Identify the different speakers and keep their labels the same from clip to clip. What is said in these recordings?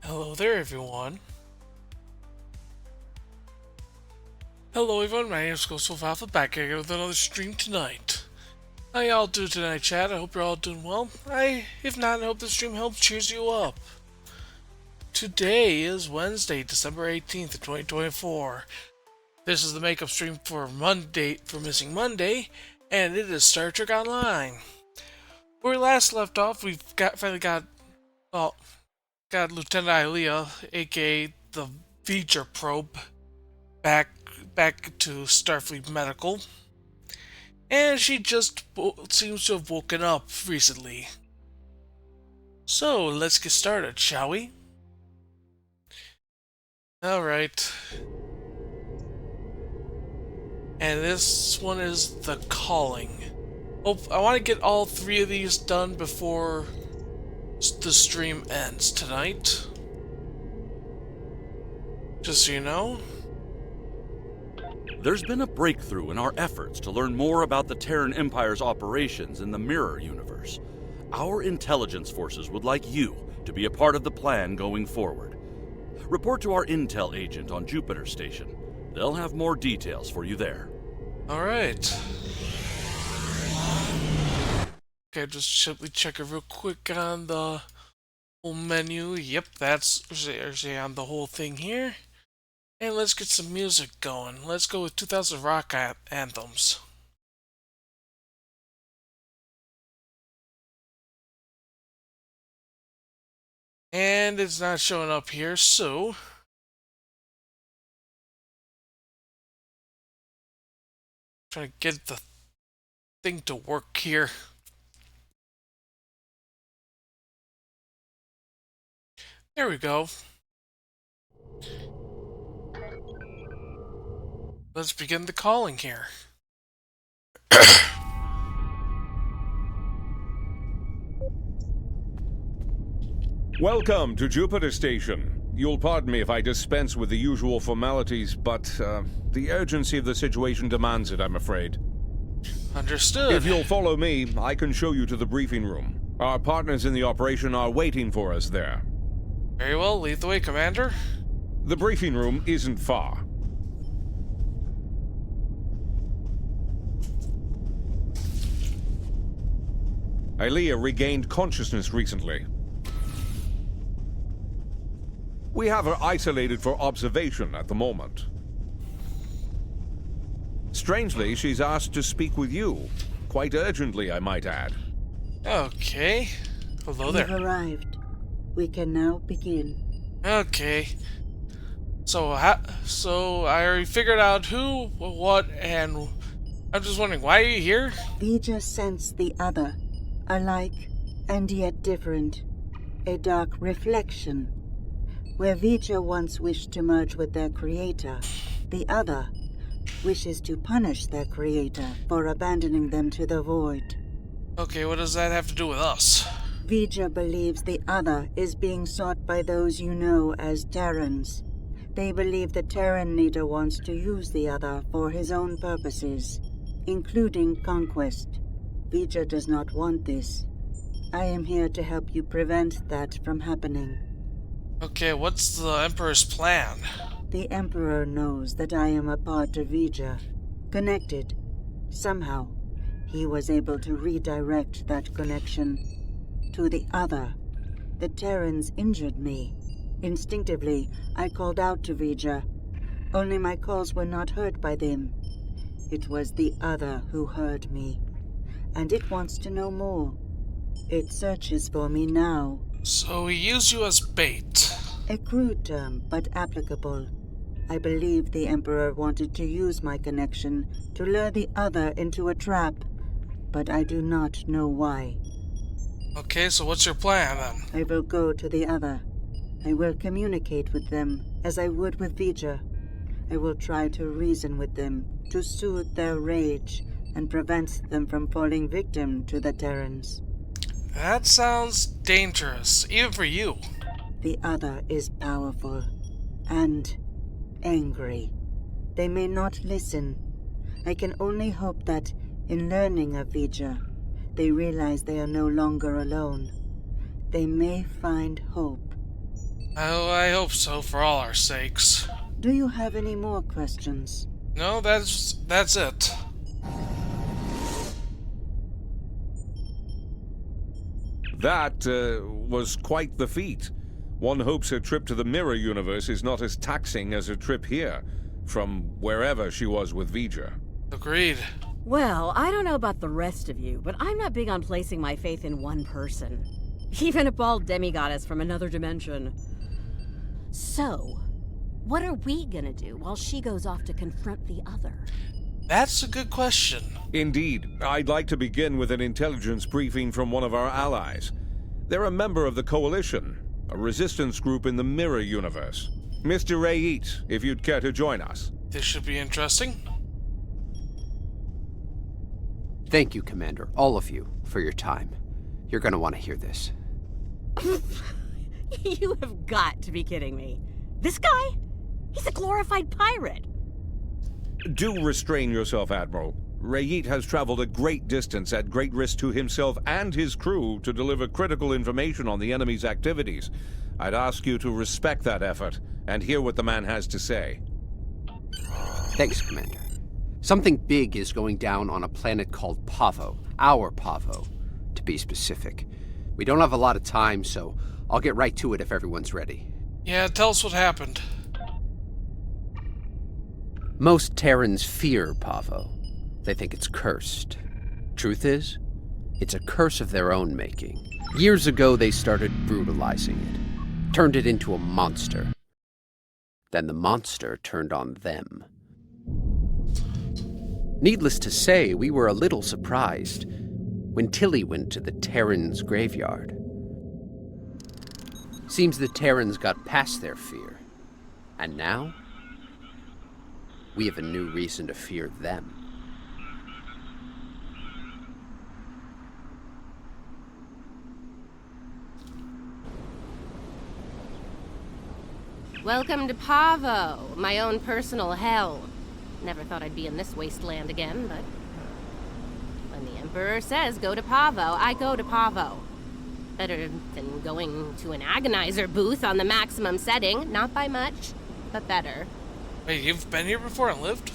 Speaker 1: Hello there, everyone. Hello, everyone. My name is Ghost Alpha, back again with another stream tonight. How y'all doing tonight, chat? I hope you're all doing well. If not, I hope the stream helps cheers you up. Today is Wednesday, December 18th, 2024. This is the makeup stream for Missing Monday, and it is Star Trek Online. Where we last left off, we've finally got Lieutenant Ilea, aka the V'ger probe, back to Starfleet Medical, and she just seems to have woken up recently. So let's get started, shall we? Alright. And this one is The Calling. I want to get all three of these done before the stream ends tonight. Just so you know.
Speaker 2: There's been a breakthrough in our efforts to learn more about the Terran Empire's operations in the Mirror Universe. Our intelligence forces would like you to be a part of the plan going forward. Report to our intel agent on Jupiter Station. They'll have more details for you there.
Speaker 1: Alright. Okay, just simply check it real quick on the whole menu. Yep, that's on the whole thing here. And let's get some music going. Let's go with 2000 rock anthems. And it's not showing up here, so trying to get the thing to work here. There we go. Let's begin the calling here.
Speaker 3: Welcome to Jupiter Station. You'll pardon me if I dispense with the usual formalities, but the urgency of the situation demands it, I'm afraid.
Speaker 1: Understood.
Speaker 3: If you'll follow me, I can show you to the briefing room. Our partners in the operation are waiting for us there.
Speaker 1: Very well, lead the way, Commander.
Speaker 3: The briefing room isn't far. Ilea regained consciousness recently. We have her isolated for observation at the moment. Strangely, she's asked to speak with you. Quite urgently, I might add.
Speaker 1: Okay. Hello there.
Speaker 4: You've arrived. We can now begin.
Speaker 1: Okay. So I already figured out who, what, and I'm just wondering, why are you here?
Speaker 4: V'ger sensed the other, alike and yet different. A dark reflection. Where V'ger once wished to merge with their creator, the other wishes to punish their creator for abandoning them to the void.
Speaker 1: Okay, what does that have to do with us?
Speaker 4: V'ger believes the other is being sought by those you know as Terrans. They believe the Terran leader wants to use the other for his own purposes, including conquest. V'ger does not want this. I am here to help you prevent that from happening.
Speaker 1: Okay, what's the Emperor's plan?
Speaker 4: The Emperor knows that I am a part of V'ger, connected. Somehow, he was able to redirect that connection to the other. The Terrans injured me. Instinctively, I called out to V'ger. Only my calls were not heard by them. It was the other who heard me. And it wants to know more. It searches for me now.
Speaker 1: So he used you as bait.
Speaker 4: A crude term, but applicable. I believe the Emperor wanted to use my connection to lure the other into a trap, but I do not know why.
Speaker 1: Okay, so what's your plan then?
Speaker 4: I will go to the other. I will communicate with them as I would with V'ger. I will try to reason with them, to soothe their rage, and prevent them from falling victim to the Terrans.
Speaker 1: That sounds dangerous, even for you.
Speaker 4: The other is powerful and angry. They may not listen. I can only hope that, in learning of V'ger, they realize they are no longer alone. They may find hope.
Speaker 1: Oh, I hope so, for all our sakes.
Speaker 4: Do you have any more questions?
Speaker 1: No, that's it.
Speaker 3: That was quite the feat. One hopes her trip to the mirror universe is not as taxing as her trip here, from wherever she was with Vija.
Speaker 1: Agreed.
Speaker 5: Well, I don't know about the rest of you, but I'm not big on placing my faith in one person. Even a bald demigoddess from another dimension. So, what are we gonna do while she goes off to confront the other?
Speaker 1: That's a good question.
Speaker 3: Indeed. I'd like to begin with an intelligence briefing from one of our allies. They're a member of the Coalition, a resistance group in the mirror universe. Mr. Rayit, if you'd care to join us.
Speaker 1: This should be interesting.
Speaker 6: Thank you, Commander, all of you, for your time. You're gonna want to hear this.
Speaker 5: You have got to be kidding me. This guy? He's a glorified pirate.
Speaker 3: Do restrain yourself, Admiral. Rayit has traveled a great distance at great risk to himself and his crew to deliver critical information on the enemy's activities. I'd ask you to respect that effort and hear what the man has to say.
Speaker 6: Thanks, Commander. Something big is going down on a planet called Pavo. Our Pavo, to be specific. We don't have a lot of time, so I'll get right to it if everyone's ready.
Speaker 1: Yeah, tell us what happened.
Speaker 6: Most Terrans fear Pavo. They think it's cursed. Truth is, it's a curse of their own making. Years ago, they started brutalizing it, turned it into a monster. Then the monster turned on them. Needless to say, we were a little surprised when Tilly went to the Terrans' graveyard. Seems the Terrans got past their fear. And now, we have a new reason to fear them.
Speaker 7: Welcome to Pavo, my own personal hell. Never thought I'd be in this wasteland again, but when the Emperor says go to Pavo, I go to Pavo. Better than going to an agonizer booth on the maximum setting. Not by much, but better.
Speaker 1: Wait, you've been here before and lived?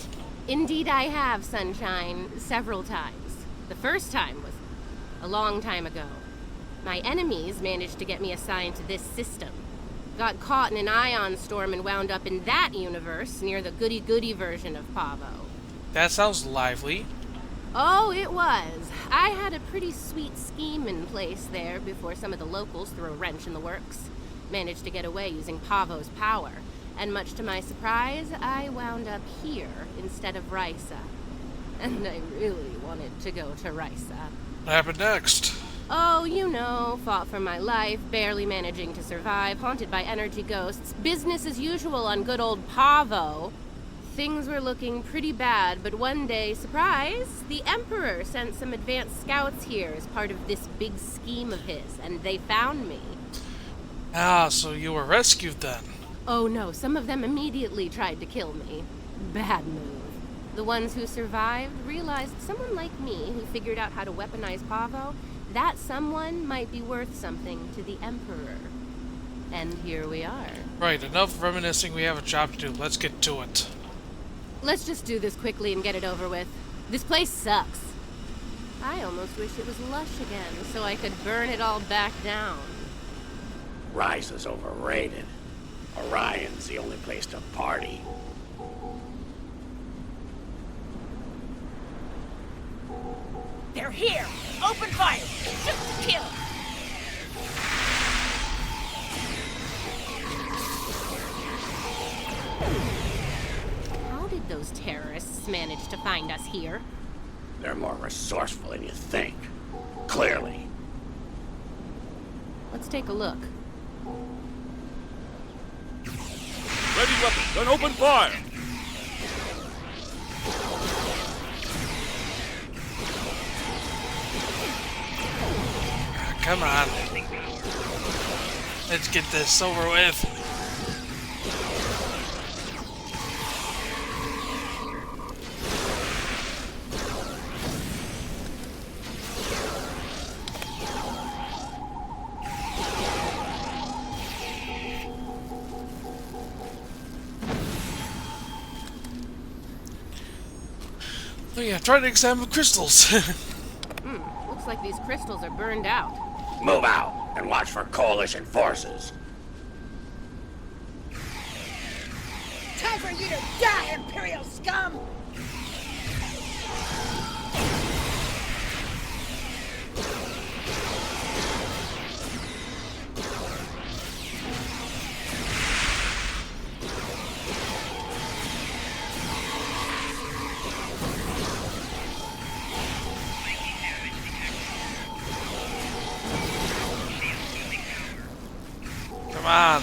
Speaker 7: Indeed I have, Sunshine, several times. The first time was a long time ago. My enemies managed to get me assigned to this system. Got caught in an ion storm and wound up in that universe near the goody-goody version of Pavo.
Speaker 1: That sounds lively.
Speaker 7: Oh, it was. I had a pretty sweet scheme in place there before some of the locals threw a wrench in the works. Managed to get away using Pavo's power. And much to my surprise, I wound up here instead of Risa. And I really wanted to go to Risa.
Speaker 1: What happened next?
Speaker 7: Oh, you know, fought for my life, barely managing to survive, haunted by energy ghosts, business as usual on good old Pavo. Things were looking pretty bad, but one day, surprise, the Emperor sent some advanced scouts here as part of this big scheme of his, and they found me.
Speaker 1: Ah, so you were rescued then.
Speaker 7: Oh no, some of them immediately tried to kill me. Bad move. The ones who survived realized someone like me who figured out how to weaponize Pavo, that someone might be worth something to the Emperor. And here we are.
Speaker 1: Right, enough reminiscing, we have a job to do. Let's get to it.
Speaker 7: Let's just do this quickly and get it over with. This place sucks. I almost wish it was lush again, so I could burn it all back down.
Speaker 8: Risa's overrated. Orion's the only place to party.
Speaker 9: They're here! Open fire! Shoot to kill!
Speaker 7: How did those terrorists manage to find us here?
Speaker 8: They're more resourceful than you think. Clearly.
Speaker 7: Let's take a look.
Speaker 2: Ready weapons and open fire!
Speaker 1: Come on. Let's get this over with. Oh yeah, try to examine the crystals.
Speaker 7: Looks like these crystals are burned out.
Speaker 8: Move out and watch for Coalition forces.
Speaker 9: Time for you to die, Imperial scum!
Speaker 1: Come on.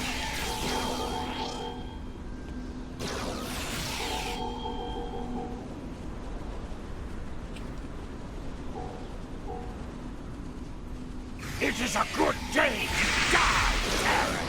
Speaker 8: It is a good day to die, Terrans!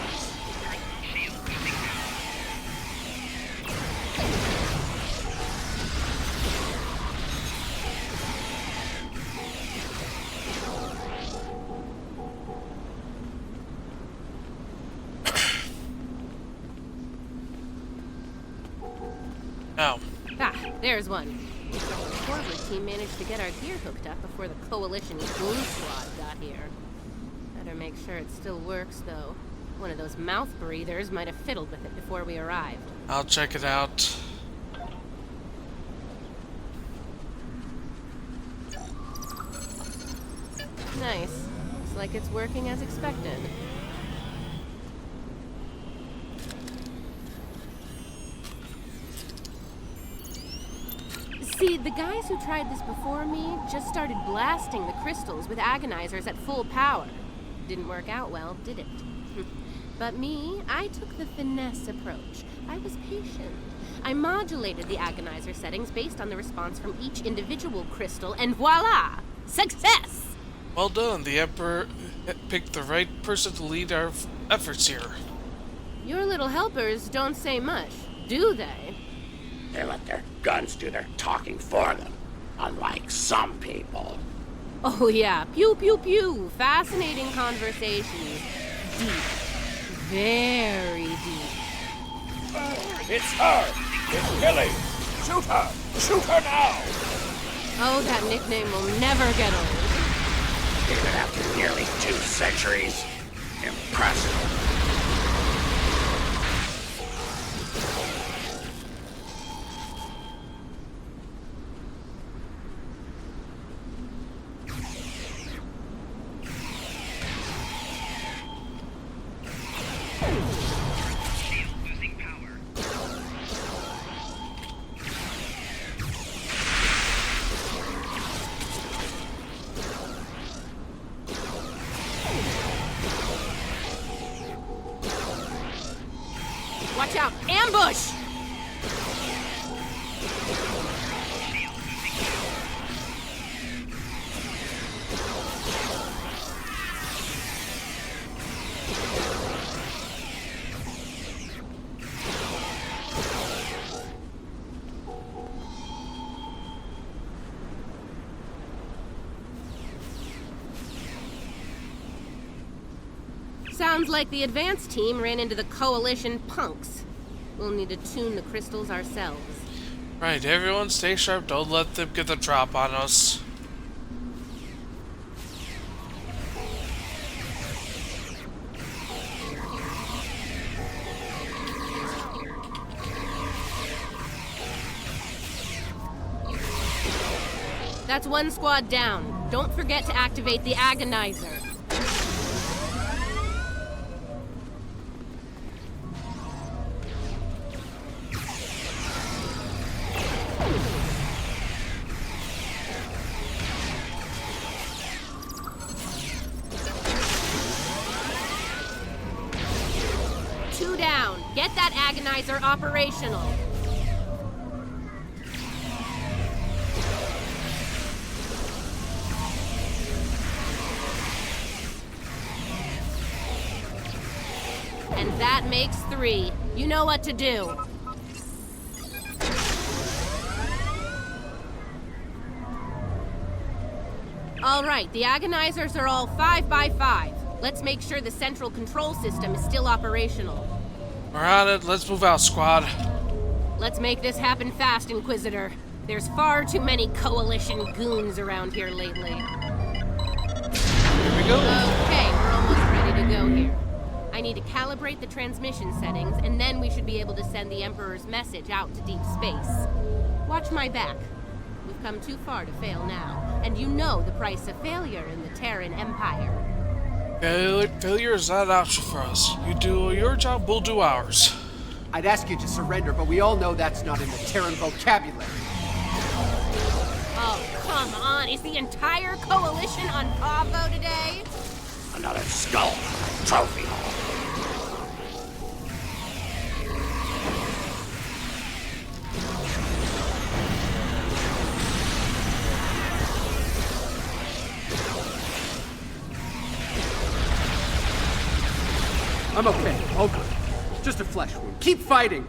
Speaker 1: Oh.
Speaker 7: Ah, there's one. The forward team managed to get our gear hooked up before the Coalition Goon Squad got here. Better make sure it still works, though. One of those mouth breathers might have fiddled with it before we arrived.
Speaker 1: I'll check it out.
Speaker 7: Nice. Looks like it's working as expected. See, the guys who tried this before me just started blasting the crystals with agonizers at full power. Didn't work out well, did it? But me, I took the finesse approach. I was patient. I modulated the agonizer settings based on the response from each individual crystal, and voila! Success!
Speaker 1: Well done. The Emperor picked the right person to lead our efforts here.
Speaker 7: Your little helpers don't say much, do they?
Speaker 8: They let their guns do their talking for them, unlike some people.
Speaker 7: Oh yeah, pew pew pew. Fascinating conversations. Deep. Very deep.
Speaker 8: It's her! It's Billy! Shoot her! Shoot her now!
Speaker 7: Oh, that nickname will never get old.
Speaker 8: Even after nearly 2 centuries. Impressive.
Speaker 7: Watch out! Ambush! Sounds like the advance team ran into the Coalition punks. We'll need to tune the crystals ourselves.
Speaker 1: Right, everyone stay sharp. Don't let them get the drop on us.
Speaker 7: That's one squad down. Don't forget to activate the agonizer. Two down. Get that agonizer operational. And that makes 3. You know what to do. All right, the agonizers are all 5 by 5. Let's make sure the central control system is still operational.
Speaker 1: We're on it. Let's move out, squad.
Speaker 7: Let's make this happen fast, Inquisitor. There's far too many Coalition goons around here lately.
Speaker 1: Here we go.
Speaker 7: Okay, we're almost ready to go here. I need to calibrate the transmission settings, and then we should be able to send the Emperor's message out to deep space. Watch my back. We've come too far to fail now, and you know the price of failure in the Terran Empire.
Speaker 1: Failure is not an option for us. You do your job, we'll do ours.
Speaker 10: I'd ask you to surrender, but we all know that's not in the Terran vocabulary.
Speaker 7: Oh, come on. Is the entire Coalition on Pavo today?
Speaker 8: Another skull. Trophy.
Speaker 10: I'm okay. All good. Just a flesh wound. Keep fighting!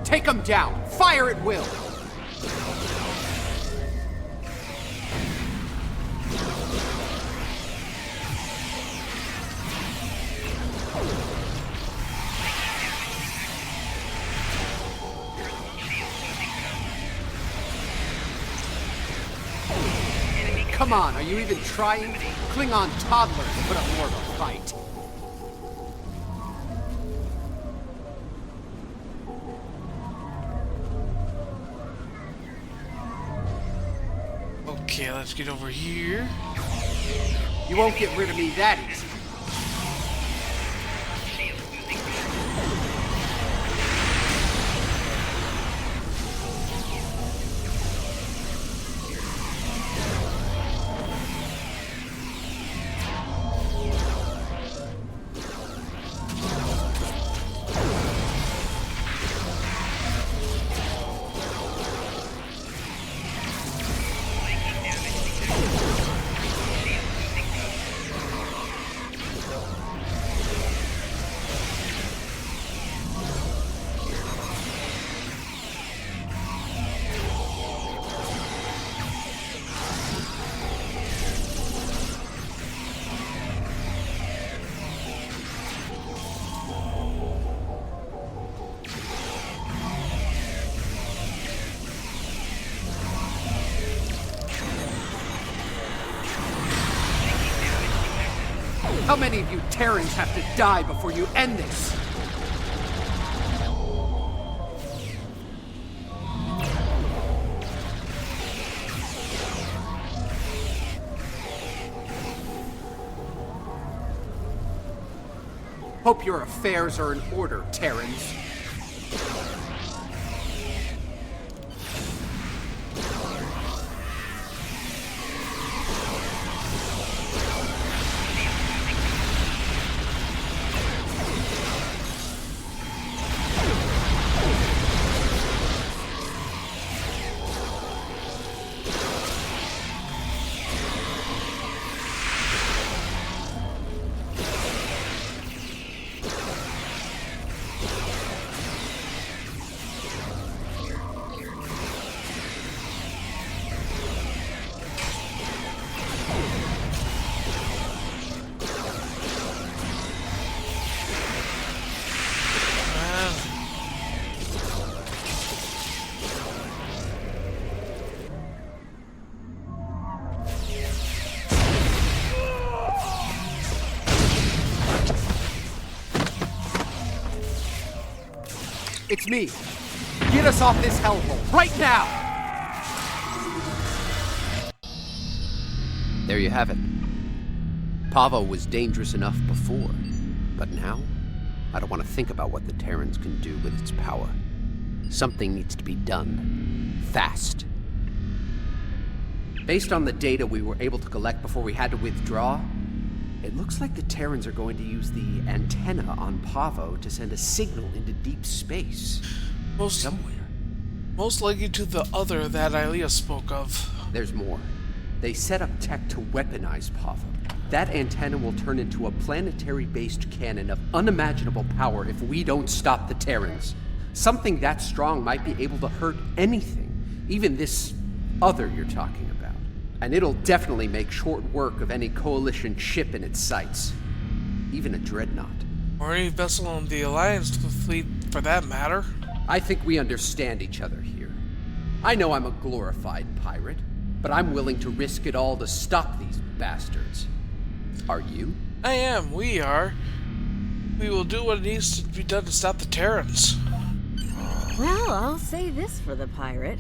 Speaker 10: Take him down! Fire at will! Come on, are you even trying? Klingon toddlers put up more of a fight.
Speaker 1: Okay, let's get over here.
Speaker 10: You won't get rid of me that easy. How many of you Terrans have to die before you end this? Hope your affairs are in order, Terrans. It's me. Get us off this hellhole, right now!
Speaker 6: There you have it. Pavo was dangerous enough before, but now, I don't want to think about what the Terrans can do with its power. Something needs to be done. Fast. Based on the data we were able to collect before we had to withdraw, it looks like the Terrans are going to use the antenna on Pavo to send a signal into deep space. Somewhere.
Speaker 1: Most likely to the other that Ilea spoke of.
Speaker 6: There's more. They set up tech to weaponize Pavo. That antenna will turn into a planetary-based cannon of unimaginable power if we don't stop the Terrans. Something that strong might be able to hurt anything, even this other you're talking about. And it'll definitely make short work of any Coalition ship in its sights. Even a dreadnought.
Speaker 1: Or any vessel on the Alliance fleet, for that matter.
Speaker 6: I think we understand each other here. I know I'm a glorified pirate, but I'm willing to risk it all to stop these bastards. Are you?
Speaker 1: I am. We are. We will do what needs to be done to stop the Terrans.
Speaker 5: Well, I'll say this for the pirate.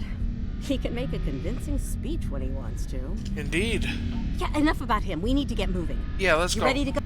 Speaker 5: He can make a convincing speech when he wants to.
Speaker 1: Indeed.
Speaker 5: Yeah, enough about him. We need to get moving.
Speaker 1: Yeah, let's
Speaker 5: You
Speaker 1: go.
Speaker 5: ready to go?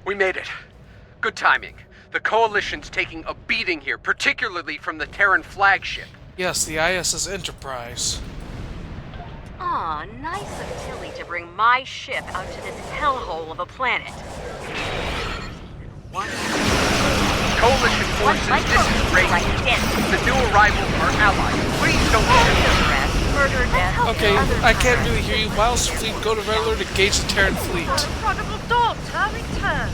Speaker 6: We made it. Good timing. The Coalition's taking a beating here, particularly from the Terran flagship.
Speaker 1: Yes, the ISS Enterprise.
Speaker 5: Aw, nice of Tilly to bring my ship out to this hellhole of a planet.
Speaker 6: Coalition forces, this is great. The new arrivals are allies. Please don't
Speaker 5: Murder, death.
Speaker 1: Okay, I can't really hear you. Miles' fleet, go to Red Alert, engage the Terran fleet.
Speaker 9: Prodigal daughter return.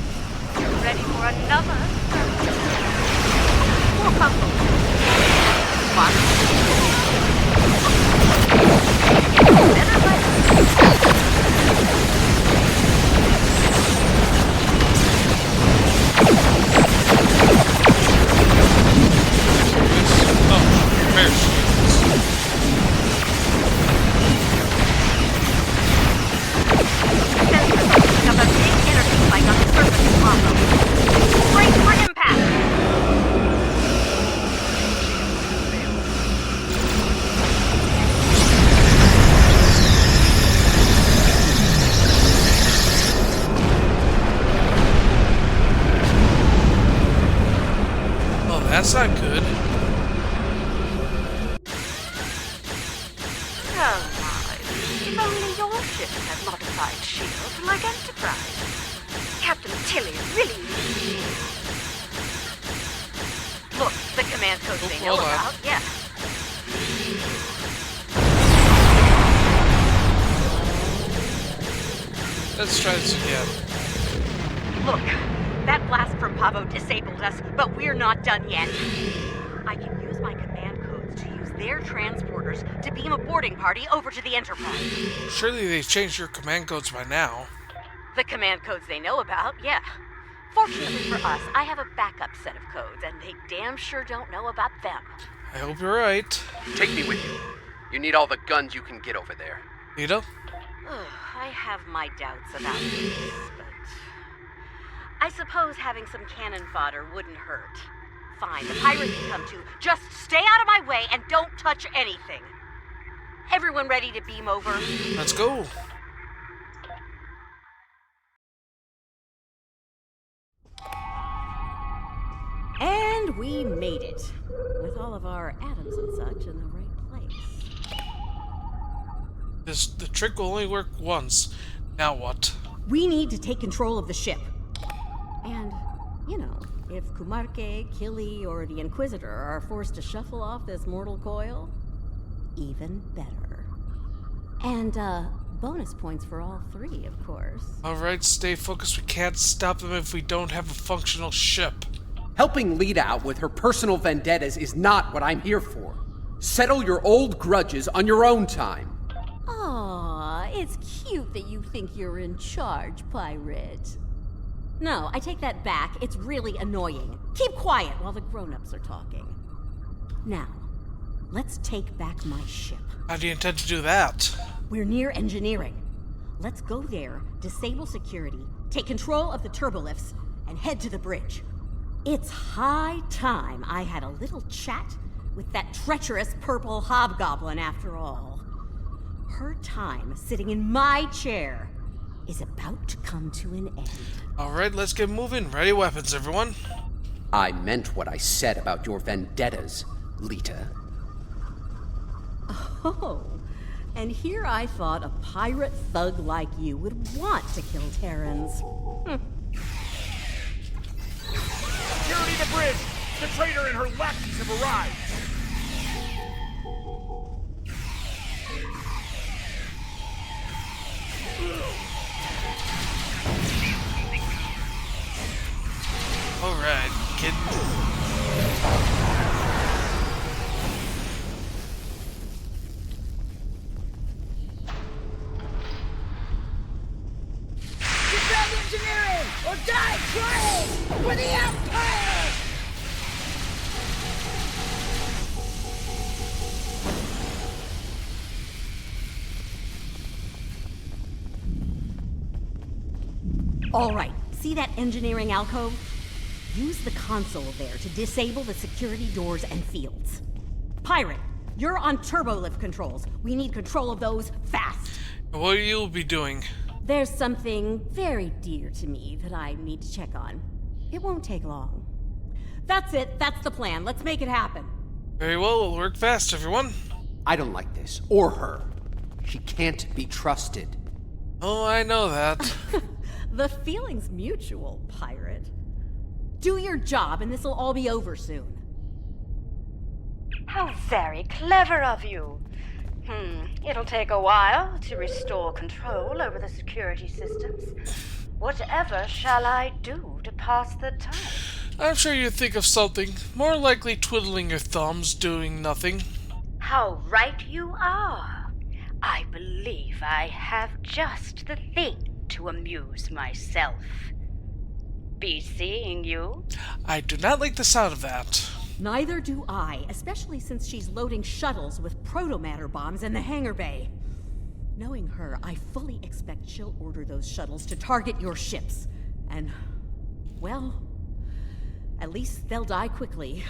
Speaker 9: Ready for another? Walk up.
Speaker 1: Oh, parachutes.
Speaker 9: Of a big energy spike on the surface of Pablo. Brace for impact.
Speaker 1: Oh, that's not good.
Speaker 9: If only your ship had modified shields like Enterprise. Captain Tilly really... Look, the command codes they know
Speaker 1: hold on.
Speaker 9: about, yeah.
Speaker 1: Let's try this again.
Speaker 9: Look, that blast from Pavo disabled us, but we're not done yet. I can use my command codes to use their transporters to beam a boarding party over to the Enterprise.
Speaker 1: Surely they've changed your command codes by now.
Speaker 9: The command codes they know about, yeah. Fortunately for us, I have a backup set of codes, and they damn sure don't know about them.
Speaker 1: I hope you're right.
Speaker 6: Take me with you. You need all the guns you can get over there.
Speaker 1: Nita?
Speaker 9: Ugh, I have my doubts about this, but... I suppose having some cannon fodder wouldn't hurt. Fine, the pirates you come to, just stay out of my way and don't touch anything. Everyone ready to beam over?
Speaker 1: Let's go.
Speaker 5: And we made it. With all of our atoms and such in the right place.
Speaker 1: The trick will only work once. Now what?
Speaker 5: We need to take control of the ship. And, you know, if Kumarke, Killy, or the Inquisitor are forced to shuffle off this mortal coil, even better. And, bonus points for all three, of course.
Speaker 1: Alright, stay focused. We can't stop them if we don't have a functional ship.
Speaker 6: Helping Lita out with her personal vendettas is not what I'm here for. Settle your old grudges on your own time.
Speaker 5: Aw, it's cute that you think you're in charge, pirate. No, I take that back. It's really annoying. Keep quiet while the grown-ups are talking. Now, let's take back my ship.
Speaker 1: How do you intend to do that?
Speaker 5: We're near engineering. Let's go there, disable security, take control of the turbolifts, and head to the bridge. It's high time I had a little chat with that treacherous purple hobgoblin after all. Her time sitting in my chair is about to come to an end.
Speaker 1: Alright, let's get moving. Ready weapons, everyone.
Speaker 6: I meant what I said about your vendettas, Lita.
Speaker 5: Oh, And here I thought a pirate thug like you would want to kill Terrans.
Speaker 8: Security the bridge! The traitor and her lackeys have arrived!
Speaker 1: Alright, kid.
Speaker 11: Defend engineering or die trying for the Empire!
Speaker 5: All right, see that engineering alcove? Use the console there to disable the security doors and fields. Pirate, you're on turbolift controls. We need control of those fast.
Speaker 1: What will you be doing?
Speaker 5: There's something very dear to me that I need to check on. It won't take long. That's it. That's the plan. Let's make it happen.
Speaker 1: Very well, we'll work fast, everyone.
Speaker 6: I don't like this, or her. She can't be trusted.
Speaker 1: Oh, I know that.
Speaker 5: The feeling's mutual, pirate. Do your job, and this'll all be over soon.
Speaker 9: How very clever of you. It'll take a while to restore control over the security systems. Whatever shall I do to pass the time?
Speaker 1: I'm sure you think of something. More likely twiddling your thumbs, doing nothing.
Speaker 9: How right you are. I believe I have just the thing to amuse myself. Be seeing you.
Speaker 1: I do not like the sound of that.
Speaker 5: Neither do I, especially since she's loading shuttles with protomatter bombs in the hangar bay. Knowing her, I fully expect she'll order those shuttles to target your ships. And, well, at least they'll die quickly.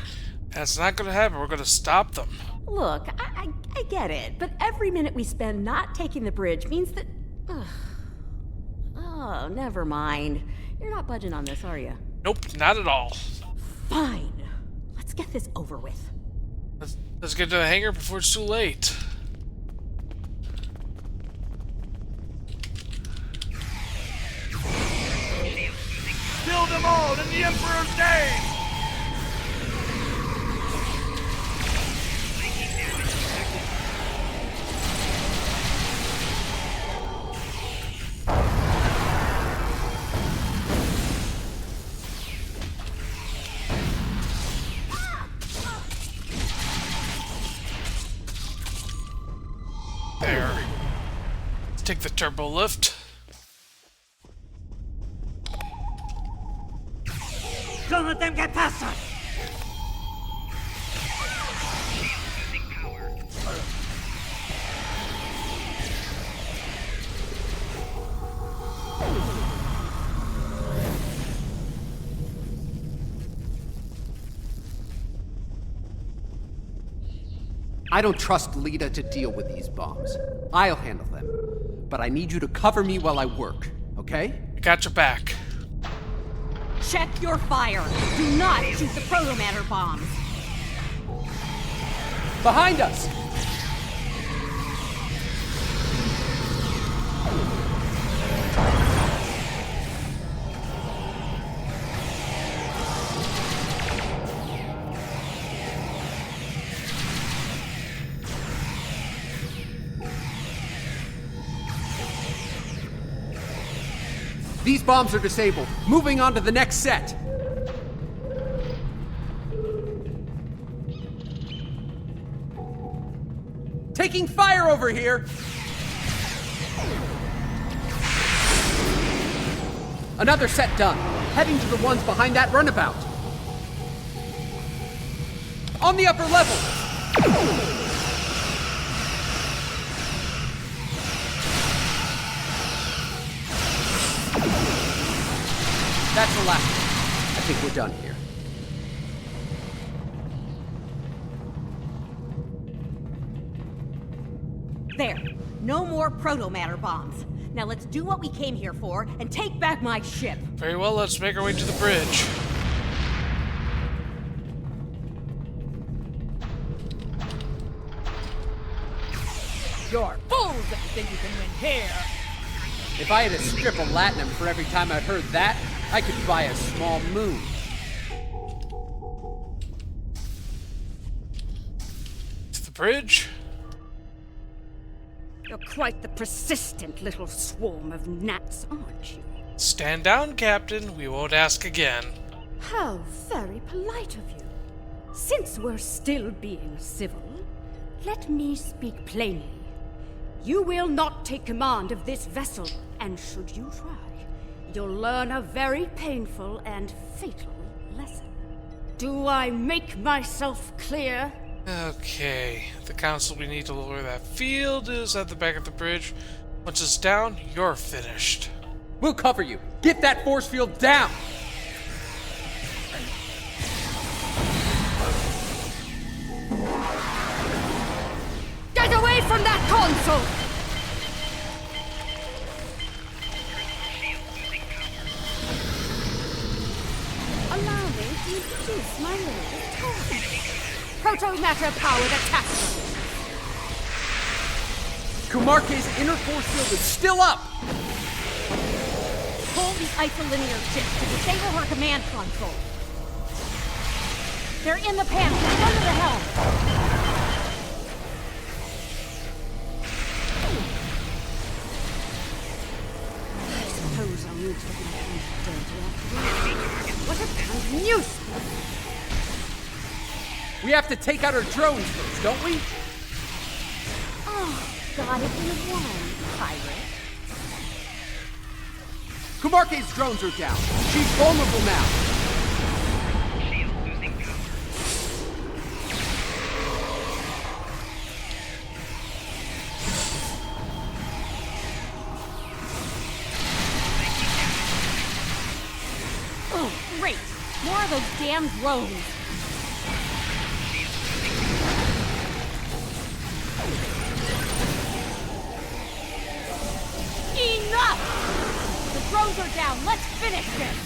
Speaker 1: That's not gonna happen. We're gonna stop them.
Speaker 5: Look, I get it, but every minute we spend not taking the bridge means that... Oh, never mind. You're not budging on this, are you?
Speaker 1: Nope, not at all.
Speaker 5: Fine. Let's get this over with.
Speaker 1: Let's get to the hangar before it's too late.
Speaker 8: Kill them all in the Emperor's name!
Speaker 1: There. Let's take the turbo lift.
Speaker 11: Don't let them get past us!
Speaker 6: I don't trust Lita to deal with these bombs. I'll handle them. But I need you to cover me while I work, okay?
Speaker 1: Got your back.
Speaker 5: Check your fire. Do not shoot the protomatter bombs.
Speaker 6: Behind us! These bombs are disabled. Moving on to the next set. Taking fire over here. Another set done. Heading to the ones behind that runabout. On the upper level. That's the last one. I think we're done here.
Speaker 5: There. No more protomatter bombs. Now let's do what we came here for and take back my ship.
Speaker 1: Very well, let's make our way to the bridge.
Speaker 11: You're full fools if you think you can win here.
Speaker 10: If I had a strip of latinum for every time I heard that, I could buy a small moon.
Speaker 1: To the bridge.
Speaker 12: You're quite the persistent little swarm of gnats, aren't you?
Speaker 1: Stand down, Captain. We won't ask again.
Speaker 12: How very polite of you. Since we're still being civil, let me speak plainly. You will not take command of this vessel, and should you try, you'll learn a very painful and fatal lesson. Do I make myself clear?
Speaker 1: Okay. The council we need to lower that field is at the back of the bridge. Once it's down, you're finished.
Speaker 10: We'll cover you. Get that force field down!
Speaker 12: Get away from that console! Allow me to introduce my latest toy. Proto-matter-powered attack drones.
Speaker 10: Kumarke's inner force field is still up!
Speaker 5: Pull the isolinear ship to disable her command console. They're in the pan. Under the helm.
Speaker 12: I suppose I'll need to get my hands dirty after. What a damn nuisance!
Speaker 10: We have to take out her drones first, don't we?
Speaker 5: Oh, got it in one, pirate.
Speaker 10: Kumarke's drones are down. She's vulnerable now.
Speaker 5: Oh, great! More of those damn drones. Enough! The drones are down. Let's finish this.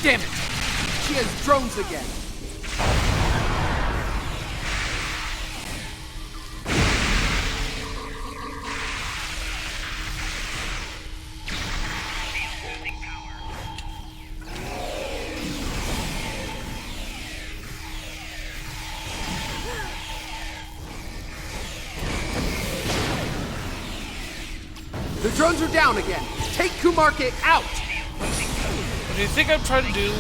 Speaker 10: Damn it! She has drones again. The drones are down again. Take Kumarke out.
Speaker 1: What do you think I'm trying to do?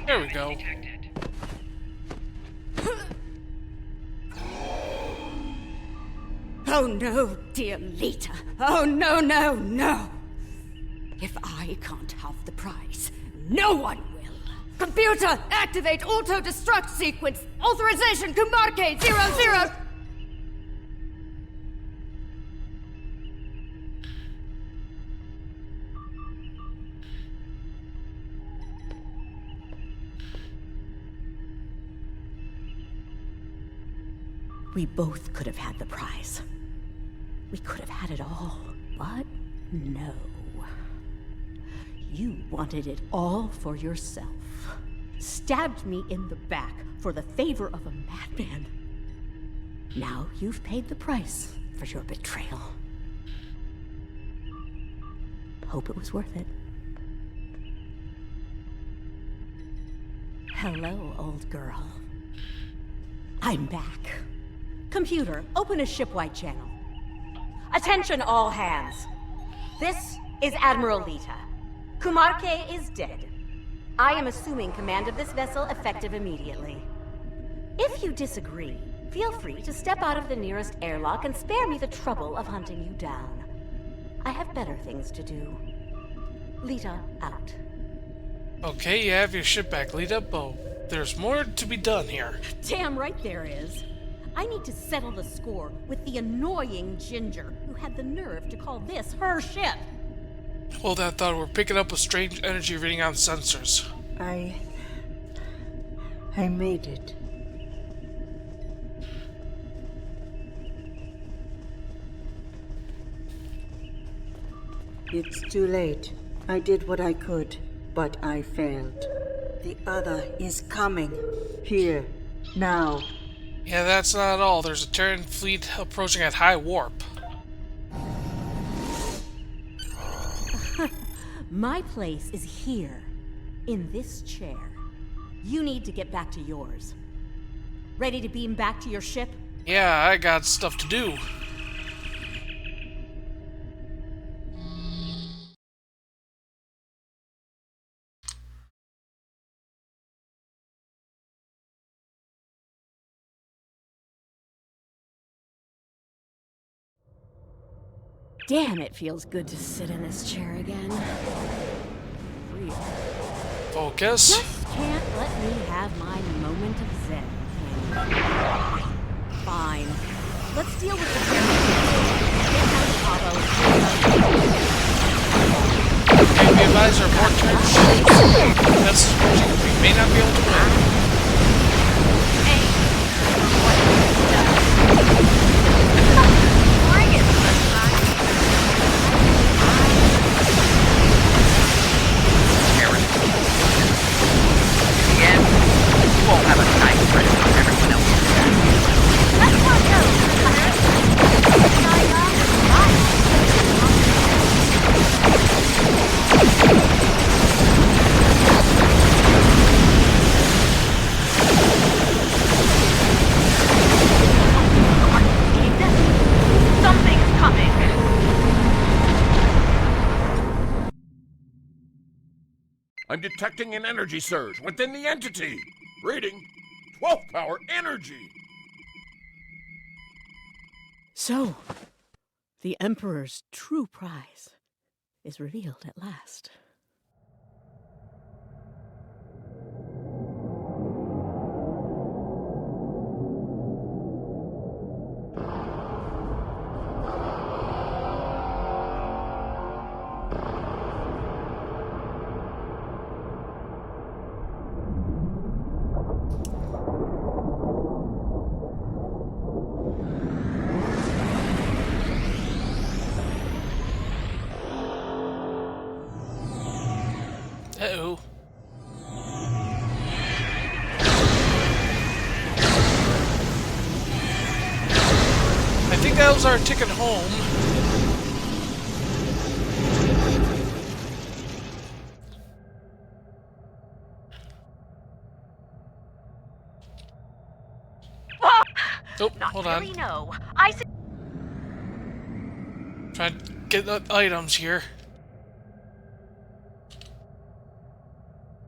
Speaker 1: There we go.
Speaker 12: Oh no, dear Lita. Oh no, no, no. If I can't have the prize, no one will. Computer, activate auto-destruct sequence. Authorization, Kumarke 00.
Speaker 5: We both could have had the prize. We could have had it all, but no. You wanted it all for yourself. Stabbed me in the back for the favor of a madman. Now you've paid the price for your betrayal. Hope it was worth it. Hello, old girl. I'm back. Computer, open a shipwide channel.
Speaker 9: Attention all hands. This is Admiral Lita. Kumarke is dead. I am assuming command of this vessel effective immediately. If you disagree, feel free to step out of the nearest airlock and spare me the trouble of hunting you down. I have better things to do. Lita out.
Speaker 1: Okay, you have your ship back, Lita, but there's more to be done here.
Speaker 5: Damn right there is. I need to settle the score with the annoying Ginger who had the nerve to call this her ship.
Speaker 1: Hold that thought. We're picking up a strange energy reading on sensors.
Speaker 4: I made it. It's too late. I did what I could, but I failed. The other is coming. Here. Now.
Speaker 1: Yeah, that's not all. There's a Terran fleet approaching at high warp.
Speaker 5: My place is here, in this chair. You need to get back to yours. Ready to beam back to your ship?
Speaker 1: Yeah, I got stuff to do.
Speaker 5: Damn, it feels good to sit in this chair again. Real.
Speaker 1: Focus.
Speaker 5: Just can't let me have my moment of zen. Fine. Let's deal with the Terran.
Speaker 1: Okay, be advised, there are more Terran ships. That's supposing we may not be able to win.
Speaker 9: Bring it, won't have a nice friend when everyone else is dead. That's what goes, something's coming.
Speaker 8: I'm detecting an energy surge within the entity. Reading 12 power energy.
Speaker 5: So, the Emperor's true prize is revealed at last.
Speaker 1: Uh-oh. I think that was our ticket home. Oh, hold on.
Speaker 9: Really, no.
Speaker 1: Trying to get the items here.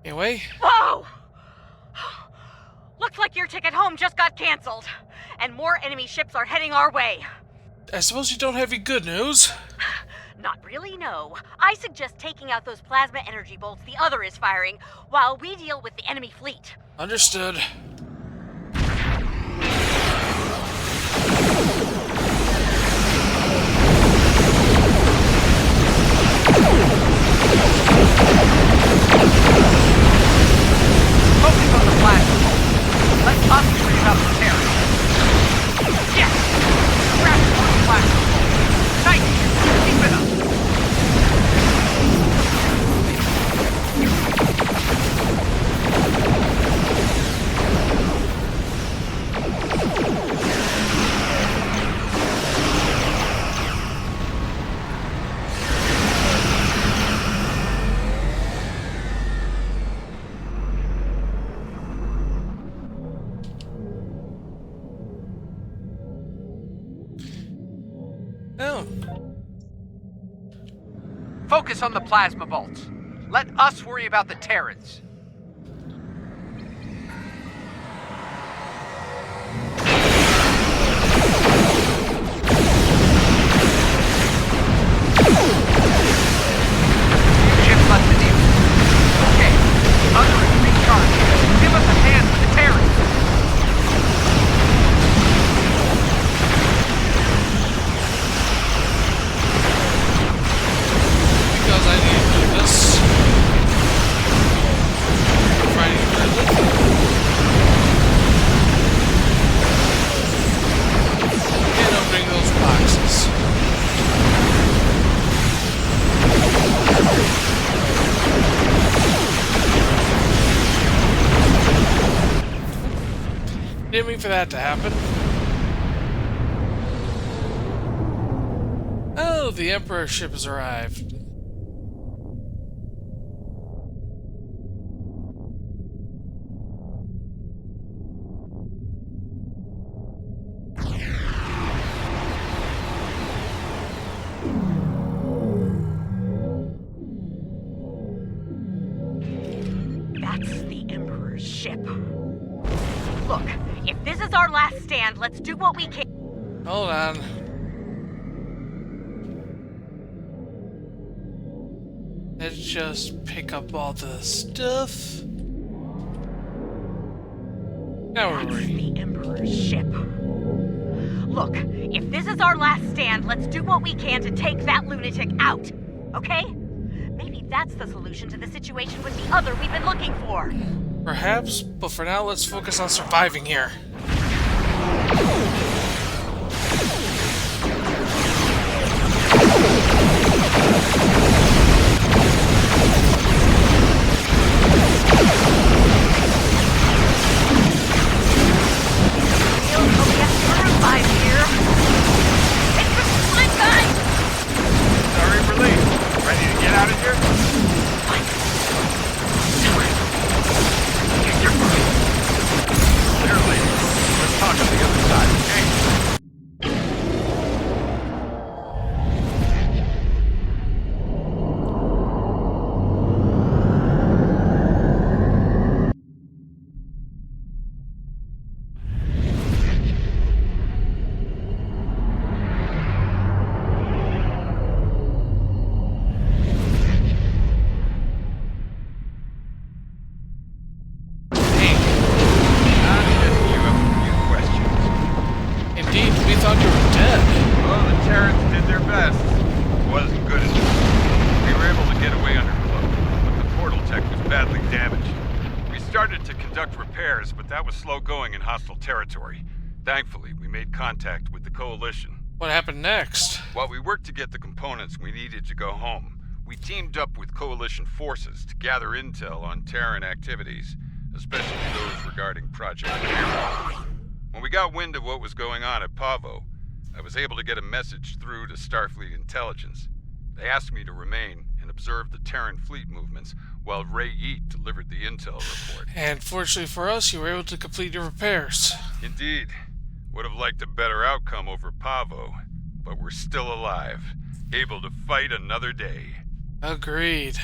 Speaker 1: Anyway.
Speaker 9: Whoa! Looks like your ticket home just got canceled, and more enemy ships are heading our way.
Speaker 1: I suppose you don't have any good news.
Speaker 9: Not really, no. I suggest taking out those plasma energy bolts the other is firing, while we deal with the enemy fleet.
Speaker 1: Understood.
Speaker 10: Focus on the plasma bolt. Let us freeze up the Terran.
Speaker 9: Yes! Grab the plasma bolt.
Speaker 10: Nice! Keep it up!
Speaker 1: Oh.
Speaker 10: Focus on the plasma bolts. Let us worry about the Terrans. Ship left to deal. Okay, the other is recharged. Give us a hand with the Terrans.
Speaker 1: Because I Didn't mean for that to happen. Oh, the Emperor ship has arrived.
Speaker 9: That's the Emperor's ship. Look, if this is our last stand, let's do what we can.
Speaker 1: Hold on. Let's just pick up all the stuff. Now we're
Speaker 9: That's
Speaker 1: ready.
Speaker 9: the Emperor's ship. Look, if this is our last stand, let's do what we can to take that lunatic out, okay? Maybe that's the solution to the situation with the other we've been looking for.
Speaker 1: Perhaps, but for now, let's focus on surviving here.
Speaker 13: But that was slow going in hostile territory. Thankfully, we made contact with the Coalition.
Speaker 1: What happened next?
Speaker 13: While we worked to get the components we needed to go home, we teamed up with Coalition forces to gather intel on Terran activities, especially those regarding Project Terran. When we got wind of what was going on at Pavo, I was able to get a message through to Starfleet Intelligence. They asked me to remain and observe the Terran fleet movements while Ray Yeet delivered the intel report.
Speaker 1: And fortunately for us, you were able to complete your repairs.
Speaker 13: Indeed. Would have liked a better outcome over Pavo, but we're still alive, able to fight another day.
Speaker 1: Agreed.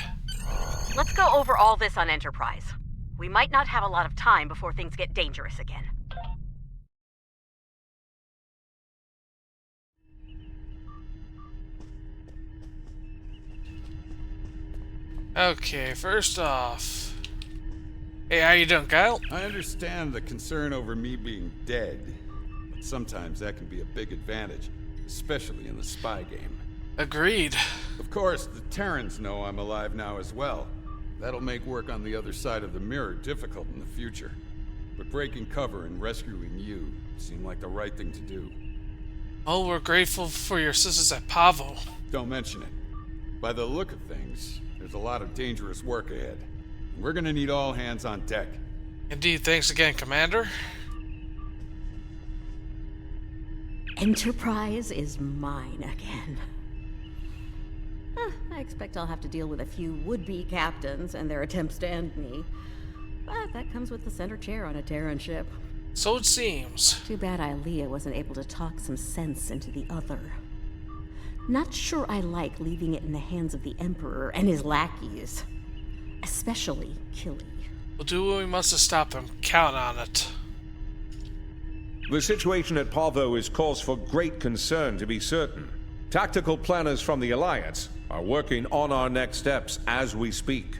Speaker 9: Let's go over all this on Enterprise. We might not have a lot of time before things get dangerous again.
Speaker 1: Okay, first off. Hey, how you doing, Kyle?
Speaker 14: I understand the concern over me being dead, but sometimes that can be a big advantage, especially in the spy game.
Speaker 1: Agreed.
Speaker 14: Of course, the Terrans know I'm alive now as well. That'll make work on the other side of the mirror difficult in the future. But breaking cover and rescuing you seemed like the right thing to do.
Speaker 1: Oh, we're grateful for your assistance at Pavo.
Speaker 14: Don't mention it. By the look of things, there's a lot of dangerous work ahead. And we're gonna need all hands on deck.
Speaker 1: Indeed, thanks again, Commander.
Speaker 5: Enterprise is mine again. I expect I'll have to deal with a few would-be captains and their attempts to end me. But that comes with the center chair on a Terran ship.
Speaker 1: So it seems.
Speaker 5: Too bad Ilea wasn't able to talk some sense into the other. Not sure I like leaving it in the hands of the Emperor and his lackeys. Especially Killy.
Speaker 1: We'll do what we must to stop them. Count on it.
Speaker 3: The situation at Pavo is cause for great concern, to be certain. Tactical planners from the Alliance are working on our next steps as we speak.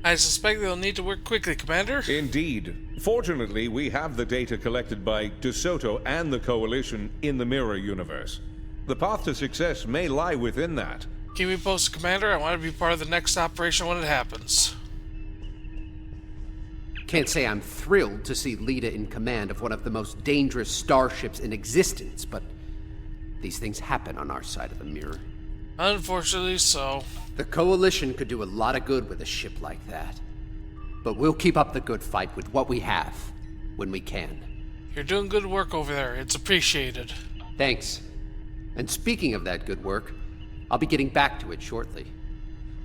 Speaker 1: I suspect they'll need to work quickly, Commander.
Speaker 3: Indeed. Fortunately, we have the data collected by DeSoto and the Coalition in the Mirror Universe. The path to success may lie within that.
Speaker 1: Keep me posted, Commander. I want to be part of the next operation when it happens.
Speaker 6: Can't say I'm thrilled to see Lita in command of one of the most dangerous starships in existence, but these things happen on our side of the mirror.
Speaker 1: Unfortunately so.
Speaker 6: The Coalition could do a lot of good with a ship like that. But we'll keep up the good fight with what we have, when we can.
Speaker 1: You're doing good work over there. It's appreciated.
Speaker 6: Thanks. And speaking of that good work, I'll be getting back to it shortly.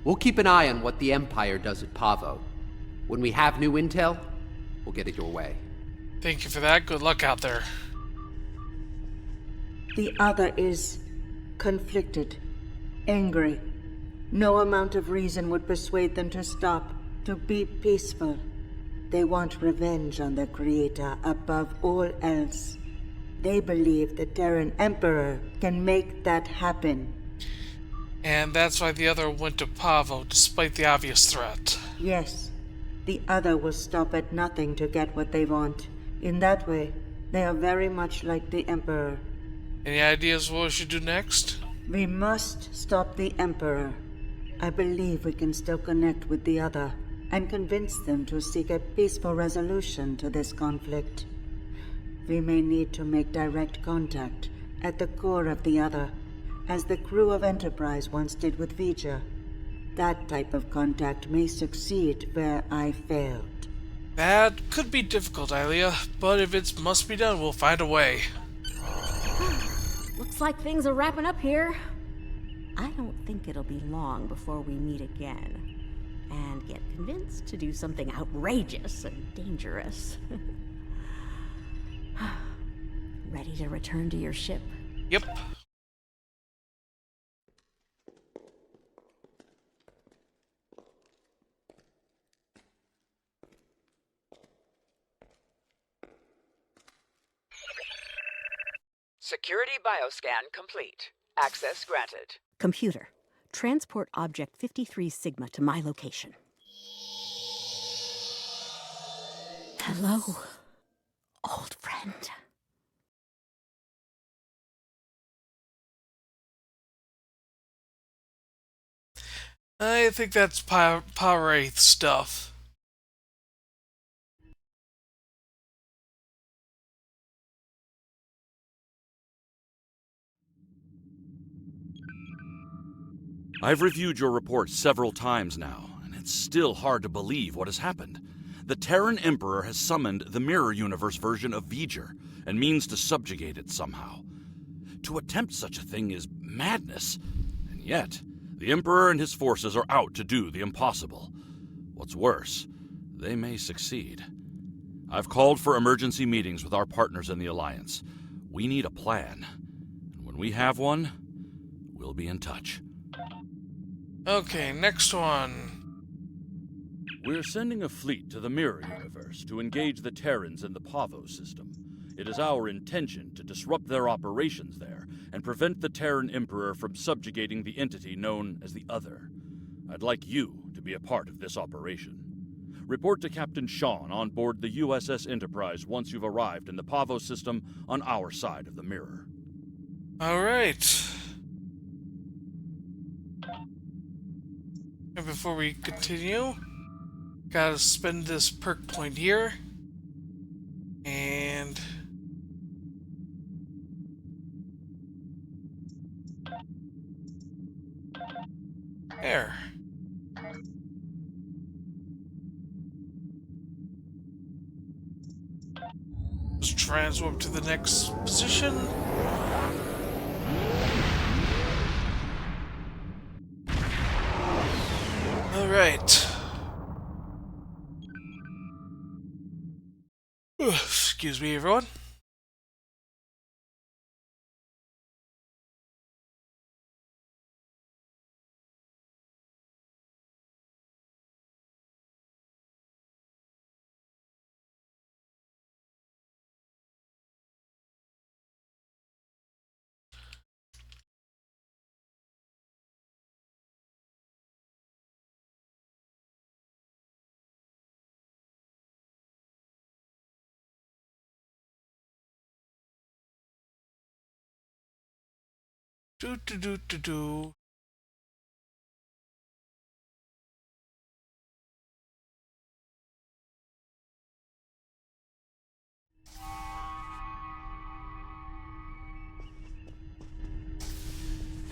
Speaker 6: We'll keep an eye on what the Empire does at Pavo. When we have new intel, we'll get it your way.
Speaker 1: Thank you for that. Good luck out there.
Speaker 4: The other is conflicted, angry. No amount of reason would persuade them to stop, to be peaceful. They want revenge on their creator above all else. They believe the Terran Emperor can make that happen.
Speaker 1: And that's why the other went to Pavo, despite the obvious threat.
Speaker 4: Yes, the other will stop at nothing to get what they want. In that way, they are very much like the Emperor.
Speaker 1: Any ideas what we should do next?
Speaker 4: We must stop the Emperor. I believe we can still connect with the other and convince them to seek a peaceful resolution to this conflict. We may need to make direct contact at the core of the other, as the crew of Enterprise once did with Vija. That type of contact may succeed where I failed.
Speaker 1: That could be difficult, Alia, but if it must be done, we'll find a way.
Speaker 5: Looks like things are wrapping up here. I don't think it'll be long before we meet again and get convinced to do something outrageous and dangerous. Ready to return to your ship?
Speaker 1: Yep.
Speaker 15: Security bioscan complete. Access granted.
Speaker 5: Computer, transport object 53 Sigma to my location. Hello, old friend.
Speaker 1: I think that's Power 8 stuff.
Speaker 2: I've reviewed your report several times now, and it's still hard to believe what has happened. The Terran Emperor has summoned the Mirror Universe version of V'ger, and means to subjugate it somehow. To attempt such a thing is madness, and yet, the Emperor and his forces are out to do the impossible. What's worse, they may succeed. I've called for emergency meetings with our partners in the Alliance. We need a plan, and when we have one, we'll be in touch.
Speaker 1: Okay, next one.
Speaker 2: We're sending a fleet to the Mirror Universe to engage the Terrans in the Pavo system. It is our intention to disrupt their operations there and prevent the Terran Emperor from subjugating the entity known as the Other. I'd like you to be a part of this operation. Report to Captain Sean on board the USS Enterprise once you've arrived in the Pavo system on our side of the mirror.
Speaker 1: All right. And before we continue, gotta spend this perk point here. And there. Just transwarp to the next position. Alright. Excuse me, everyone. Do.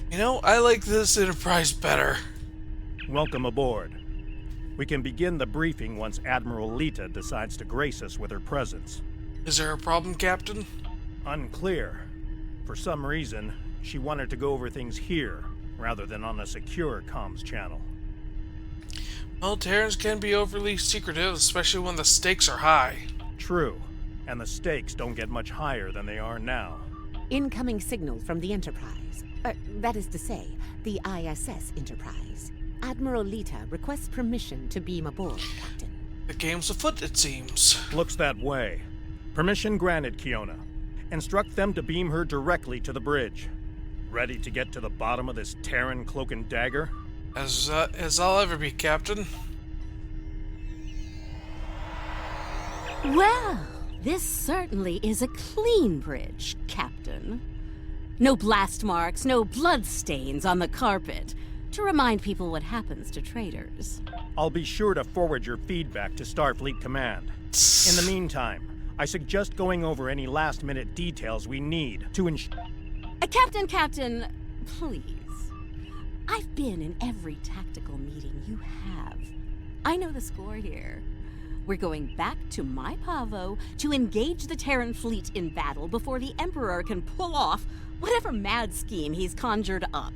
Speaker 1: You know, I like this Enterprise better.
Speaker 16: Welcome aboard. We can begin the briefing once Admiral Lita decides to grace us with her presence.
Speaker 1: Is there a problem, Captain?
Speaker 16: Unclear. For some reason, she wanted to go over things here, rather than on a secure comms channel.
Speaker 1: Well, Terrans can be overly secretive, especially when the stakes are high.
Speaker 16: True. And the stakes don't get much higher than they are now.
Speaker 17: Incoming signal from the Enterprise. That is to say, the ISS Enterprise. Admiral Lita requests permission to beam aboard, Captain.
Speaker 1: The game's afoot, it seems.
Speaker 16: Looks that way. Permission granted, Kiona. Instruct them to beam her directly to the bridge. Ready to get to the bottom of this Terran cloak and dagger?
Speaker 1: As I'll ever be, Captain.
Speaker 5: Well, this certainly is a clean bridge, Captain. No blast marks, no bloodstains on the carpet, to remind people what happens to traitors.
Speaker 16: I'll be sure to forward your feedback to Starfleet Command. In the meantime, I suggest going over any last-minute details we need to ensure...
Speaker 5: Captain, please. I've been in every tactical meeting you have. I know the score here. We're going back to my Pavo to engage the Terran fleet in battle before the Emperor can pull off whatever mad scheme he's conjured up.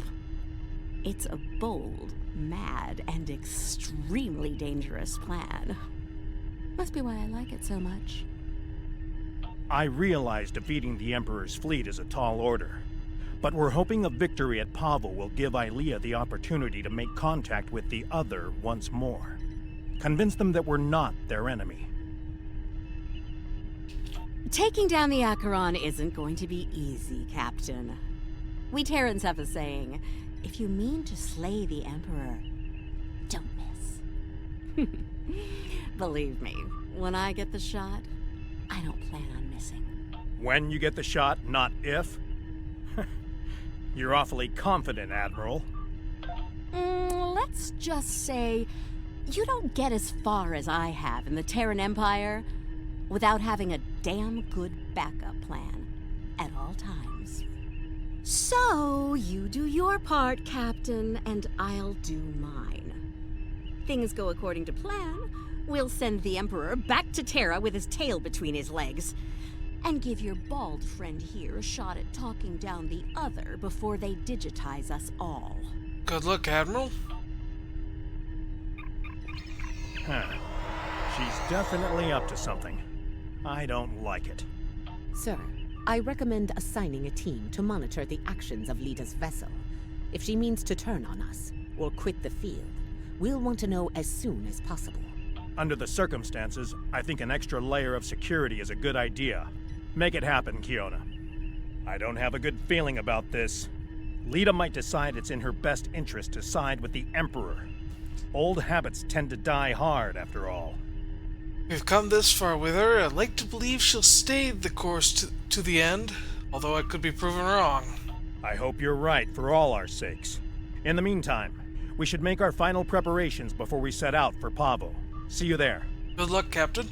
Speaker 5: It's a bold, mad, and extremely dangerous plan. Must be why I like it so much.
Speaker 16: I realize defeating the Emperor's fleet is a tall order, but we're hoping a victory at Pavo will give Ilea the opportunity to make contact with the Other once more. Convince them that we're not their enemy.
Speaker 5: Taking down the Acheron isn't going to be easy, Captain. We Terrans have a saying, if you mean to slay the Emperor, don't miss. Believe me, when I get the shot, I don't plan on missing.
Speaker 16: When you get the shot, not if? You're awfully confident, Admiral.
Speaker 5: Let's just say you don't get as far as I have in the Terran Empire without having a damn good backup plan at all times. So, you do your part, Captain, and I'll do mine. Things go according to plan, we'll send the Emperor back to Terra with his tail between his legs, and give your bald friend here a shot at talking down the Other before they digitize us all.
Speaker 1: Good luck, Admiral.
Speaker 16: Huh. She's definitely up to something. I don't like it.
Speaker 17: Sir, I recommend assigning a team to monitor the actions of Lita's vessel. If she means to turn on us, or quit the field, we'll want to know as soon as possible.
Speaker 16: Under the circumstances, I think an extra layer of security is a good idea. Make it happen, Kiona. I don't have a good feeling about this. Lita might decide it's in her best interest to side with the Emperor. Old habits tend to die hard, after all.
Speaker 1: We've come this far with her. I'd like to believe she'll stay the course to the end, although I could be proven wrong.
Speaker 16: I hope you're right for all our sakes. In the meantime, we should make our final preparations before we set out for Pavo. See you there.
Speaker 1: Good luck, Captain.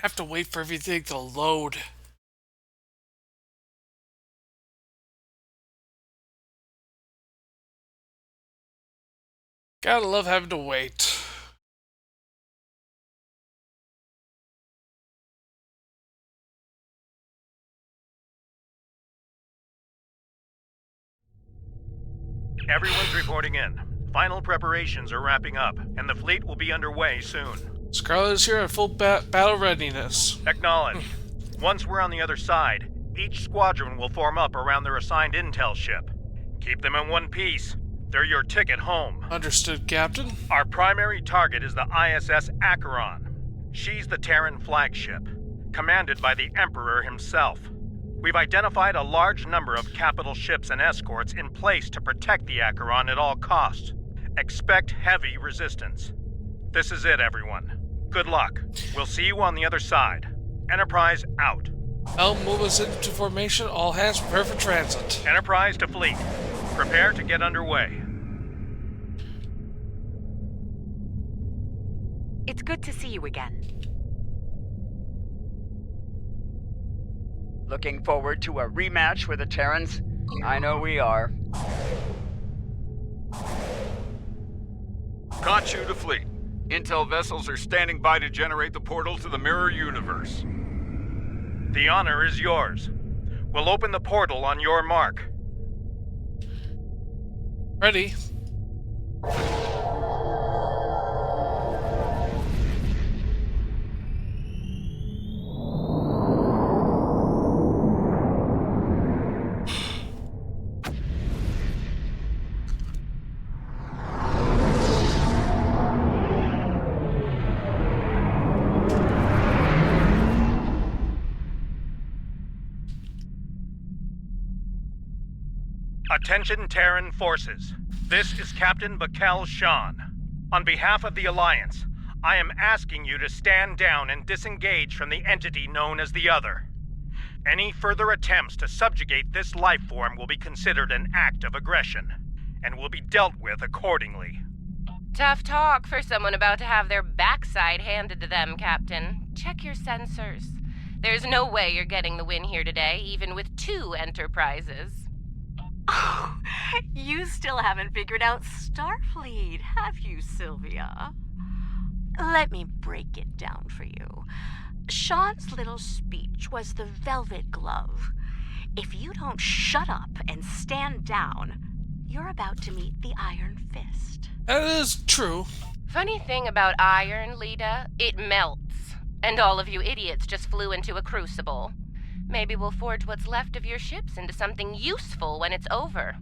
Speaker 1: Have to wait for everything to load. Gotta love having to wait.
Speaker 16: Everyone's reporting in. Final preparations are wrapping up, and the fleet will be underway soon.
Speaker 1: Scarlet is here at full battle readiness.
Speaker 16: Acknowledged. Once we're on the other side, each squadron will form up around their assigned intel ship. Keep them in one piece. They're your ticket home.
Speaker 1: Understood, Captain.
Speaker 16: Our primary target is the ISS Acheron. She's the Terran flagship, commanded by the Emperor himself. We've identified a large number of capital ships and escorts in place to protect the Acheron at all costs. Expect heavy resistance. This is it, everyone. Good luck. We'll see you on the other side. Enterprise out.
Speaker 1: I'll move us into formation. All hands prepare for transit.
Speaker 16: Enterprise to fleet. Prepare to get underway.
Speaker 9: It's good to see you again.
Speaker 18: Looking forward to a rematch with the Terrans? I know we are.
Speaker 13: Conchu to fleet. Intel vessels are standing by to generate the portal to the mirror universe.
Speaker 16: The honor is yours. We'll open the portal on your mark.
Speaker 1: Ready.
Speaker 16: Attention Terran forces. This is Captain Bakel Shan. On behalf of the Alliance, I am asking you to stand down and disengage from the entity known as the Other. Any further attempts to subjugate this life form will be considered an act of aggression, and will be dealt with accordingly.
Speaker 7: Tough talk for someone about to have their backside handed to them, Captain. Check your sensors. There's no way you're getting the win here today, even with 2 Enterprises.
Speaker 9: Oh, you still haven't figured out Starfleet, have you, Sylvia? Let me break it down for you. Sean's little speech was the velvet glove. If you don't shut up and stand down, you're about to meet the Iron Fist.
Speaker 1: That is true.
Speaker 7: Funny thing about iron, Lita, it melts. And all of you idiots just flew into a crucible. Maybe we'll forge what's left of your ships into something useful when it's over.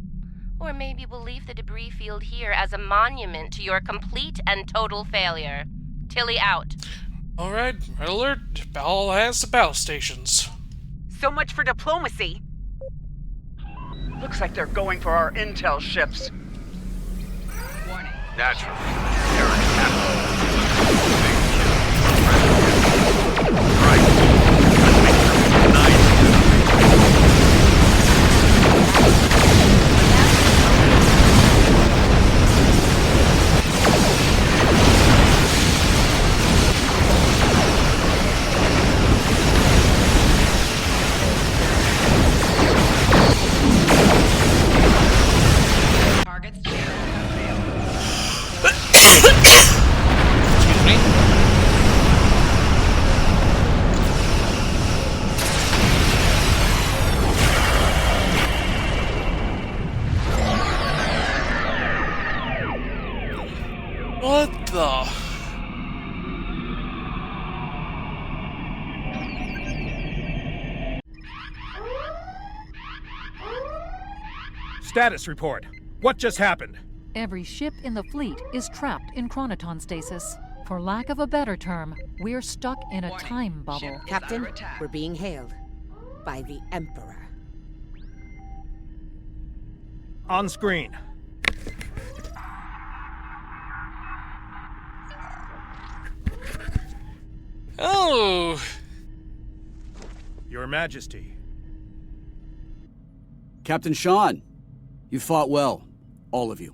Speaker 7: Or maybe we'll leave the debris field here as a monument to your complete and total failure. Tilly out.
Speaker 1: Alright, red alert. All hands to battle stations.
Speaker 18: So much for diplomacy. Looks like they're going for our intel ships.
Speaker 15: Warning.
Speaker 13: Naturally. Terran capital. Right.
Speaker 1: What the?
Speaker 16: Status report. What just happened?
Speaker 19: Every ship in the fleet is trapped in chronoton stasis. For lack of a better term, we're stuck in a time bubble.
Speaker 17: Captain, we're being hailed by the Emperor.
Speaker 16: On screen.
Speaker 1: Oh!
Speaker 16: Your Majesty.
Speaker 20: Captain Sean, you fought well. All of you.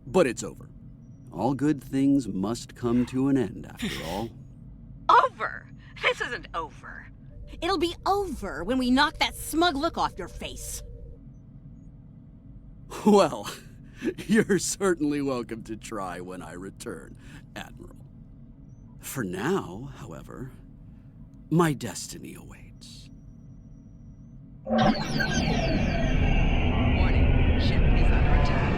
Speaker 20: But it's over. All good things must come to an end, after all.
Speaker 9: Over? This isn't over.
Speaker 5: It'll be over when we knock that smug look off your face.
Speaker 20: Well, you're certainly welcome to try when I return, Admiral. For now, however, my destiny awaits.
Speaker 15: Warning. Ship is under attack.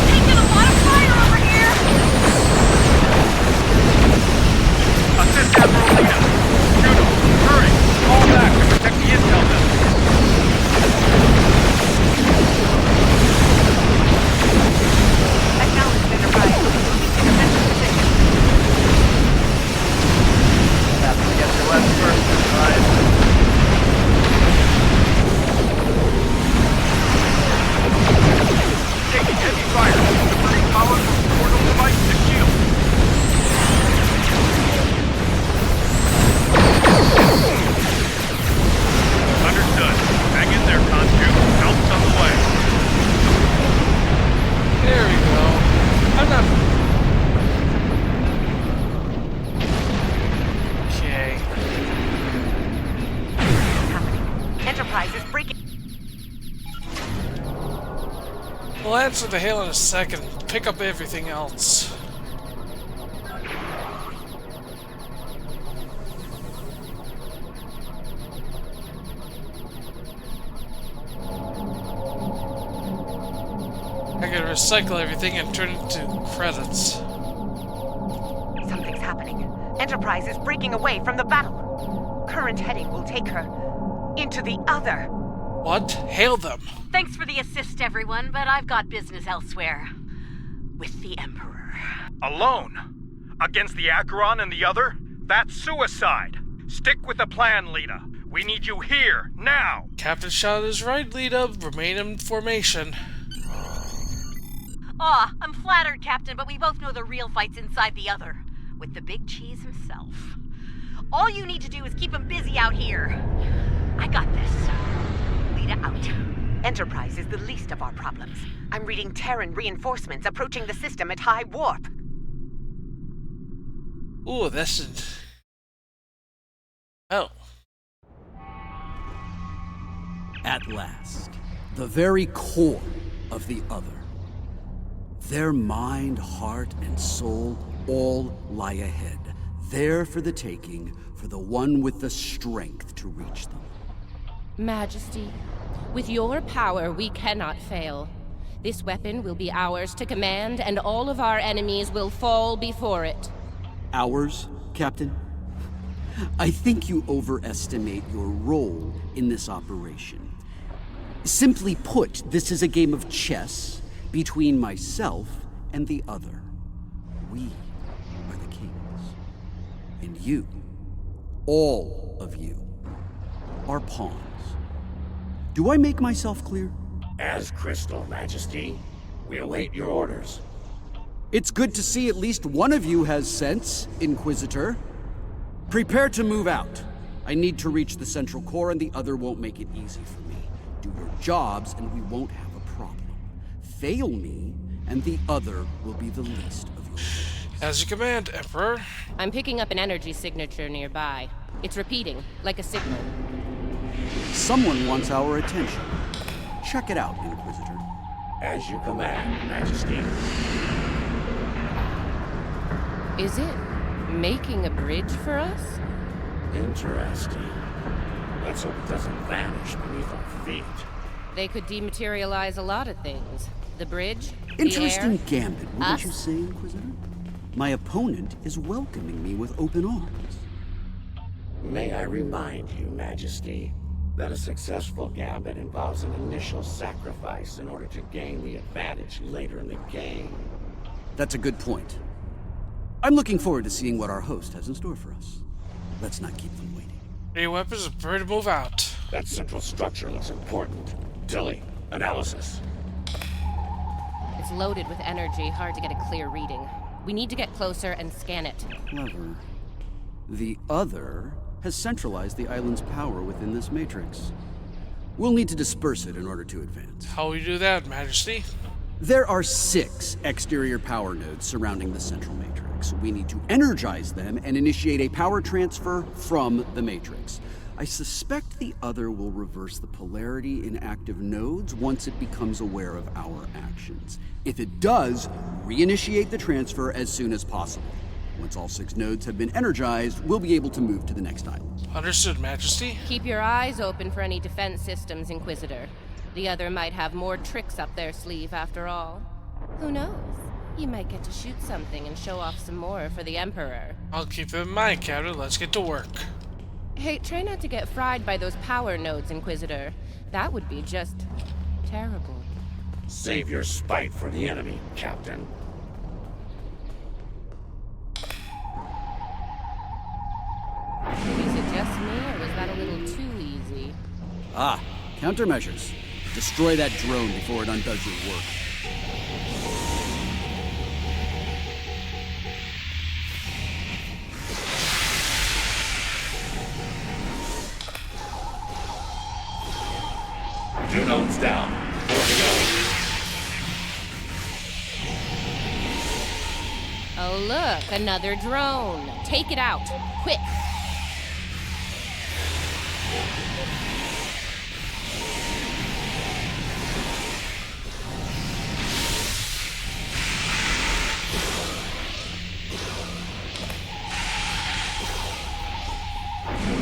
Speaker 9: Taking a lot of fire over here!
Speaker 1: We'll answer the hail in a second. Pick up everything else. I gotta recycle everything and turn it to credits.
Speaker 18: Something's happening. Enterprise is breaking away from the battle. Current heading will take her into the other.
Speaker 1: What? Hail them.
Speaker 9: Thanks for the assist, everyone, but I've got business elsewhere. With the Emperor.
Speaker 16: Alone? Against the Acheron and the other? That's suicide. Stick with the plan, Lita. We need you here, now.
Speaker 1: Captain Shot is right, Lita. Remain in formation.
Speaker 9: Aw, I'm flattered, Captain, but we both know the real fight's inside the other. With the big cheese himself. All you need to do is keep him busy out here. I got this. Lita out.
Speaker 18: Enterprise is the least of our problems. I'm reading Terran reinforcements approaching the system at high warp.
Speaker 1: Ooh, that's... Oh.
Speaker 20: At last, the very core of the other. Their mind, heart, and soul all lie ahead, there for the taking, for the one with the strength to reach them.
Speaker 7: Majesty, with your power, we cannot fail. This weapon will be ours to command, and all of our enemies will fall before it.
Speaker 20: Ours, Captain? I think you overestimate your role in this operation. Simply put, this is a game of chess between myself and the other. We are the kings. And you, all of you, are pawns. Do I make myself clear?
Speaker 8: As crystal, Majesty. We await your orders.
Speaker 20: It's good to see at least one of you has sense, Inquisitor. Prepare to move out. I need to reach the central core, and the other won't make it easy for me. Do your jobs, and we won't have a problem. Fail me, and the other will be the least of your worries.
Speaker 1: As you command, Emperor.
Speaker 7: I'm picking up an energy signature nearby. It's repeating, like a signal.
Speaker 20: Someone wants our attention. Check it out, Inquisitor.
Speaker 8: As you command, Majesty.
Speaker 7: Is it making a bridge for us?
Speaker 8: Interesting. Let's hope it doesn't vanish beneath our feet.
Speaker 7: They could dematerialize a lot of things. The bridge,
Speaker 20: Interesting
Speaker 7: the air,
Speaker 20: gambit, wouldn't
Speaker 7: us.
Speaker 20: you say, Inquisitor? My opponent is welcoming me with open arms.
Speaker 8: May I remind you, Majesty, that a successful gambit involves an initial sacrifice in order to gain the advantage later in the game.
Speaker 20: That's a good point. I'm looking forward to seeing what our host has in store for us. Let's not keep them waiting.
Speaker 1: Your weapons are prepared to move out.
Speaker 8: That central structure looks important. Tilly, analysis.
Speaker 7: It's loaded with energy, hard to get a clear reading. We need to get closer and scan it.
Speaker 20: Clever. The other has centralized the island's power within this matrix. We'll need to disperse it in order to advance.
Speaker 1: How will you do that, Majesty?
Speaker 20: There are 6 exterior power nodes surrounding the central matrix. We need to energize them and initiate a power transfer from the matrix. I suspect the other will reverse the polarity in active nodes once it becomes aware of our actions. If it does, reinitiate the transfer as soon as possible. Once all 6 nodes have been energized, we'll be able to move to the next island.
Speaker 1: Understood, Majesty.
Speaker 7: Keep your eyes open for any defense systems, Inquisitor. The other might have more tricks up their sleeve after all. Who knows? You might get to shoot something and show off some more for the Emperor.
Speaker 1: I'll keep it in mind, Captain. Let's get to work.
Speaker 7: Hey, try not to get fried by those power nodes, Inquisitor. That would be just terrible.
Speaker 8: Save your spite for the enemy, Captain.
Speaker 7: Is it just me, or was that a little too easy?
Speaker 20: Ah, countermeasures. Destroy that drone before it undoes your work.
Speaker 8: Two nodes down. 4 to go.
Speaker 7: Oh look, another drone. Take it out, quick.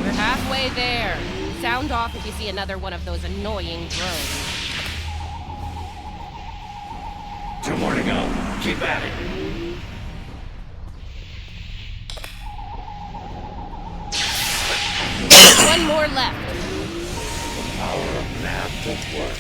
Speaker 7: We're halfway there. Sound off if you see another one of those annoying drones.
Speaker 8: 2 more to go. Keep at it.
Speaker 7: One more left.
Speaker 8: The power of math at work.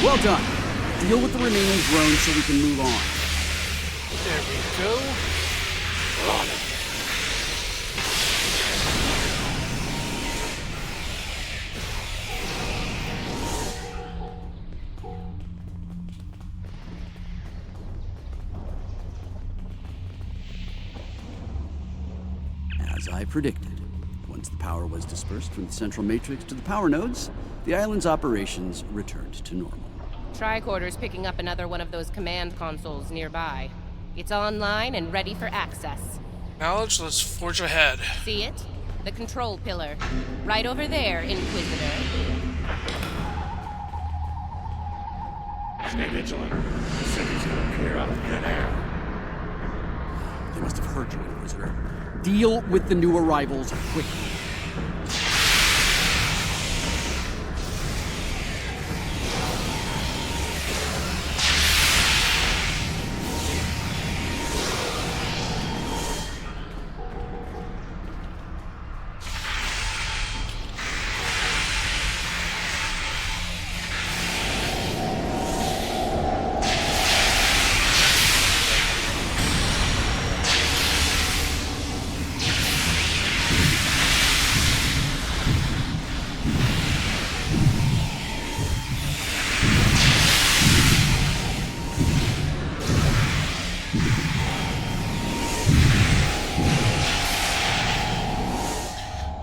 Speaker 20: Well done. Deal with the remaining drones so we can move on.
Speaker 1: There we go.
Speaker 8: We're on it.
Speaker 20: As I predicted, once the power was dispersed from the central matrix to the power nodes, the island's operations returned to normal.
Speaker 7: Tricorder's picking up another one of those command consoles nearby. It's online and ready for access.
Speaker 1: Knowledge, let's forge ahead.
Speaker 7: See it? The control pillar. Right over there, Inquisitor.
Speaker 8: Stay vigilant. The city's gonna appear out of thin air.
Speaker 20: They must have heard you, Inquisitor. Deal with the new arrivals quickly.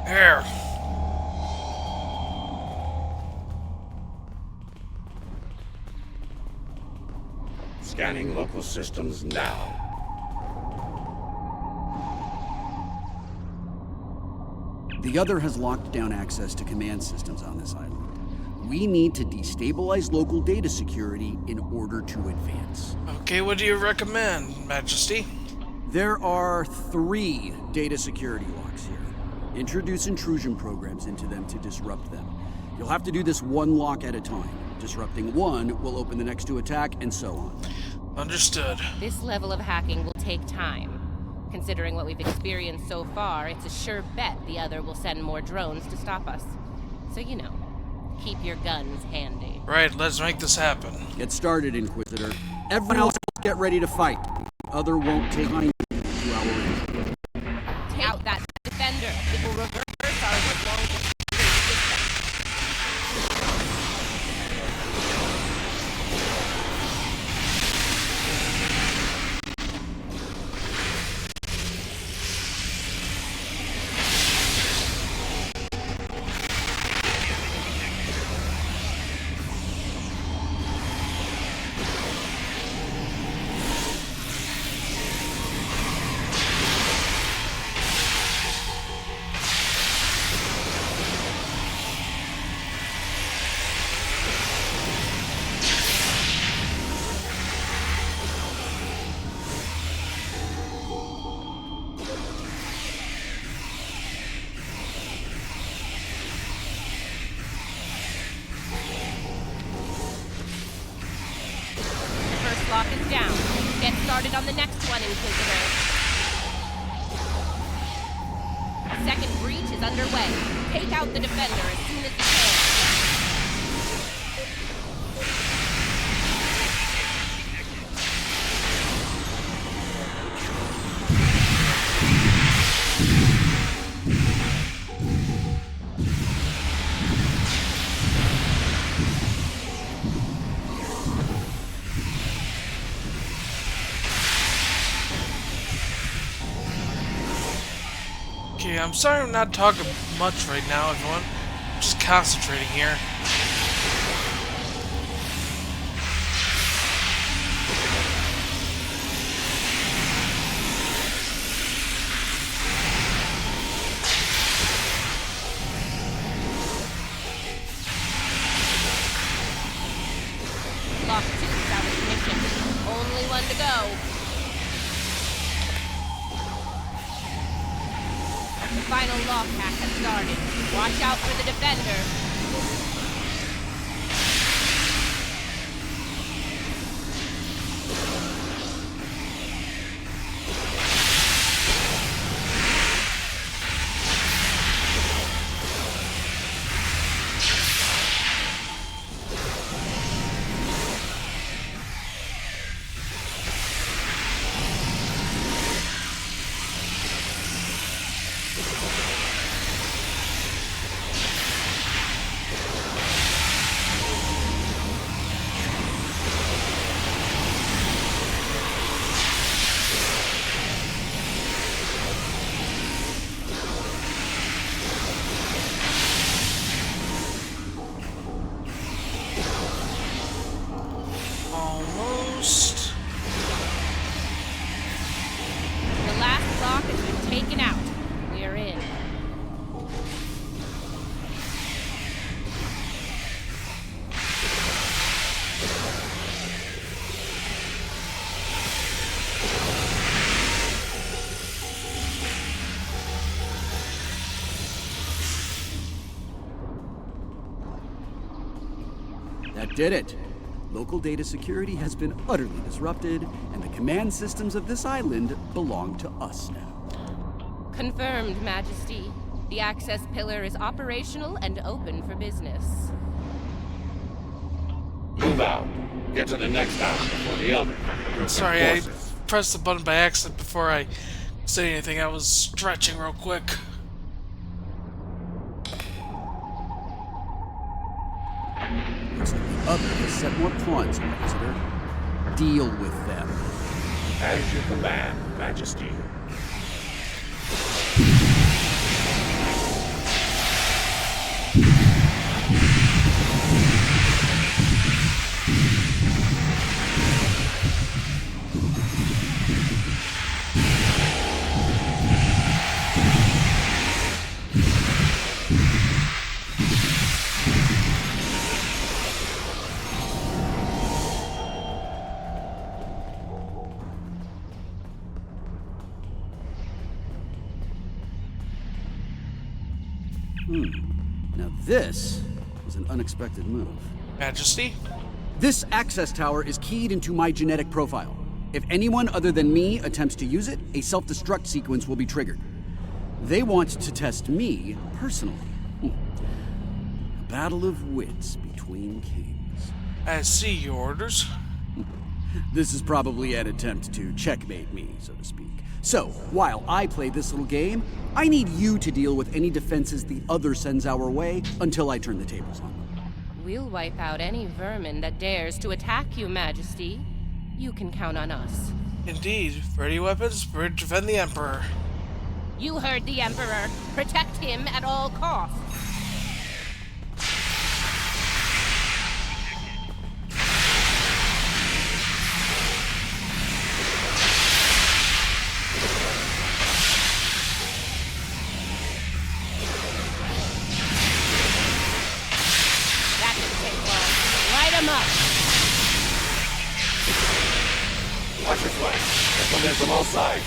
Speaker 1: There.
Speaker 8: Scanning local systems now.
Speaker 20: The other has locked down access to command systems on this island. We need to destabilize local data security in order to advance.
Speaker 1: Okay, what do you recommend, Majesty?
Speaker 20: There are 3 data security locks here. Introduce intrusion programs into them to disrupt them. You'll have to do this one lock at a time. Disrupting one will open the next to attack, and so on.
Speaker 1: Understood.
Speaker 7: This level of hacking will take time. Considering what we've experienced so far, it's a sure bet the other will send more drones to stop us. So, you know, keep your guns handy.
Speaker 1: Right, let's make this happen.
Speaker 20: Get started, Inquisitor. Everyone else get ready to fight. The other won't take on you to our end.
Speaker 7: Take out that defender. It will reverse our long system. Lock is down. Get started on the next one, Inquisitor. Second breach is underway. Take out the defender as soon as you can.
Speaker 1: Okay, I'm sorry I'm not talking much right now, everyone. I'm just concentrating here.
Speaker 7: final lock hack has started. Watch out for the defender.
Speaker 1: Almost.
Speaker 7: The last lock has been taken out. We're in.
Speaker 20: That did it. Local data security has been utterly disrupted, and the command systems of this island belong to us now.
Speaker 7: Confirmed, Majesty. The access pillar is operational and open for business.
Speaker 8: Move out. Get to the next house before the other.
Speaker 1: Sorry, I pressed the button by accident before I said anything. I was stretching real quick.
Speaker 20: Looks like the other has set more pawns in the visitor. Deal with them.
Speaker 8: As you command, Majesty.
Speaker 20: Now this was an unexpected move.
Speaker 1: Majesty?
Speaker 20: This access tower is keyed into my genetic profile. If anyone other than me attempts to use it, a self-destruct sequence will be triggered. They want to test me personally. A battle of wits between kings.
Speaker 1: I see your orders.
Speaker 20: This is probably an attempt to checkmate me, so to speak. So, while I play this little game, I need you to deal with any defenses the other sends our way until I turn the tables on them.
Speaker 7: We'll wipe out any vermin that dares to attack you, Majesty. You can count on us.
Speaker 1: Indeed. Ready weapons, prepared to defend the Emperor.
Speaker 7: You heard the Emperor. Protect him at all costs.
Speaker 8: Watch your flank. They're coming in from all sides.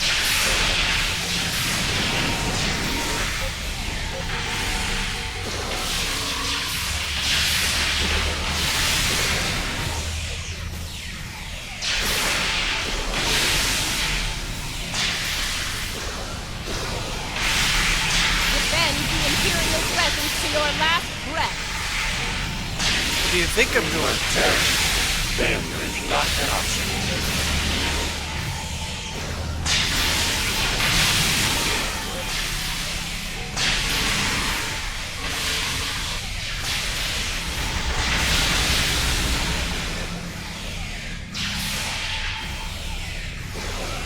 Speaker 7: Defend the Imperial presence to your last breath.
Speaker 1: What do you think I'm doing?
Speaker 8: Failure is not an option.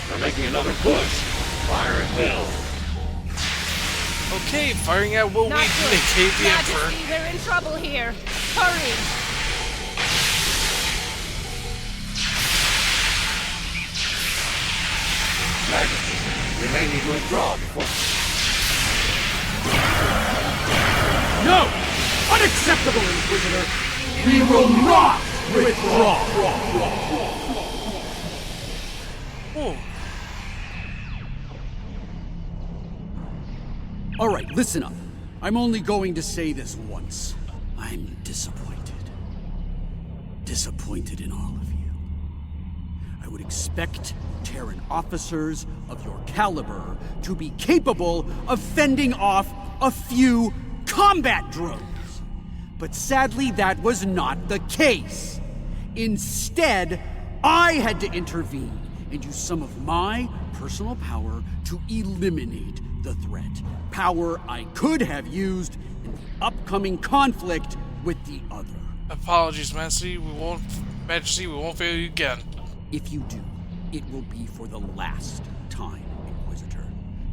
Speaker 8: They're making another push. Fire at will.
Speaker 1: Okay, firing at will
Speaker 7: Not good.
Speaker 1: vindicate the Emperor.
Speaker 7: Majesty, we're in trouble here. Hurry!
Speaker 8: Majesty, we may need to withdraw before...
Speaker 11: No! Unacceptable, Inquisitor! We will not withdraw!
Speaker 1: Oh.
Speaker 20: All right, listen up. I'm only going to say this once. I'm disappointed. Disappointed in all of you. I would expect Terran officers of your caliber to be capable of fending off a few combat drones. But sadly, that was not the case. Instead, I had to intervene and use some of my personal power to eliminate the threat. Power I could have used in the upcoming conflict with the other.
Speaker 1: Apologies, Majesty. We won't fail you again.
Speaker 20: If you do, it will be for the last time, Inquisitor.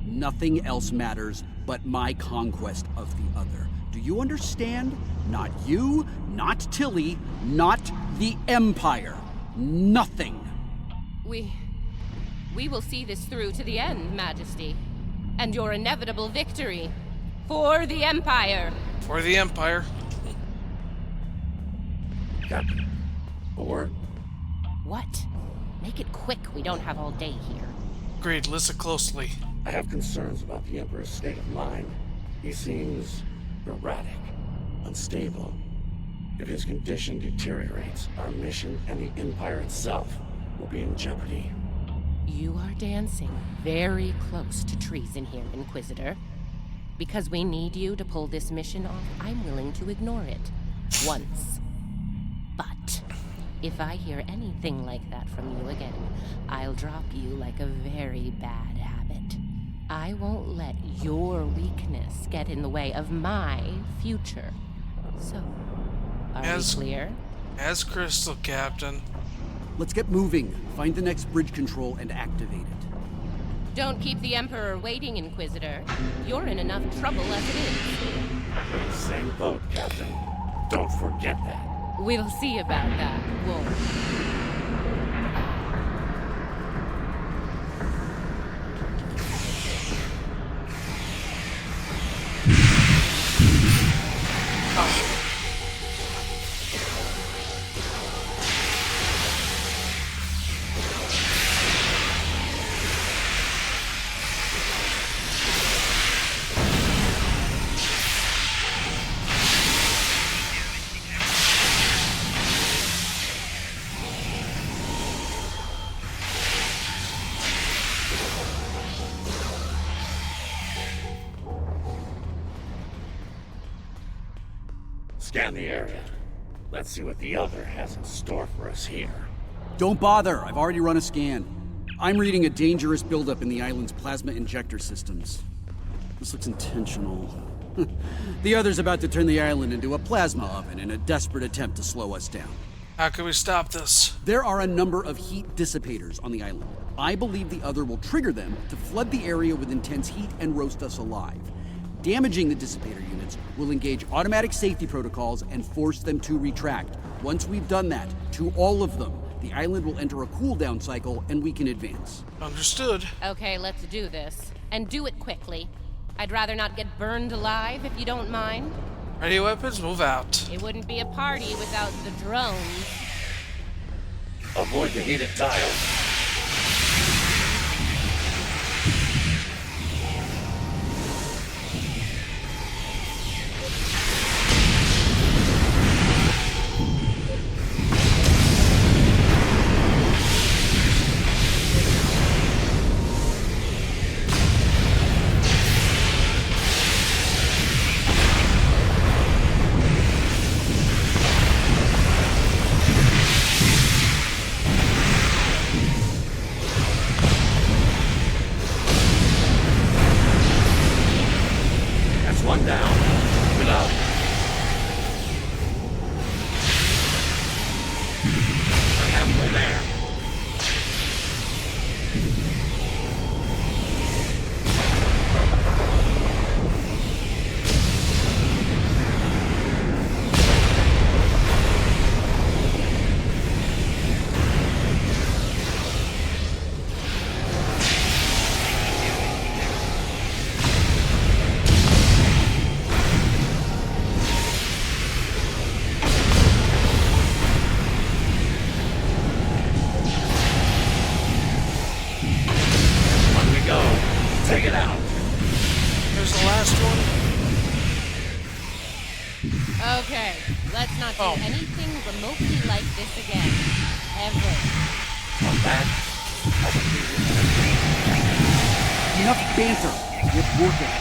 Speaker 20: Nothing else matters but my conquest of the other. Do you understand? Not you, not Tilly, not the Empire. Nothing.
Speaker 7: We will see this through to the end, Majesty. And your inevitable victory. For the Empire.
Speaker 1: For the Empire.
Speaker 8: Captain, a word?
Speaker 7: What? Make it quick, we don't have all day here.
Speaker 1: Agreed, listen closely.
Speaker 8: I have concerns about the Emperor's state of mind. He seems erratic, unstable. If his condition deteriorates, our mission and the Empire itself will be in jeopardy.
Speaker 7: You are dancing very close to treason here, Inquisitor. Because we need you to pull this mission off, I'm willing to ignore it. Once. But if I hear anything like that from you again, I'll drop you like a very bad habit. I won't let your weakness get in the way of my future. So, are we clear?
Speaker 1: As crystal, Captain.
Speaker 20: Let's get moving. Find the next bridge control and activate it.
Speaker 7: Don't keep the Emperor waiting, Inquisitor. You're in enough trouble as it is.
Speaker 8: Same boat, Captain. Don't forget that.
Speaker 7: We'll see about that, Wolf.
Speaker 8: Scan the area. Let's see what the other has in store for us here.
Speaker 20: Don't bother. I've already run a scan. I'm reading a dangerous buildup in the island's plasma injector systems. This looks intentional. The other's about to turn the island into a plasma oven in a desperate attempt to slow us down.
Speaker 1: How can we stop this?
Speaker 20: There are a number of heat dissipators on the island. I believe the other will trigger them to flood the area with intense heat and roast us alive. Damaging the dissipator units will engage automatic safety protocols and force them to retract. Once we've done that, to all of them, the island will enter a cooldown cycle and we can advance.
Speaker 1: Understood.
Speaker 7: Okay, let's do this. And do it quickly. I'd rather not get burned alive, if you don't mind.
Speaker 1: Ready weapons, move out.
Speaker 7: It wouldn't be a party without the drones.
Speaker 8: Avoid the heated tiles. One down. Below. I have one there.
Speaker 7: Okay, let's not do anything remotely like this again. Ever.
Speaker 8: Come back.
Speaker 20: Enough banter. Get working.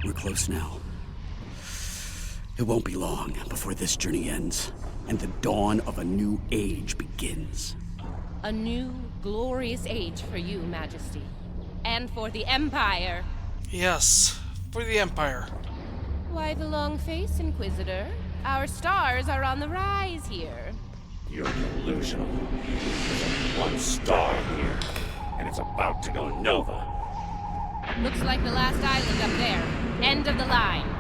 Speaker 20: We're close now. It won't be long before this journey ends, and the dawn of a new age begins.
Speaker 7: A new, glorious age for you, Majesty. And for the Empire.
Speaker 1: Yes, for the Empire.
Speaker 7: Why the long face, Inquisitor? Our stars are on the rise here.
Speaker 8: You're delusional. There's only one star here, and it's about to go nova.
Speaker 7: Looks like the last island up there. End of the line.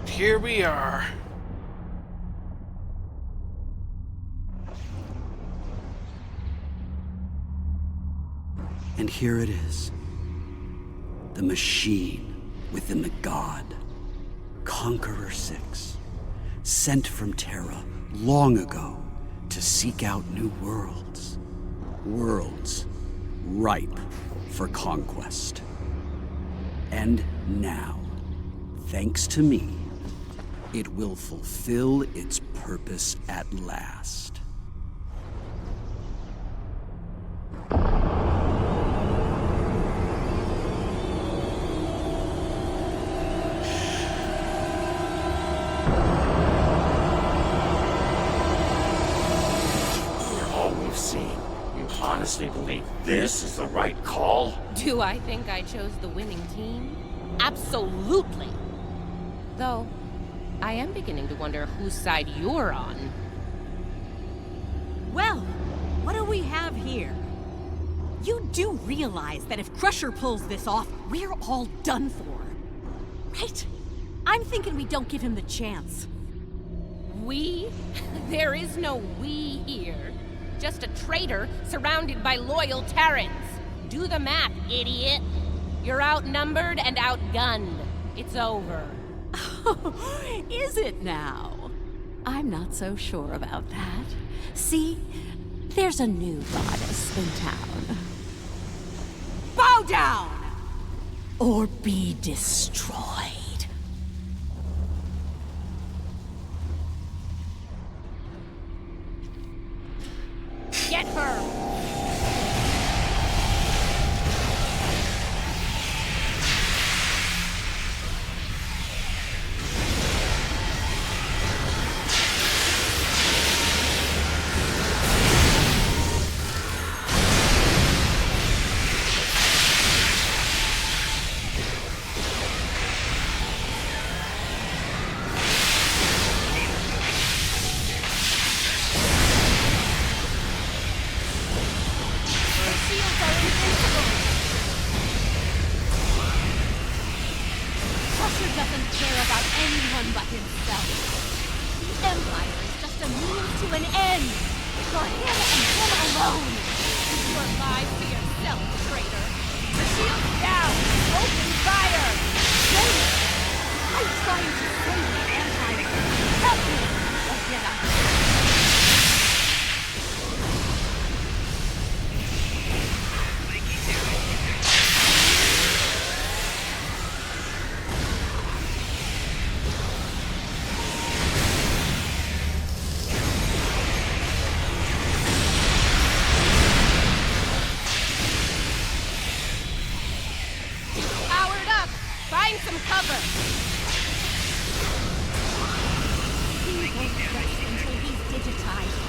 Speaker 1: Here we are.
Speaker 20: And here it is. The machine within the god. Conqueror 6. Sent from Terra long ago to seek out new worlds. Worlds ripe for conquest. And now, thanks to me, it will fulfill its purpose at last.
Speaker 8: After all we've seen, you honestly believe this is the right call?
Speaker 7: Do I think I chose the winning team? Absolutely. Though, I am beginning to wonder whose side you're on.
Speaker 5: Well, what do we have here? You do realize that if Crusher pulls this off, we're all done for, right? I'm thinking we don't give him the chance.
Speaker 7: We? There is no we here. Just a traitor surrounded by loyal Terrans. Do the math, idiot. You're outnumbered and outgunned. It's over.
Speaker 5: Is it now? I'm not so sure about that. See, there's a new goddess in town. Bow down! Or be destroyed.
Speaker 7: Get her!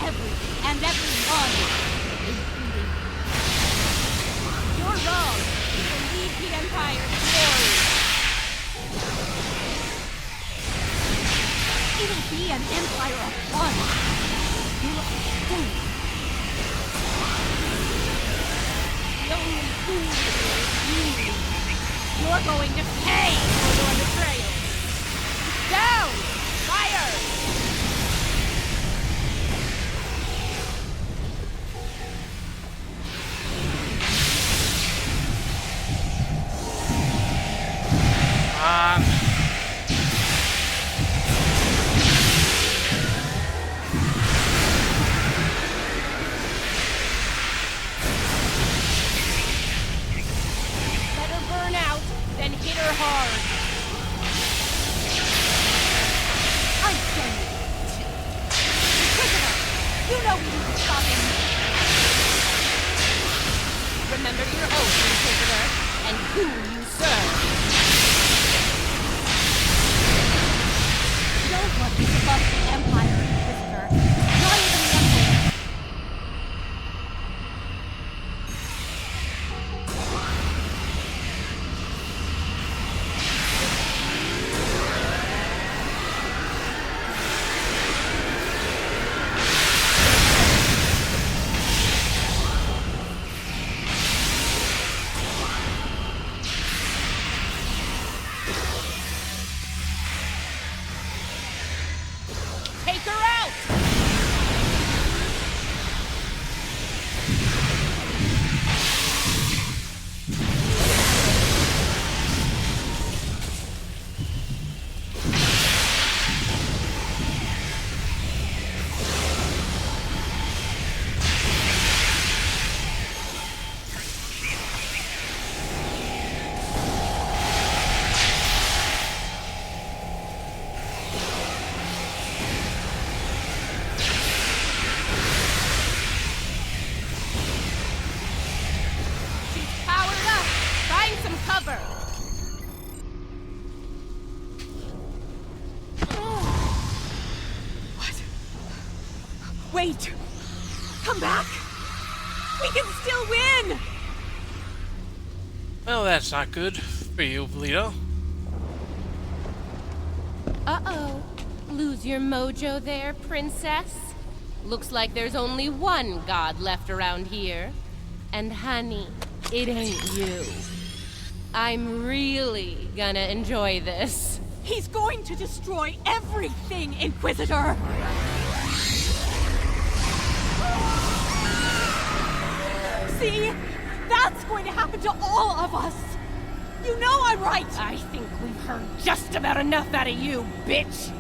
Speaker 12: everything and everyone, including you. You're wrong. You believe the Empire's glory. It'll be an empire of one. You'll understand. The only fool is you. You're going to pay for your betrayal. Down! Fire! Better burn out than hit her hard. I say it. Prisoner, you know we need to stop him. Remember your oath, Inquisitor, and who you serve. No one is above the Empire, Inquisitor. Not even the Emperor. Take her out! She's powered up! Find some cover! What? Wait! Come back! We can still win!
Speaker 1: Well, that's not good for you, Lita.
Speaker 7: Uh-oh. Lose your mojo there, princess? Looks like there's only one god left around here. And honey, it ain't you. I'm really gonna enjoy this.
Speaker 12: He's going to destroy everything, Inquisitor! See? That's going to happen to all of us! You know I'm right!
Speaker 7: I think we've heard just about enough out of you, bitch!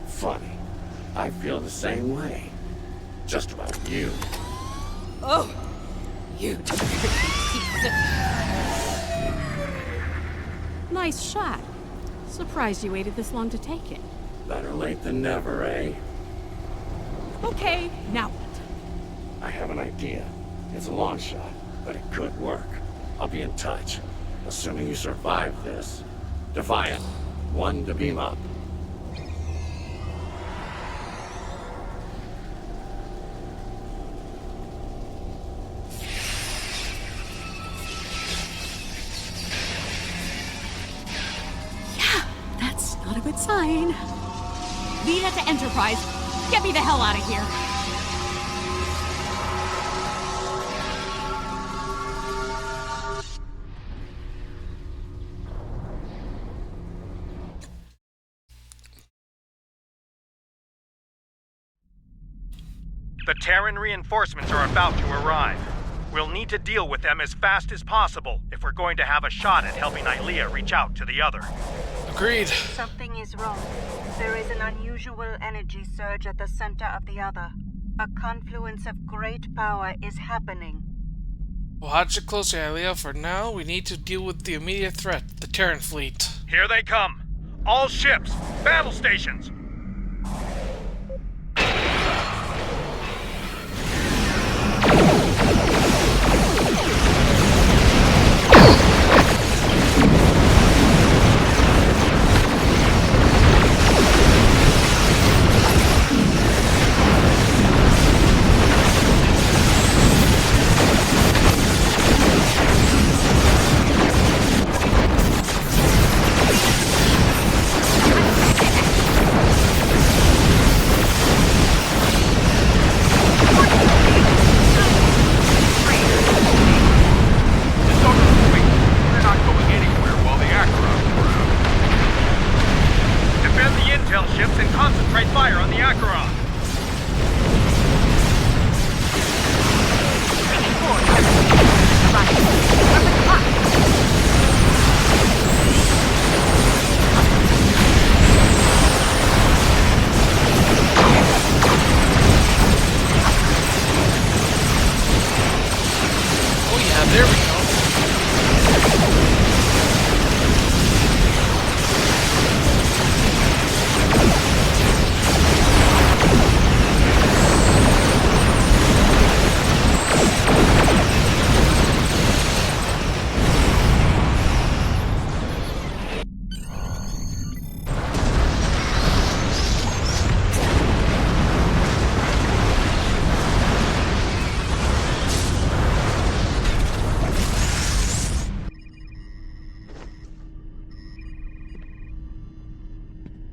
Speaker 8: Funny. I feel the same way. Just about you.
Speaker 12: Oh! You
Speaker 5: Nice shot. Surprised you waited this long to take it.
Speaker 8: Better late than never, eh?
Speaker 12: Okay, now what?
Speaker 8: I have an idea. It's a long shot, but it could work. I'll be in touch. Assuming you survive this. Defiant. 1 to beam up.
Speaker 12: That's not a good sign. Lead it to Enterprise. Get me the hell out of here.
Speaker 16: The Terran reinforcements are about to arrive. We'll need to deal with them as fast as possible if we're going to have a shot at helping Ilea reach out to the other.
Speaker 1: Agreed.
Speaker 4: Something is wrong. There is an unusual energy surge at the center of the other. A confluence of great power is happening.
Speaker 1: Watch it closely, Ilea. For now, we need to deal with the immediate threat, the Terran fleet.
Speaker 16: Here they come. All ships, battle stations.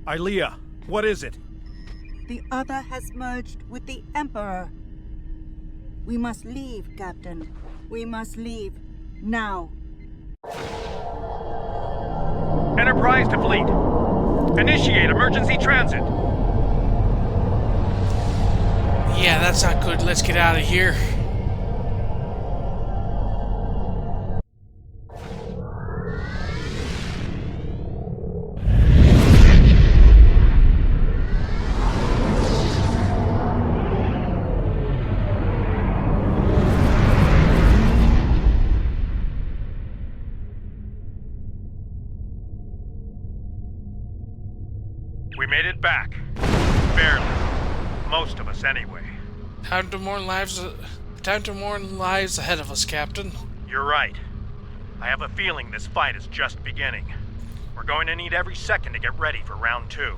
Speaker 16: Ilea, what is it?
Speaker 4: The other has merged with the Emperor. We must leave, Captain. We must leave. Now.
Speaker 16: Enterprise to fleet. Initiate emergency transit.
Speaker 1: Yeah, that's not good. Let's get out of here.
Speaker 16: We made it back. Barely. Most of us, anyway.
Speaker 1: Time to mourn lives ahead of us, Captain.
Speaker 16: You're right. I have a feeling this fight is just beginning. We're going to need every second to get ready for round 2.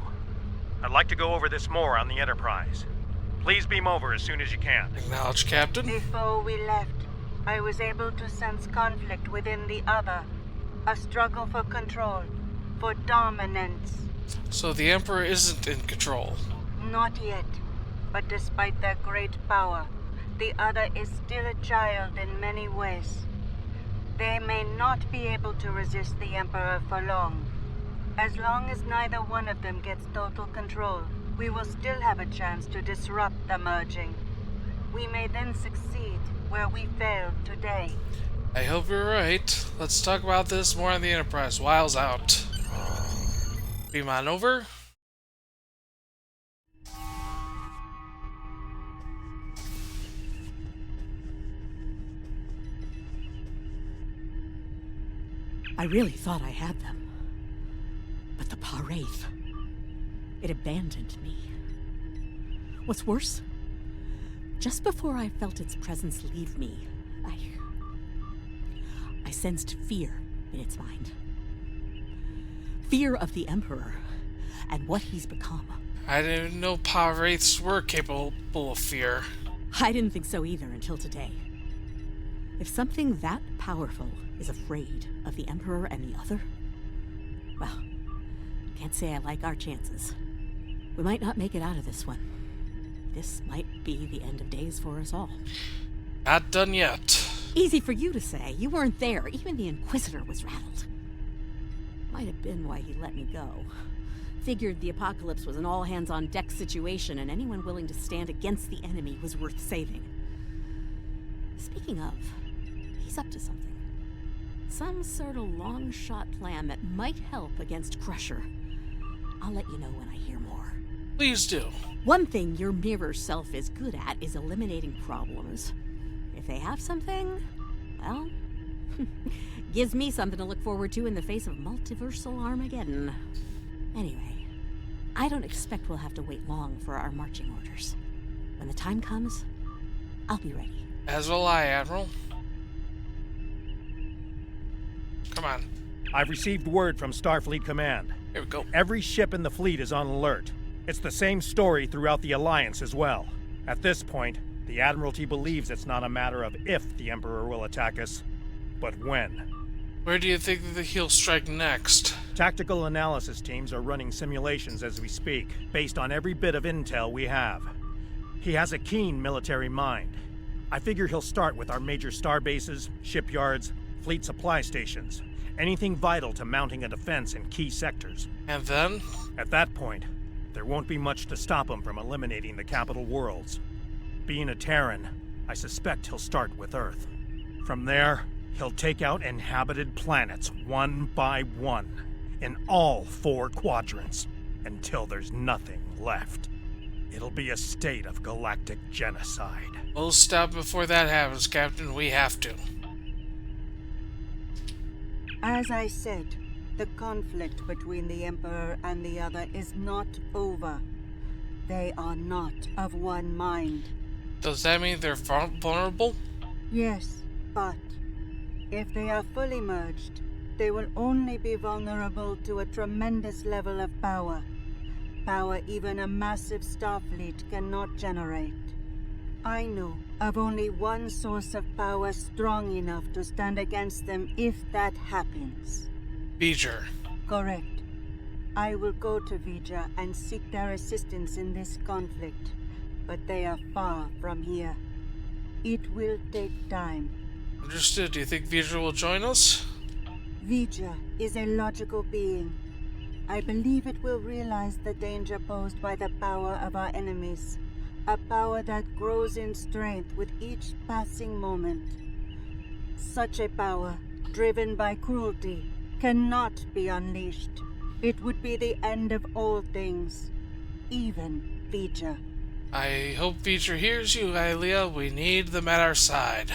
Speaker 16: I'd like to go over this more on the Enterprise. Please beam over as soon as you can.
Speaker 1: Acknowledge, Captain.
Speaker 4: Before we left, I was able to sense conflict within the other. A struggle for control, for dominance.
Speaker 1: So the Emperor isn't in control.
Speaker 4: Not yet. But despite their great power, the other is still a child in many ways. They may not be able to resist the Emperor for long. As long as neither one of them gets total control, we will still have a chance to disrupt the merging. We may then succeed where we failed today.
Speaker 1: I hope you're right. Let's talk about this more on the Enterprise. Wiles out. Beam on over.
Speaker 17: I really thought I had them. But the Paraith, it abandoned me. What's worse, just before I felt its presence leave me, I sensed fear in its mind. Fear of the Emperor and what he's become.
Speaker 1: I didn't know power wraiths were capable of fear.
Speaker 17: I didn't think so either until today. If something that powerful is afraid of the Emperor and the other, well, can't say I like our chances. We might not make it out of this one. This might be the end of days for us all.
Speaker 1: Not done yet.
Speaker 17: Easy for you to say. You weren't there. Even the Inquisitor was rattled. Might have been why he let me go. Figured the apocalypse was an all-hands-on-deck situation, and anyone willing to stand against the enemy was worth saving. Speaking of, he's up to something. Some sort of long-shot plan that might help against Crusher. I'll let you know when I hear more.
Speaker 1: Please do.
Speaker 17: One thing your mirror self is good at is eliminating problems. If they have something, well, gives me something to look forward to in the face of multiversal Armageddon. Anyway, I don't expect we'll have to wait long for our marching orders. When the time comes, I'll be ready.
Speaker 1: As will I, Admiral. Come on.
Speaker 16: I've received word from Starfleet Command.
Speaker 1: Here we go.
Speaker 16: Every ship in the fleet is on alert. It's the same story throughout the Alliance as well. At this point, the Admiralty believes it's not a matter of if the Emperor will attack us, but when.
Speaker 1: Where do you think that he'll strike next?
Speaker 16: Tactical analysis teams are running simulations as we speak, based on every bit of intel we have. He has a keen military mind. I figure he'll start with our major star bases, shipyards, fleet supply stations, anything vital to mounting a defense in key sectors.
Speaker 1: And then?
Speaker 16: At that point, there won't be much to stop him from eliminating the capital worlds. Being a Terran, I suspect he'll start with Earth. From there, he'll take out inhabited planets one by one, in all 4 quadrants, until there's nothing left. It'll be a state of galactic genocide.
Speaker 1: We'll stop before that happens, Captain. We have to.
Speaker 4: As I said, the conflict between the Emperor and the other is not over. They are not of one mind.
Speaker 1: Does that mean they're vulnerable?
Speaker 4: Yes, but if they are fully merged, they will only be vulnerable to a tremendous level of power. Power even a massive Starfleet cannot generate. I know of only one source of power strong enough to stand against them if that happens.
Speaker 1: Beecher.
Speaker 4: Correct. I will go to Vija and seek their assistance in this conflict, but they are far from here. It will take time.
Speaker 1: Understood. Do you think Vija will join us?
Speaker 4: Vija is a logical being. I believe it will realize the danger posed by the power of our enemies. A power that grows in strength with each passing moment. Such a power, driven by cruelty, cannot be unleashed. It would be the end of all things, even Vija.
Speaker 1: I hope Vija hears you, Hylia. We need them at our side.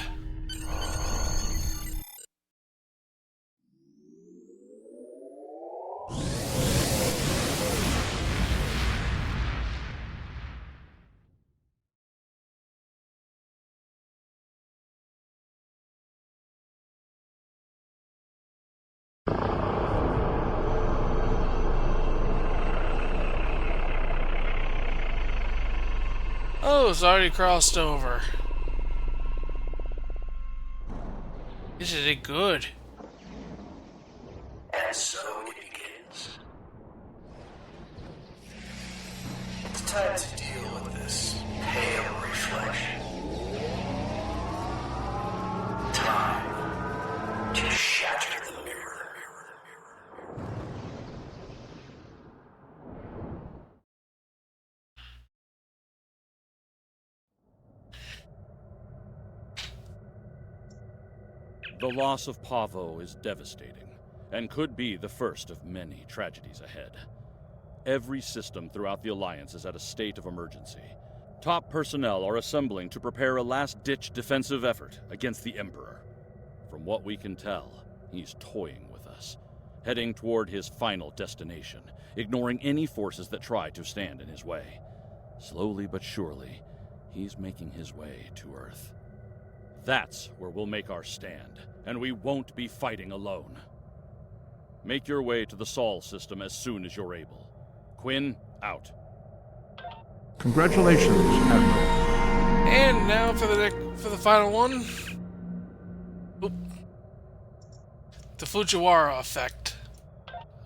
Speaker 1: Oh, it's already crossed over. Isn't it good?
Speaker 21: And so it begins. It's time to deal with this pale reflection. Time to shatter the mirror.
Speaker 2: The loss of Pavo is devastating, and could be the first of many tragedies ahead. Every system throughout the Alliance is at a state of emergency. Top personnel are assembling to prepare a last-ditch defensive effort against the Emperor. From what we can tell, he's toying with us, heading toward his final destination, ignoring any forces that try to stand in his way. Slowly but surely, he's making his way to Earth. That's where we'll make our stand, and we won't be fighting alone. Make your way to the Sol system as soon as you're able. Quinn, out.
Speaker 22: Congratulations, Admiral.
Speaker 1: And now for the final one. Oop. The Fujiwara effect.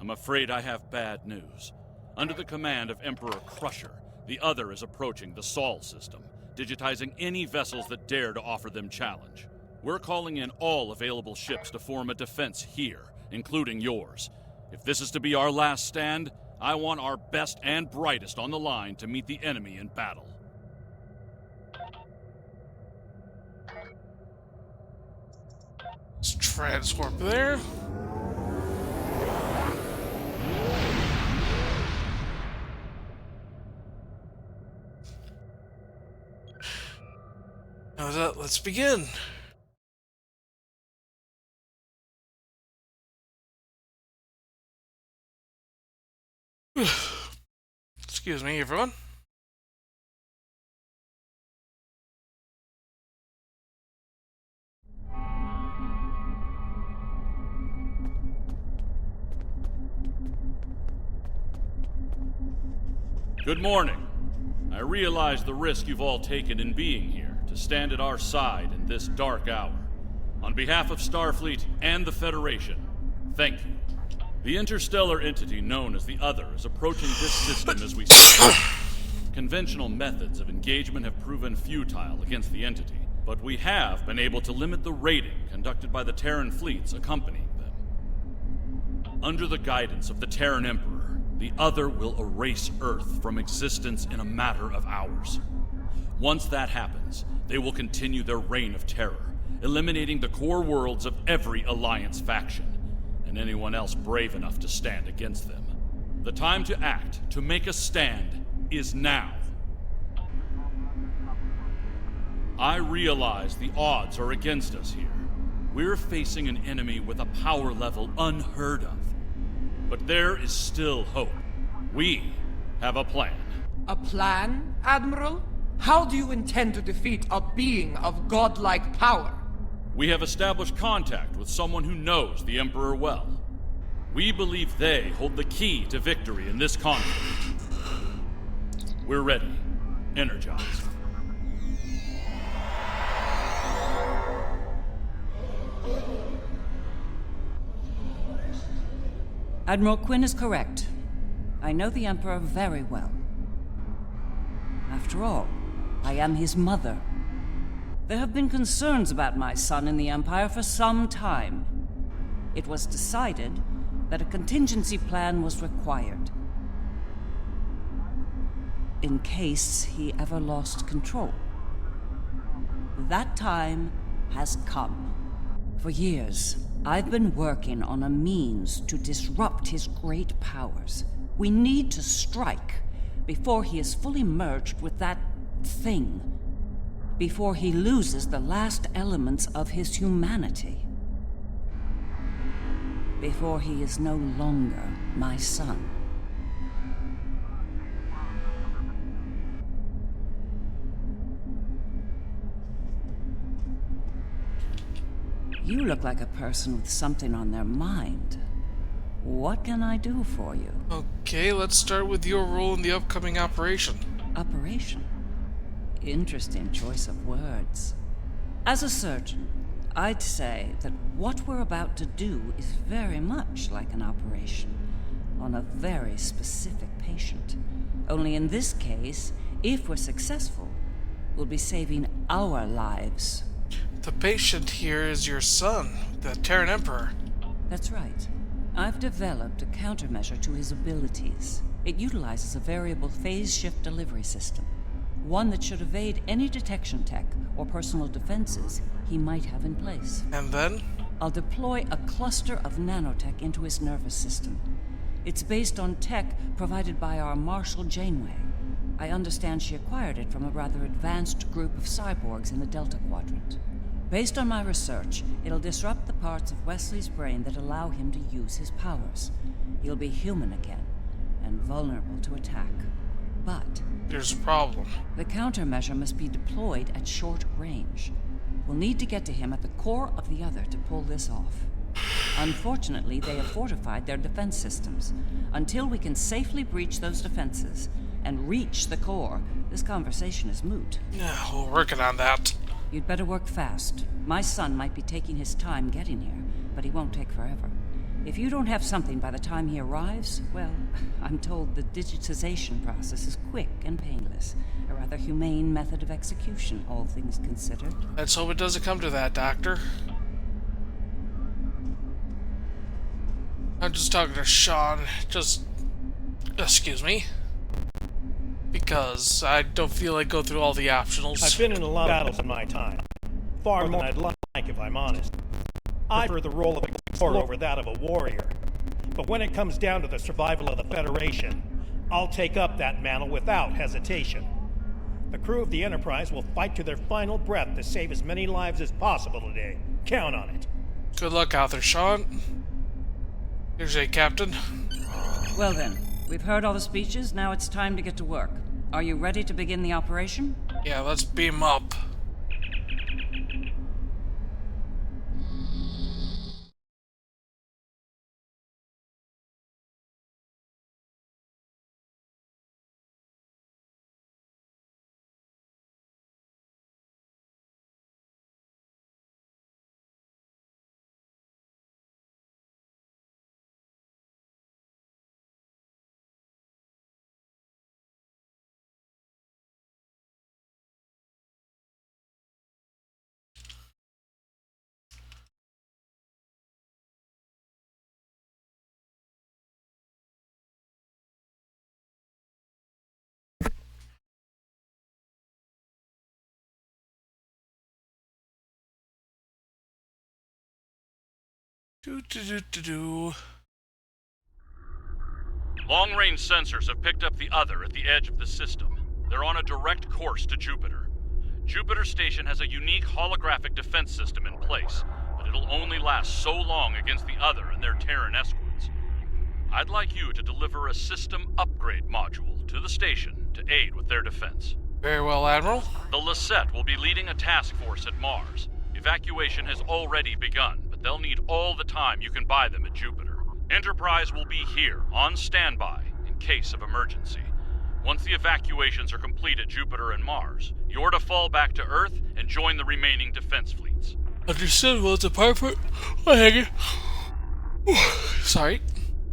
Speaker 2: I'm afraid I have bad news. Under the command of Emperor Crusher, the other is approaching the Sol system, digitizing any vessels that dare to offer them challenge. We're calling in all available ships to form a defense here, including yours. If this is to be our last stand, I want our best and brightest on the line to meet the enemy in battle.
Speaker 1: Let's transwarp there. Now let's begin. Excuse me, everyone.
Speaker 2: Good morning. I realize the risk you've all taken in being here to stand at our side in this dark hour. On behalf of Starfleet and the Federation, thank you. The interstellar entity known as the Other is approaching this system as we speak. Conventional methods of engagement have proven futile against the entity, but we have been able to limit the raiding conducted by the Terran fleets accompanying them. Under the guidance of the Terran Emperor, the Other will erase Earth from existence in a matter of hours. Once that happens, they will continue their reign of terror, eliminating the core worlds of every Alliance faction, and anyone else brave enough to stand against them. The time to act, to make a stand, is now. I realize the odds are against us here. We're facing an enemy with a power level unheard of. But there is still hope. We have a plan.
Speaker 23: A plan, Admiral? How do you intend to defeat a being of godlike power?
Speaker 2: We have established contact with someone who knows the Emperor well. We believe they hold the key to victory in this conflict. We're ready. Energized.
Speaker 24: Admiral Quinn is correct.
Speaker 10: I know the Emperor very well. After all, I am his mother. There have been concerns about my son in the Empire for some time. It was decided that a contingency plan was required, in case he ever lost control. That time has come. For years, I've been working on a means to disrupt his great powers. We need to strike before he is fully merged with that thing. Before he loses the last elements of his humanity. Before he is no longer my son. You look like a person with something on their mind. What can I do for you?
Speaker 1: Okay, let's start with your role in the upcoming operation.
Speaker 10: Operation? Interesting choice of words. As a surgeon, I'd say that what we're about to do is very much like an operation on a very specific patient. Only in this case, if we're successful, we'll be saving our lives.
Speaker 1: The patient here is your son, the Terran Emperor.
Speaker 10: That's right. I've developed a countermeasure to his abilities. It utilizes a variable phase shift delivery system. One that should evade any detection tech or personal defenses he might have in place.
Speaker 1: And then?
Speaker 10: I'll deploy a cluster of nanotech into his nervous system. It's based on tech provided by our Marshal Janeway. I understand she acquired it from a rather advanced group of cyborgs in the Delta Quadrant. Based on my research, it'll disrupt the parts of Wesley's brain that allow him to use his powers. He'll be human again, and vulnerable to attack. But
Speaker 1: there's a problem.
Speaker 10: The countermeasure must be deployed at short range. We'll need to get to him at the core of the other to pull this off. Unfortunately, they have fortified their defense systems. Until we can safely breach those defenses and reach the core, this conversation is moot.
Speaker 1: Yeah, we're working on that.
Speaker 10: You'd better work fast. My son might be taking his time getting here, but he won't take forever. If you don't have something by the time he arrives, well, I'm told the digitization process is quick and painless. A rather humane method of execution, all things considered.
Speaker 1: Let's hope it doesn't come to that, Doctor. I'm just talking to Sean. Excuse me. Because I don't feel like go through all the optionals.
Speaker 16: I've been in a lot of battles in my time. Far more than I'd like, if I'm honest. I prefer the role of explorer over that of a warrior. But when it comes down to the survival of the Federation, I'll take up that mantle without hesitation. The crew of the Enterprise will fight to their final breath to save as many lives as possible today. Count on it.
Speaker 1: Good luck out there, Sean. Here's a captain.
Speaker 10: Well then, we've heard all the speeches, now it's time to get to work. Are you ready to begin the operation?
Speaker 1: Yeah, let's beam up.
Speaker 2: Long-range sensors have picked up the other at the edge of the system. They're on a direct course to Jupiter. Jupiter Station has a unique holographic defense system in place, but it'll only last so long against the other and their Terran escorts. I'd like you to deliver a system upgrade module to the station to aid with their defense.
Speaker 1: Very well, Admiral.
Speaker 2: The Lisette will be leading a task force at Mars. Evacuation has already begun, but they'll need all the time you can buy them at Jupiter. Enterprise will be here, on standby, in case of emergency. Once the evacuations are complete at Jupiter and Mars, you're to fall back to Earth and join the remaining defense fleets.
Speaker 1: Understood. Well, it's a part for... Oh, hang it. Sorry.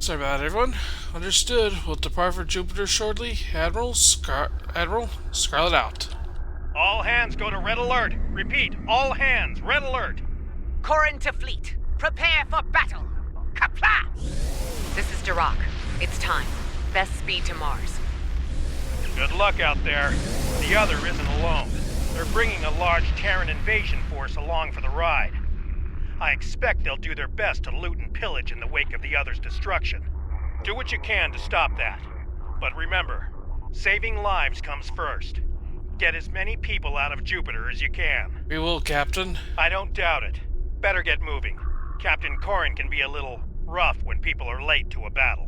Speaker 1: Sorry about that, everyone. Understood. We'll depart for Jupiter shortly. Admiral, Scarlet out.
Speaker 16: All hands go to red alert. Repeat, all hands, red alert.
Speaker 18: Corrin to fleet. Prepare for battle. Kapla! This is Dirac. It's time. Best speed to Mars.
Speaker 16: Good luck out there. The other isn't alone. They're bringing a large Terran invasion force along for the ride. I expect they'll do their best to loot and pillage in the wake of the other's destruction. Do what you can to stop that. But remember, saving lives comes first. Get as many people out of Jupiter as you can.
Speaker 1: We will, Captain.
Speaker 16: I don't doubt it. Better get moving. Captain Corrin can be a little rough when people are late to a battle.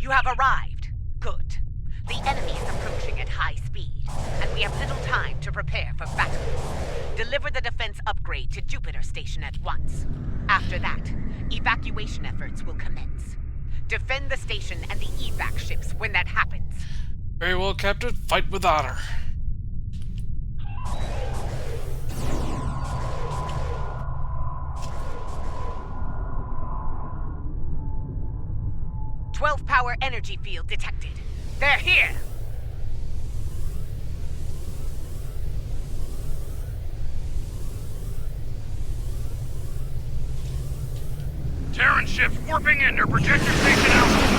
Speaker 18: You have arrived. Good. The enemy is approaching at high speed, and we have little time to prepare for battle. Deliver the defense upgrade to Jupiter Station at once. After that, evacuation efforts will commence. Defend the station and the evac ships when that happens.
Speaker 1: Very well, Captain. Fight with honor.
Speaker 18: Power energy field detected. They're here!
Speaker 3: Terran ships warping in. Their projector station out.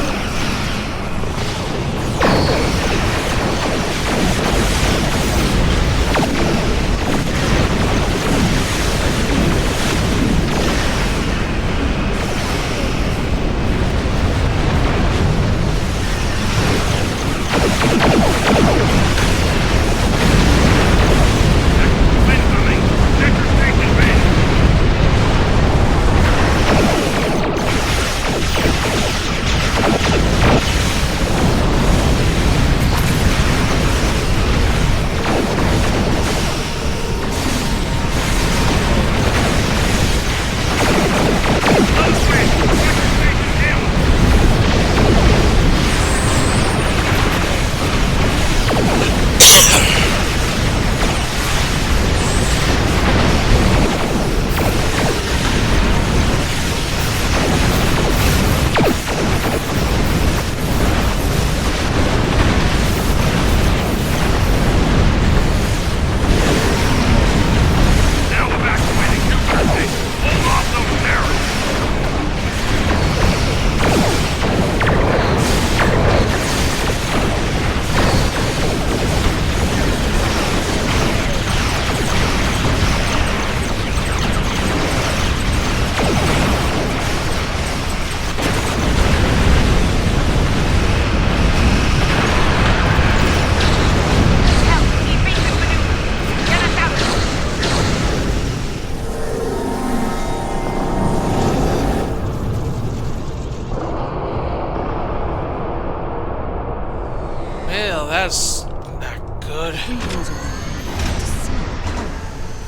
Speaker 1: That's not good.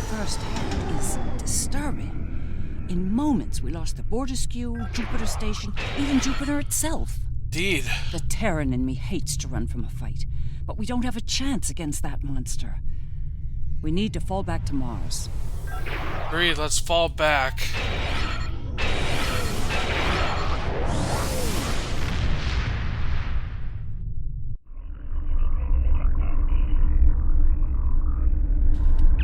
Speaker 10: Firsthand is disturbing. In moments, we lost the Borgescue, Jupiter Station, even Jupiter itself.
Speaker 1: Indeed.
Speaker 10: The Terran in me hates to run from a fight, but we don't have a chance against that monster. We need to fall back to Mars.
Speaker 1: Agreed, let's fall back.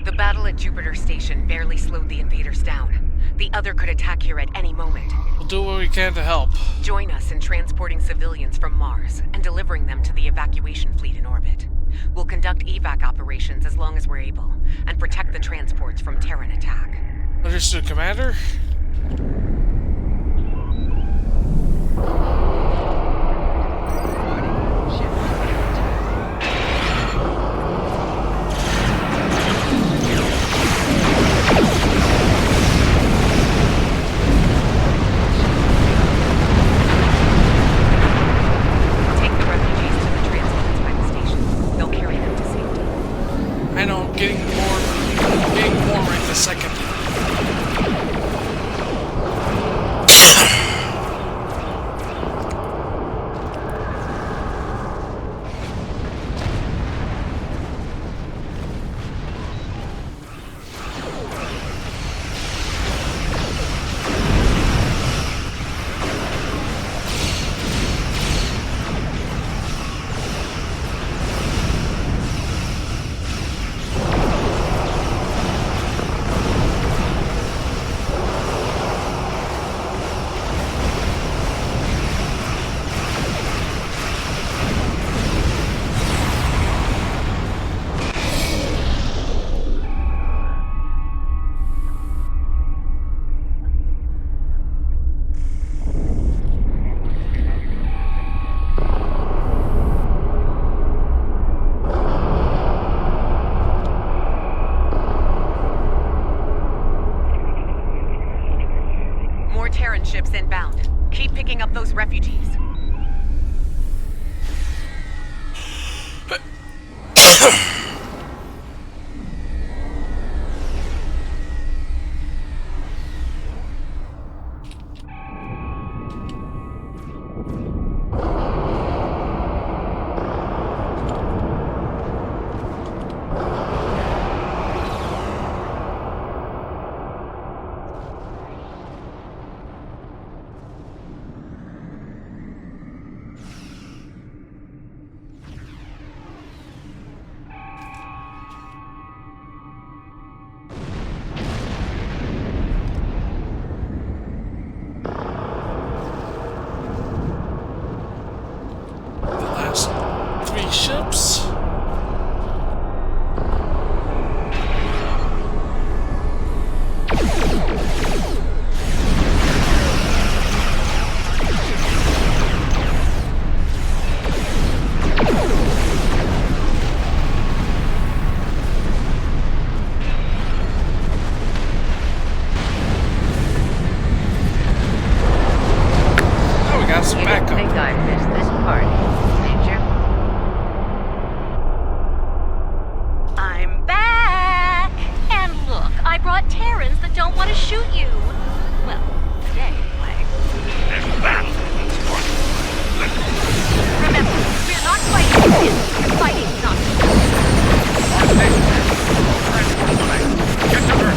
Speaker 18: The battle at Jupiter Station barely slowed the invaders down. The other could attack here at any moment.
Speaker 1: We'll do what we can to help.
Speaker 18: Join us in transporting civilians from Mars and delivering them to the evacuation fleet in orbit. We'll conduct evac operations as long as we're able, and protect the transports from Terran attack.
Speaker 1: Understood, Commander. I know, I'm getting more right this second.
Speaker 18: Terran ships inbound. Keep picking up those refugees.
Speaker 1: Ships. Oh, we got some backup.
Speaker 9: I think I missed this party, did you? I'm back! And look, I brought Terrans that don't want to shoot you. Well, today anyway. Remember, we're not fighting him, we're fighting not.
Speaker 3: Get to her!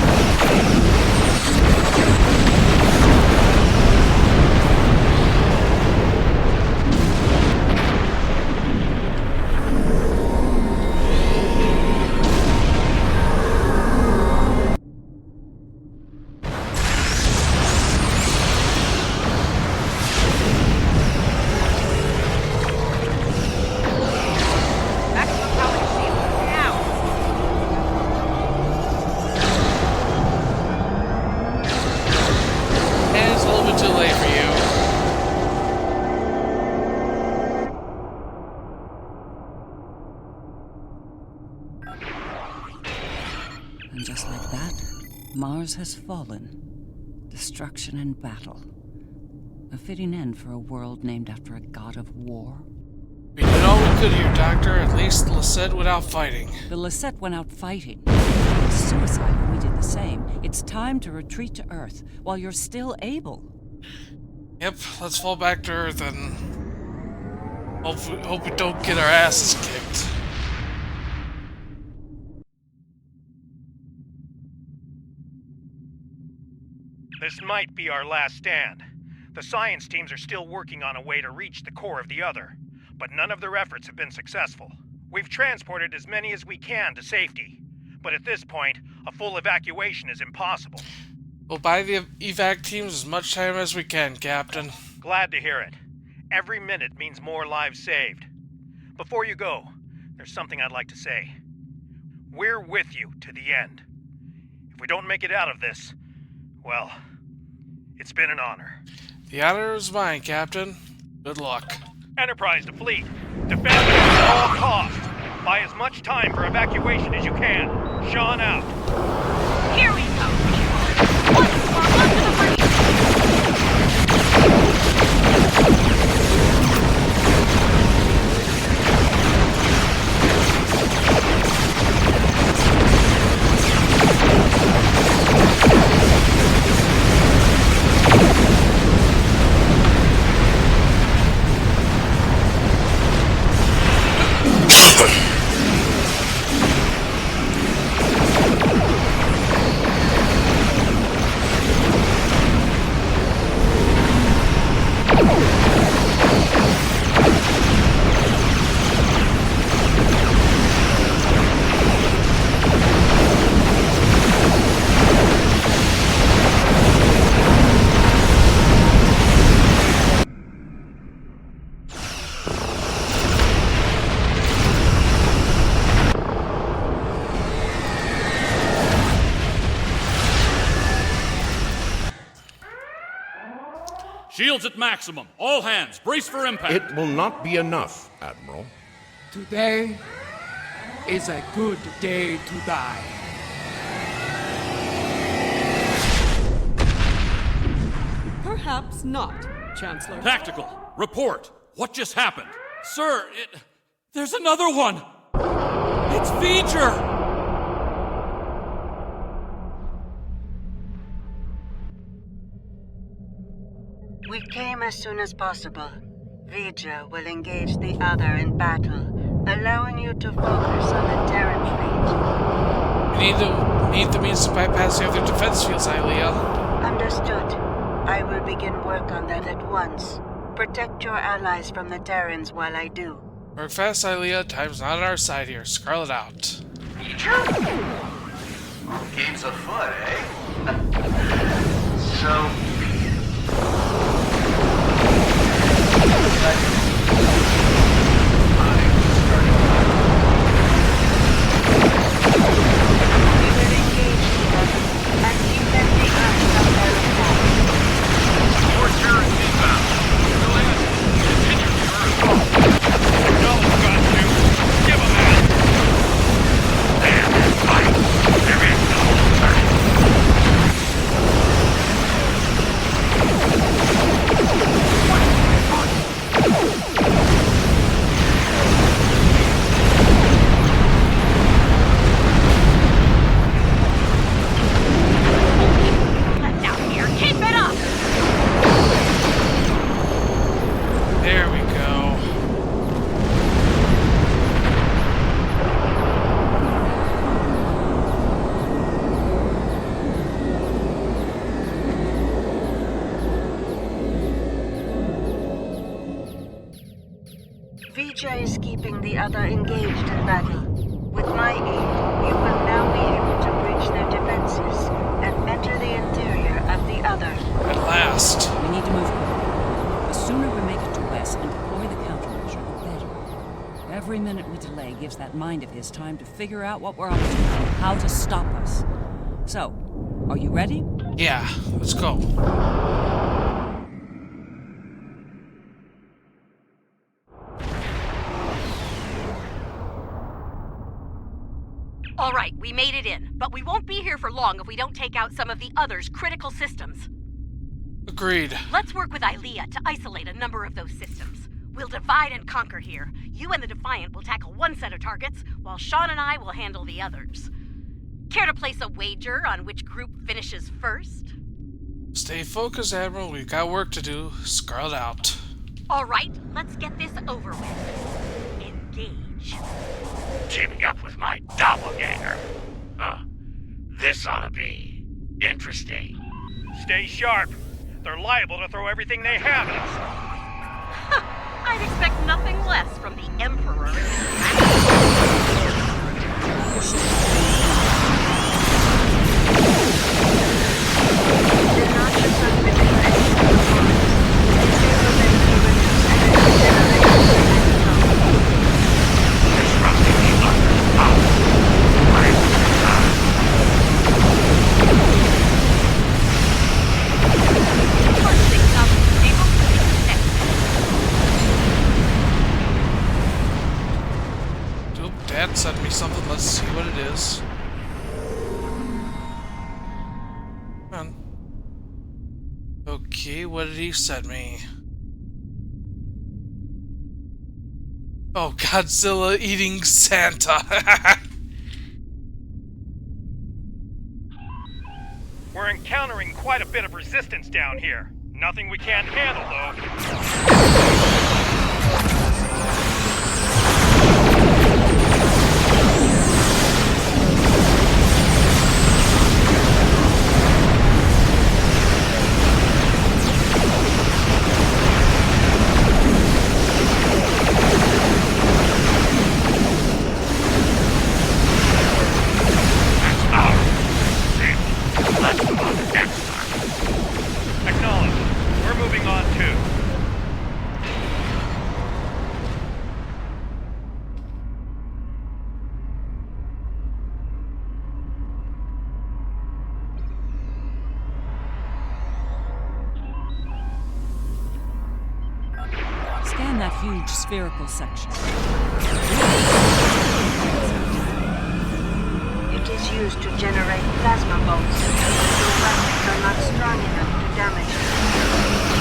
Speaker 10: And just like that, Mars has fallen. Destruction and battle. A fitting end for a world named after a god of war.
Speaker 1: We did all we could here, Doctor. At least Lisette went out fighting.
Speaker 10: The Lisette went out fighting. It's suicide if we did the same. It's time to retreat to Earth while you're still able.
Speaker 1: Yep, let's fall back to Earth and hope we don't get our asses kicked.
Speaker 16: This might be our last stand. The science teams are still working on a way to reach the core of the other, but none of their efforts have been successful. We've transported as many as we can to safety, but at this point, a full evacuation is impossible.
Speaker 1: We'll buy the evac teams as much time as we can, Captain.
Speaker 16: Glad to hear it. Every minute means more lives saved. Before you go, there's something I'd like to say. We're with you to the end. If we don't make it out of this, well, it's been an honor.
Speaker 1: The honor is mine, Captain. Good luck.
Speaker 16: Enterprise to fleet. Defend at all costs. Buy as much time for evacuation as you can. Sean out.
Speaker 9: Here we go. Once more, onto the breeze.
Speaker 2: Shields at maximum. All hands, brace for impact.
Speaker 6: It will not be enough, Admiral.
Speaker 23: Today is a good day to die.
Speaker 12: Perhaps not, Chancellor.
Speaker 2: Tactical, report. What just happened? Sir, there's another one. It's V'ger.
Speaker 4: We came as soon as possible. V'ger will engage the other in battle, allowing you to focus on the Terran fleet.
Speaker 1: We need the means to bypass the other defense fields, Ilea.
Speaker 4: Understood. I will begin work on that at once. Protect your allies from the Terrans while I do.
Speaker 1: Work fast, Ilea. Time's not on our side here. Scarlet out.
Speaker 21: Game's afoot, eh? So...
Speaker 4: V'ger is keeping the other engaged in battle. With my aid, you will now be able to breach their defenses and enter the interior of the other.
Speaker 1: At last.
Speaker 10: We need to move quickly. The sooner we make it to West and deploy the countermeasure, the better. Every minute we delay gives that mind of his time to figure out what we're up to and how to stop us. So, are you ready?
Speaker 1: Yeah, let's go.
Speaker 9: All right, we made it in, but we won't be here for long if we don't take out some of the other's critical systems.
Speaker 1: Agreed.
Speaker 9: Let's work with Ilea to isolate a number of those systems. We'll divide and conquer here. You and the Defiant will tackle one set of targets, while Sean and I will handle the others. Care to place a wager on which group finishes first?
Speaker 1: Stay focused, Admiral. We've got work to do. Scarlet out.
Speaker 9: All right, let's get this over with. Engage.
Speaker 3: Teaming up with my doppelganger. This ought to be interesting.
Speaker 16: Stay sharp. They're liable to throw everything they have at us.
Speaker 9: I'd expect nothing less from the Emperor and
Speaker 1: Dad sent me something. Let's see what it is. Come on. Okay, what did he send me? Oh, Godzilla eating Santa.
Speaker 16: We're encountering quite a bit of resistance down here. Nothing we can't handle, though.
Speaker 10: Scan that huge spherical section.
Speaker 4: It is used to generate plasma bolts. Your weapons are not strong enough to damage them.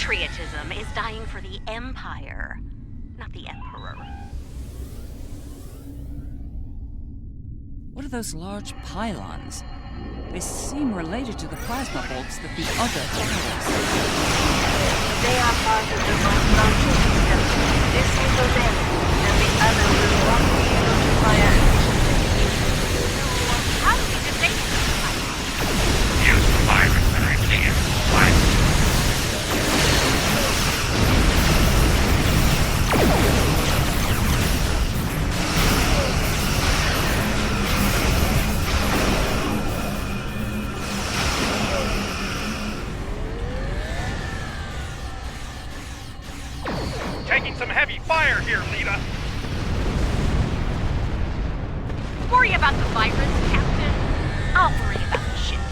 Speaker 9: patriotism is dying for the Empire, not the Emperor.
Speaker 10: What are those large pylons? They seem related to the plasma bolts that the other towers.
Speaker 4: They are part of the most larger system. Disable them, and the other will not be able to fire.
Speaker 9: How do we disable them?
Speaker 3: Use the virus that I can.
Speaker 16: Taking some heavy fire here, Lita.
Speaker 9: Worry about the virus, Captain. I'll worry about the ships.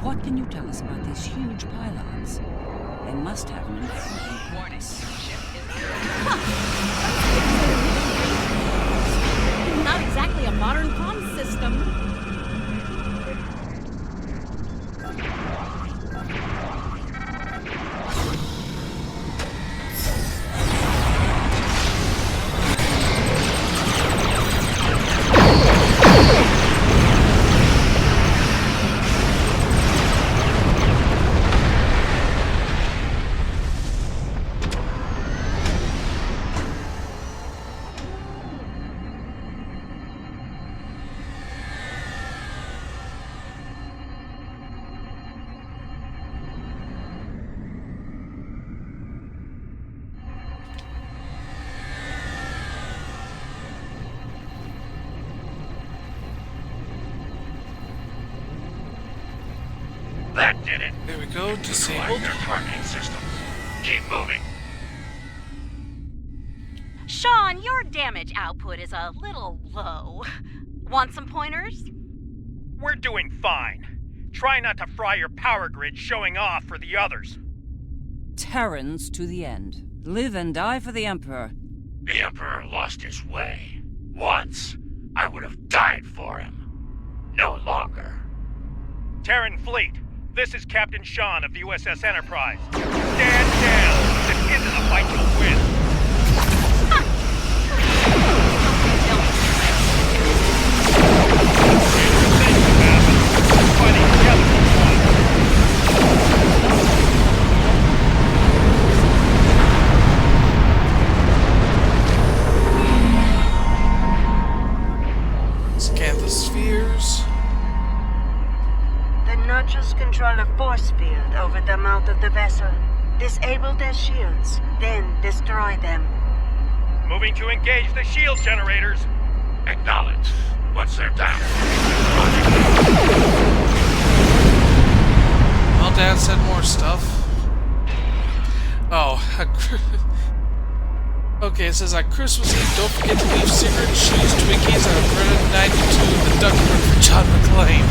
Speaker 10: What can you tell us about these huge pylons? They must have an important purpose.
Speaker 5: Not exactly a modern comm system.
Speaker 3: That did it.
Speaker 1: There we go, disabled.
Speaker 3: Their targeting systems. Keep moving.
Speaker 9: Sean, your damage output is a little low. Want some pointers?
Speaker 16: We're doing fine. Try not to fry your power grid showing off for the others.
Speaker 10: Terrans to the end. Live and die for the Emperor.
Speaker 3: The Emperor lost his way. Once, I would have died for him. No longer.
Speaker 16: Terran Fleet, this is Captain Sean of the USS Enterprise. Stand down! This isn't a fight you'll win.
Speaker 1: Scan the spheres.
Speaker 4: The notches control a force field over the mouth of the vessel. Disable their shields, then destroy them.
Speaker 16: Moving to engage the shield generators.
Speaker 3: Acknowledge. Once they're down.
Speaker 1: Well, Dad said more stuff. Oh, okay, it says at Christmas Eve, don't forget to leave cigarettes, shoes, Twinkies, and a Brennan 92 in the ductwork for John McClane.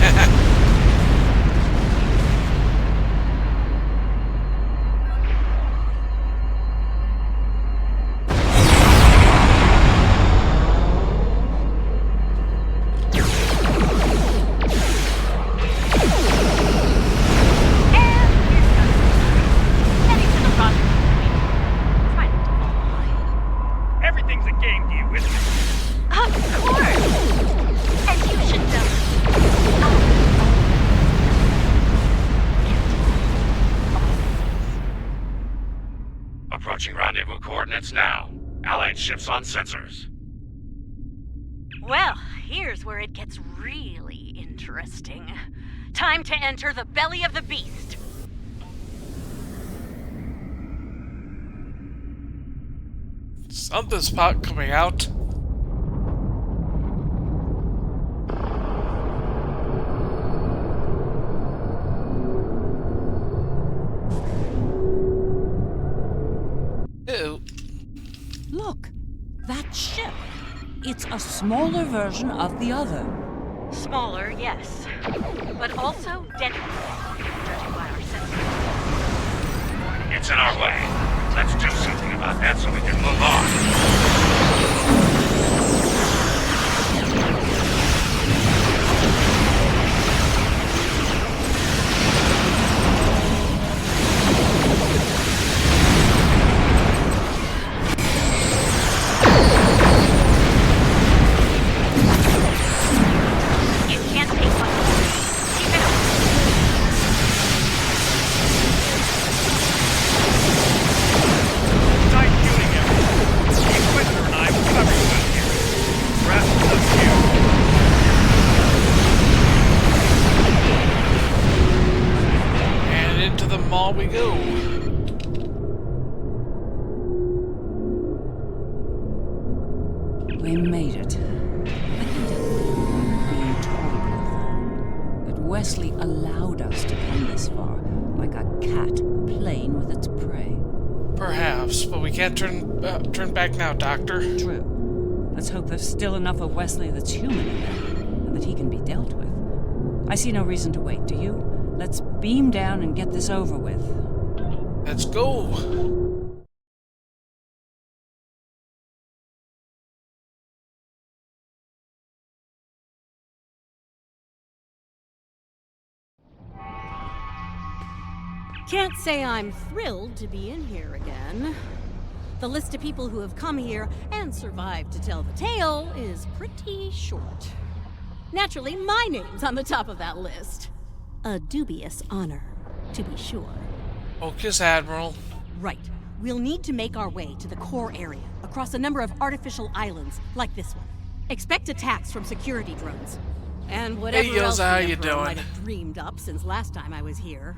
Speaker 3: Approaching rendezvous coordinates now. Allied ships on sensors.
Speaker 9: Well, here's where it gets really interesting. Time to enter the belly of the beast.
Speaker 1: Something's pot coming out. Ew.
Speaker 10: Look, that ship. It's a smaller version of the other.
Speaker 9: Smaller, yes. But also deadly, judging by our sensors.
Speaker 3: It's in our way. Let's do something about that so we can move on.
Speaker 1: we go.
Speaker 10: We made it. I can tell I'm being told that Wesley allowed us to come this far, like a cat playing with its prey.
Speaker 1: Perhaps, but we can't turn back now, Doctor.
Speaker 10: True. Let's hope there's still enough of Wesley that's human in there, and that he can be dealt with. I see no reason to wait, do you? Let's beam down and get this over with.
Speaker 1: Let's go.
Speaker 5: Can't say I'm thrilled to be in here again. The list of people who have come here and survived to tell the tale is pretty short. Naturally, my name's on the top of that list. A dubious honor, to be sure.
Speaker 1: Focus, Admiral.
Speaker 5: Right. We'll need to make our way to the core area, across a number of artificial islands, like this one. Expect attacks from security drones. And whatever else the Emperor might have dreamed up since last time I was here.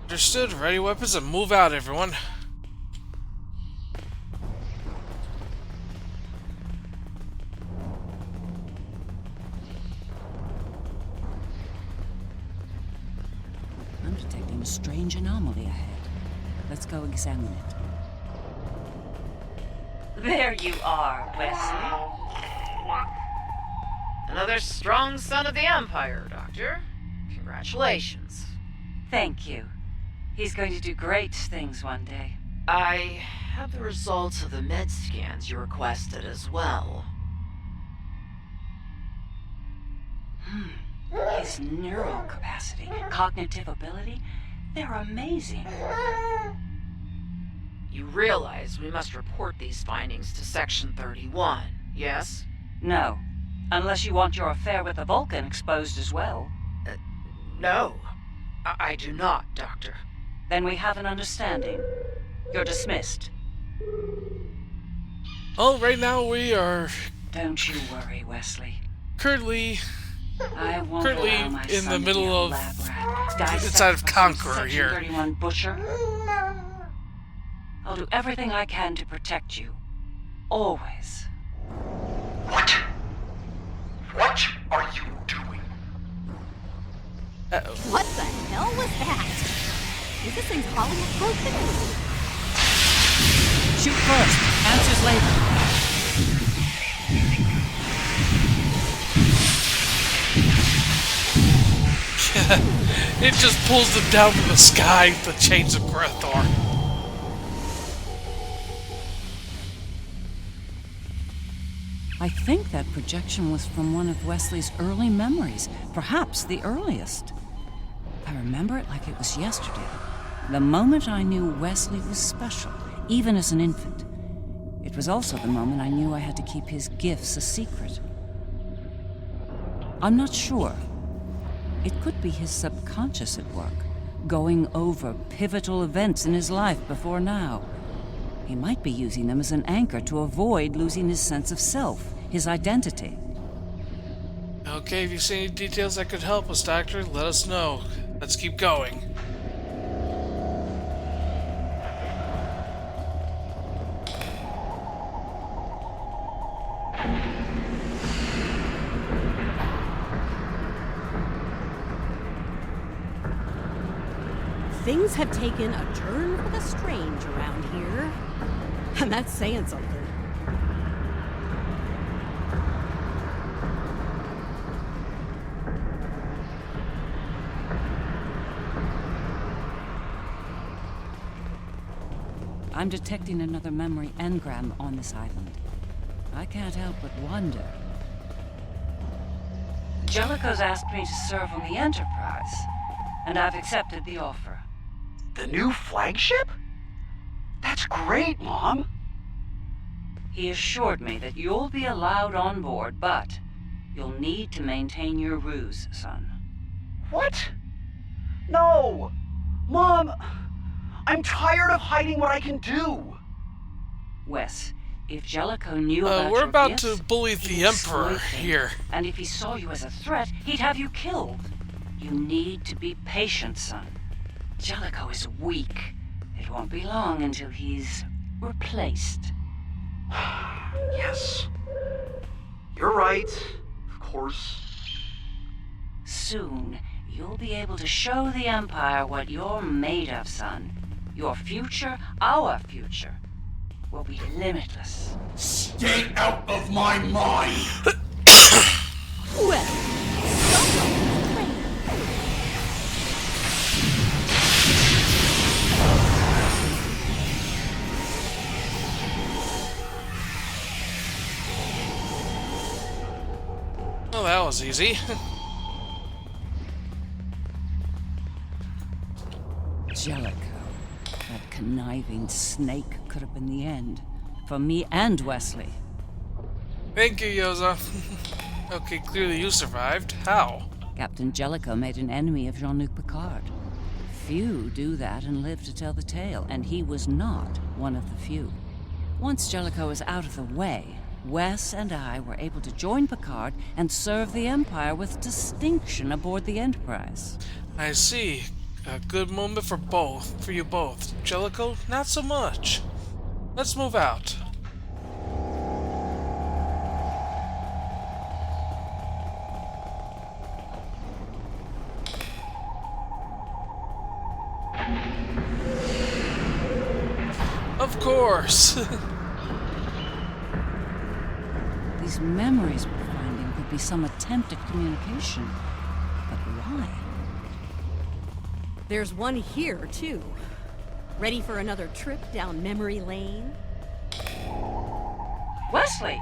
Speaker 1: Understood. Ready weapons and move out, everyone.
Speaker 10: I'm detecting a strange anomaly ahead. Let's go examine it.
Speaker 13: There you are, Wesley. Another strong son of the Empire, Doctor. Congratulations.
Speaker 15: Thank you. He's going to do great things one day.
Speaker 13: I have the results of the med scans you requested as well.
Speaker 15: His neural capacity, cognitive ability, they're amazing.
Speaker 13: You realize we must report these findings to Section 31, yes?
Speaker 15: No. Unless you want your affair with the Vulcan exposed as well.
Speaker 13: No. I do not, Doctor.
Speaker 15: Then we have an understanding. You're dismissed.
Speaker 1: Well, right now we are...
Speaker 15: Don't you worry, Wesley.
Speaker 1: Currently in the middle of... inside of Conqueror here.
Speaker 15: 31 Butcher. I'll do everything I can to protect you. Always.
Speaker 3: What? What are you doing?
Speaker 5: What the hell was that? Is this thing's Hollywood broken?
Speaker 10: Shoot first, answers later.
Speaker 1: It just pulls them down from the sky, the chains of Grethor.
Speaker 10: I think that projection was from one of Wesley's early memories, perhaps the earliest. I remember it like it was yesterday. The moment I knew Wesley was special, even as an infant. It was also the moment I knew I had to keep his gifts a secret. I'm not sure. It could be his subconscious at work, going over pivotal events in his life before now. He might be using them as an anchor to avoid losing his sense of self, his identity.
Speaker 1: Okay, if you see any details that could help us, Doctor, let us know. Let's keep going.
Speaker 5: Things have taken a turn for the strange around here. And that's saying something.
Speaker 10: I'm detecting another memory engram on this island. I can't help but wonder.
Speaker 15: Jellicoe's asked me to serve on the Enterprise, and I've accepted the offer.
Speaker 3: The new flagship? That's great, Mom.
Speaker 15: He assured me that you'll be allowed on board, but you'll need to maintain your ruse, son.
Speaker 3: What? No! Mom, I'm tired of hiding what I can do.
Speaker 15: Wes, if Jellicoe knew about
Speaker 1: we're
Speaker 15: your
Speaker 1: about
Speaker 15: gifts,
Speaker 1: to bully the Emperor here.
Speaker 15: And if he saw you as a threat, he'd have you killed. You need to be patient, son. Jellicoe is weak. It won't be long until he's replaced.
Speaker 20: Yes. You're right. Of course.
Speaker 15: Soon, you'll be able to show the Empire what you're made of, son. Your future, our future, will be limitless.
Speaker 3: Stay out of my mind!
Speaker 17: Well,
Speaker 1: well, that was easy.
Speaker 10: Jellicoe, that conniving snake could have been the end. For me and Wesley.
Speaker 1: Thank you, Yoza. Okay, clearly you survived. How?
Speaker 10: Captain Jellicoe made an enemy of Jean-Luc Picard. Few do that and live to tell the tale, and he was not one of the few. Once Jellicoe was out of the way, Wes and I were able to join Picard and serve the Empire with distinction aboard the Enterprise.
Speaker 1: I see. A good moment for you both. Jellicoe, not so much. Let's move out. Of course.
Speaker 10: These memories we're finding could be some attempt at communication. But why?
Speaker 17: there's one here, too. Ready for another trip down memory lane?
Speaker 15: Wesley,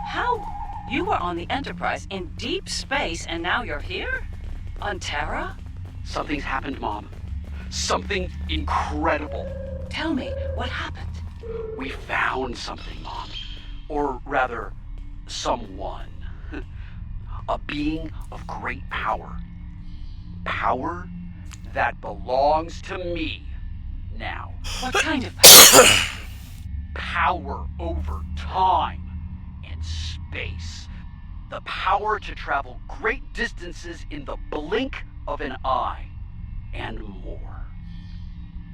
Speaker 15: how? You were on the Enterprise in deep space and now you're here? On Terra?
Speaker 20: Something's happened, Mom. Something incredible.
Speaker 15: Tell me, what happened?
Speaker 20: We found something, Mom. Or rather, someone. A being of great power. Power that belongs to me now.
Speaker 15: What kind of
Speaker 20: power over time and space. The power to travel great distances in the blink of an eye. And more.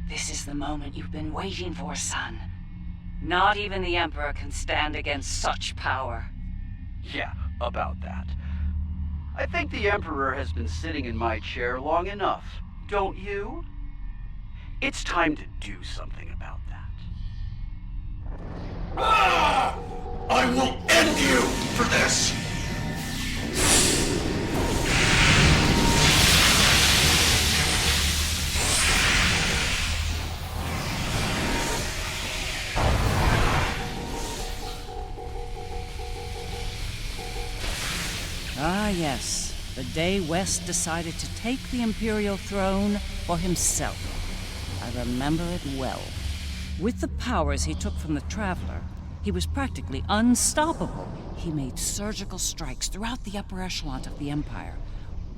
Speaker 15: This is the moment you've been waiting for, son. Not even the Emperor can stand against such power.
Speaker 20: Yeah, about that. I think the Emperor has been sitting in my chair long enough, don't you? It's time to do something about that.
Speaker 3: Ah! I will end you for this!
Speaker 10: Ah, yes. The day West decided to take the Imperial throne for himself. I remember it well. With the powers he took from the Traveler, he was practically unstoppable. He made surgical strikes throughout the upper echelon of the Empire.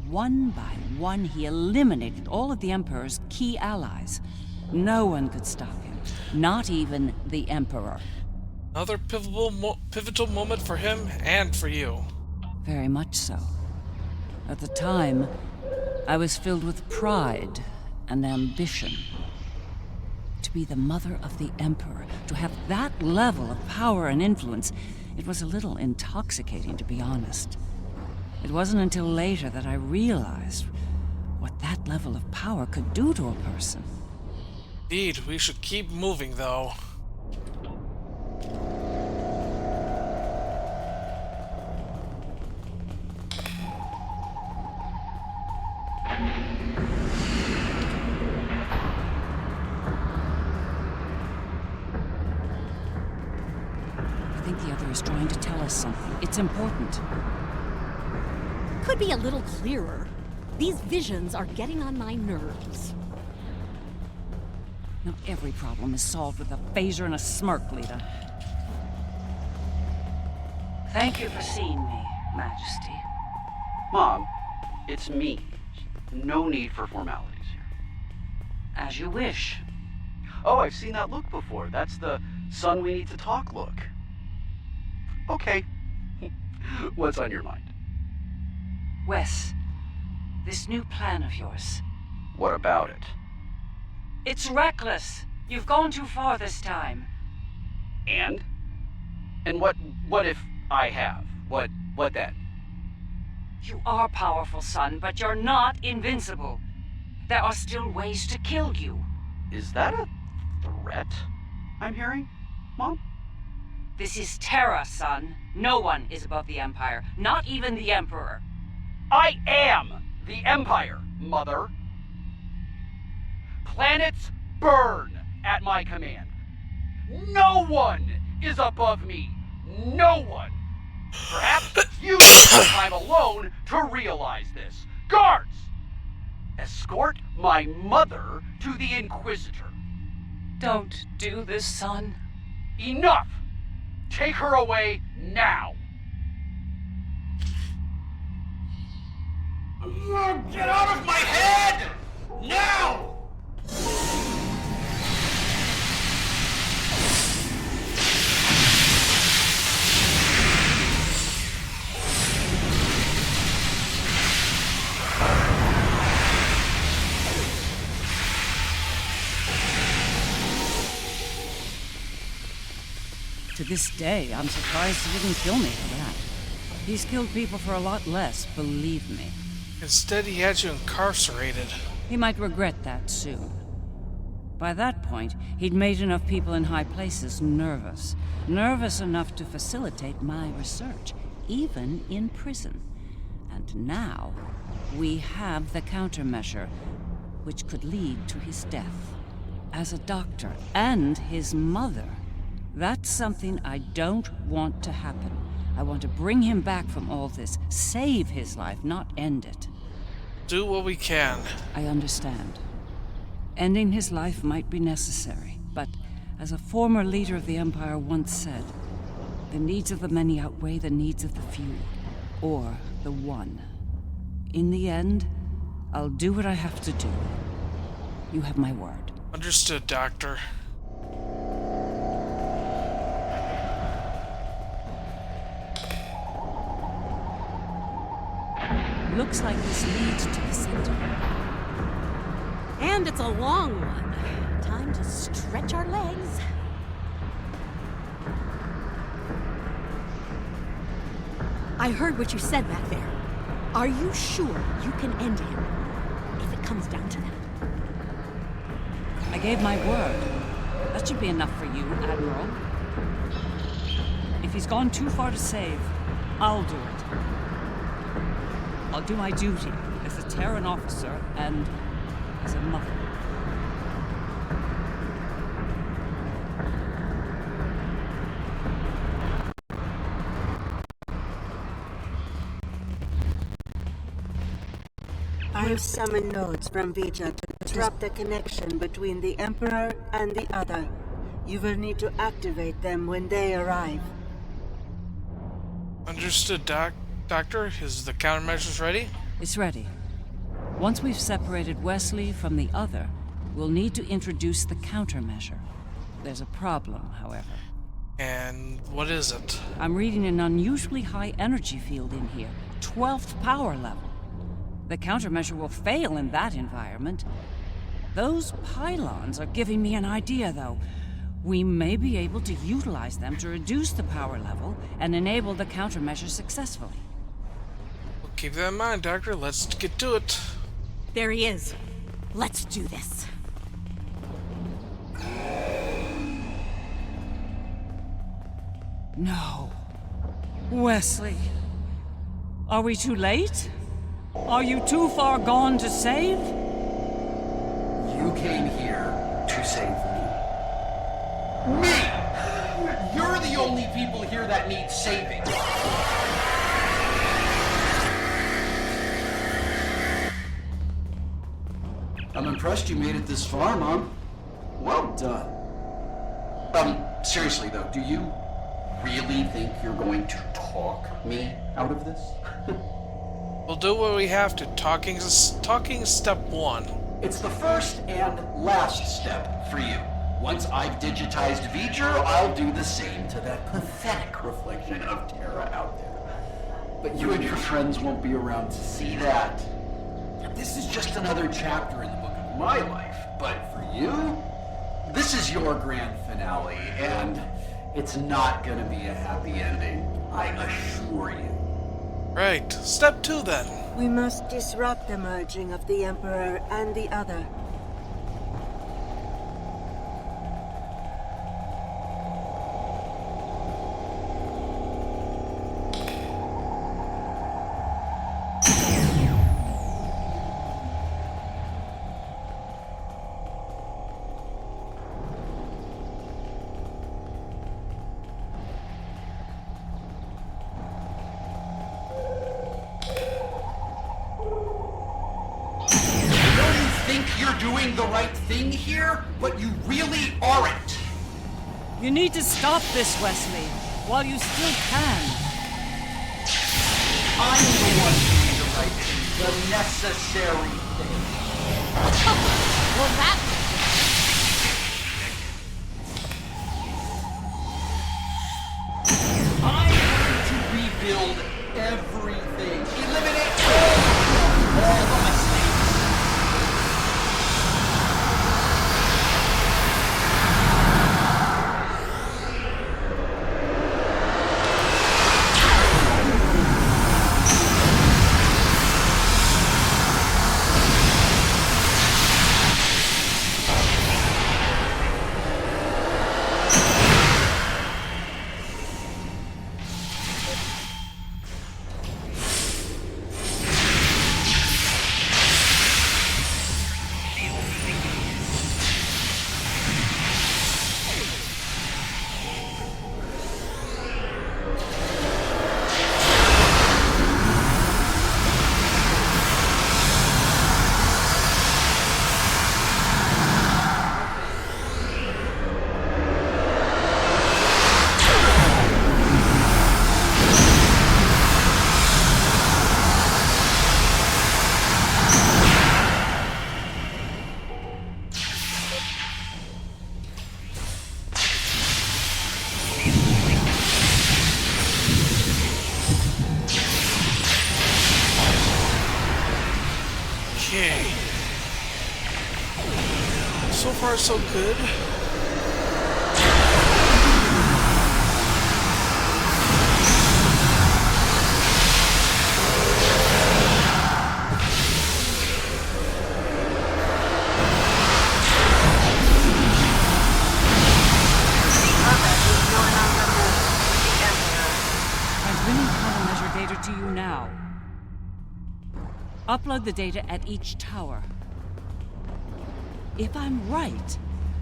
Speaker 10: One by one, he eliminated all of the Emperor's key allies. No one could stop him, not even the Emperor.
Speaker 1: Another pivotal moment for him and for you.
Speaker 10: Very much so. At the time, I was filled with pride and ambition. To be the mother of the Emperor, to have that level of power and influence, it was a little intoxicating, to be honest. It wasn't until later that I realized what that level of power could do to a person.
Speaker 1: Indeed, we should keep moving, though.
Speaker 10: I think the other is trying to tell us something. It's important.
Speaker 17: Could be a little clearer. These visions are getting on my nerves.
Speaker 10: Not every problem is solved with a phaser and a smirk, Lita.
Speaker 15: Thank you for seeing me, Majesty.
Speaker 20: Mom, it's me. No need for formalities here.
Speaker 15: As you wish.
Speaker 20: Oh, I've seen that look before. That's the son, we need to talk look. Okay. What's on your mind?
Speaker 15: Wes, this new plan of yours.
Speaker 20: What about it?
Speaker 15: It's reckless. You've gone too far this time.
Speaker 20: And? And what if I have? What then?
Speaker 15: You are powerful, son, but you're not invincible. There are still ways to kill you.
Speaker 20: Is that a threat I'm hearing, Mom?
Speaker 15: This is Terra, son. No one is above the Empire, not even the Emperor.
Speaker 20: I am the Empire, Mother. Planets burn at my command. No one is above me. No one. Perhaps you need time alone to realize this. Guards! Escort my mother to the Inquisitor.
Speaker 15: Don't do this, son.
Speaker 20: Enough! Take her away now!
Speaker 3: Get out of my head! Now!
Speaker 10: To this day, I'm surprised he didn't kill me for that. He's killed people for a lot less, believe me.
Speaker 1: Instead, he had you incarcerated.
Speaker 10: He might regret that soon. By that point, he'd made enough people in high places nervous. Nervous enough to facilitate my research, even in prison. And now, we have the countermeasure, which could lead to his death. As a doctor, and his mother. That's something I don't want to happen. I want to bring him back from all this, save his life, not end it.
Speaker 1: Do what we can.
Speaker 10: I understand. Ending his life might be necessary, but as a former leader of the Empire once said, the needs of the many outweigh the needs of the few, or the one. In the end, I'll do what I have to do. You have my word.
Speaker 1: Understood, Doctor.
Speaker 10: Looks like this leads to the center.
Speaker 17: And it's a long one. Time to stretch our legs. I heard what you said back there. Are you sure you can end him? If it comes down to that.
Speaker 10: I gave my word. That should be enough for you, Admiral. If he's gone too far to save, I'll do it. I'll do my duty as a Terran officer and as a mother.
Speaker 4: I've summoned nodes from Vija to disrupt the connection between the Emperor and the other. You will need to activate them when they arrive.
Speaker 1: Understood, Doctor. Is the countermeasures ready?
Speaker 10: It's ready. Once we've separated Wesley from the other, we'll need to introduce the countermeasure. There's a problem, however.
Speaker 1: And what is it?
Speaker 10: I'm reading an unusually high energy field in here. 12th power level. The countermeasure will fail in that environment. Those pylons are giving me an idea, though. We may be able to utilize them to reduce the power level and enable the countermeasure successfully.
Speaker 1: Well, keep that in mind, Doctor. Let's get to it.
Speaker 17: There he is. Let's do this.
Speaker 10: No. Wesley. Are we too late? Are you too far gone to save?
Speaker 20: You came here to save me.
Speaker 14: Me! You're the only people here that need saving.
Speaker 20: I'm impressed you made it this far, Mom. Well done. Seriously though, do you really think you're going to talk me out of this?
Speaker 1: We'll do what we have to. Talking is step one.
Speaker 14: It's the first and last step for you. Once I've digitized V'ger, I'll do the same to that pathetic reflection of Terra out there.
Speaker 20: But you and your friends won't be around to see that.
Speaker 14: This is just another chapter in the book of my life. But for you, this is your grand finale, and it's not gonna be a happy ending, I assure you.
Speaker 1: Right. Step 2 then.
Speaker 4: We must disrupt the merging of the Emperor and the other.
Speaker 14: You're doing the right thing here, but you really aren't.
Speaker 10: You need to stop this, Wesley, while you still can.
Speaker 14: I'm the one doing the right thing, the necessary thing.
Speaker 17: Well, that...
Speaker 14: I'm going to rebuild everything. Eliminate all the mistakes.
Speaker 1: Okay. So far, so good.
Speaker 10: Transmitting countermeasure data to you now. Upload the data at each tower. If I'm right,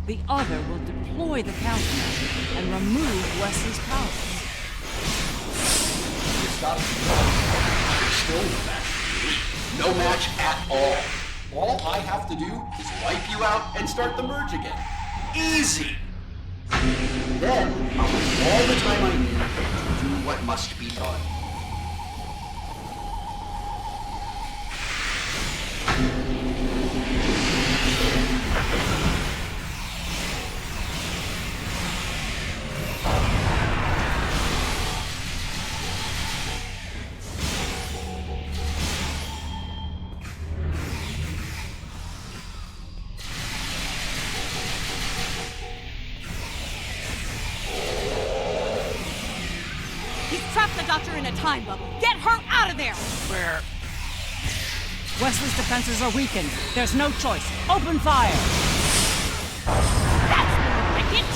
Speaker 10: the other will deploy the countermeasure and remove Wesley's powers.
Speaker 14: You stop. You're still no match for me. No match at all. All I have to do is wipe you out and start the merge again. Easy! Then I'll have all the time I need to do what must be done.
Speaker 17: Trap the doctor in a time bubble. Get her out of there!
Speaker 1: Where?
Speaker 10: Wesley's defenses are weakened. There's no choice. Open fire!
Speaker 17: That's more like it!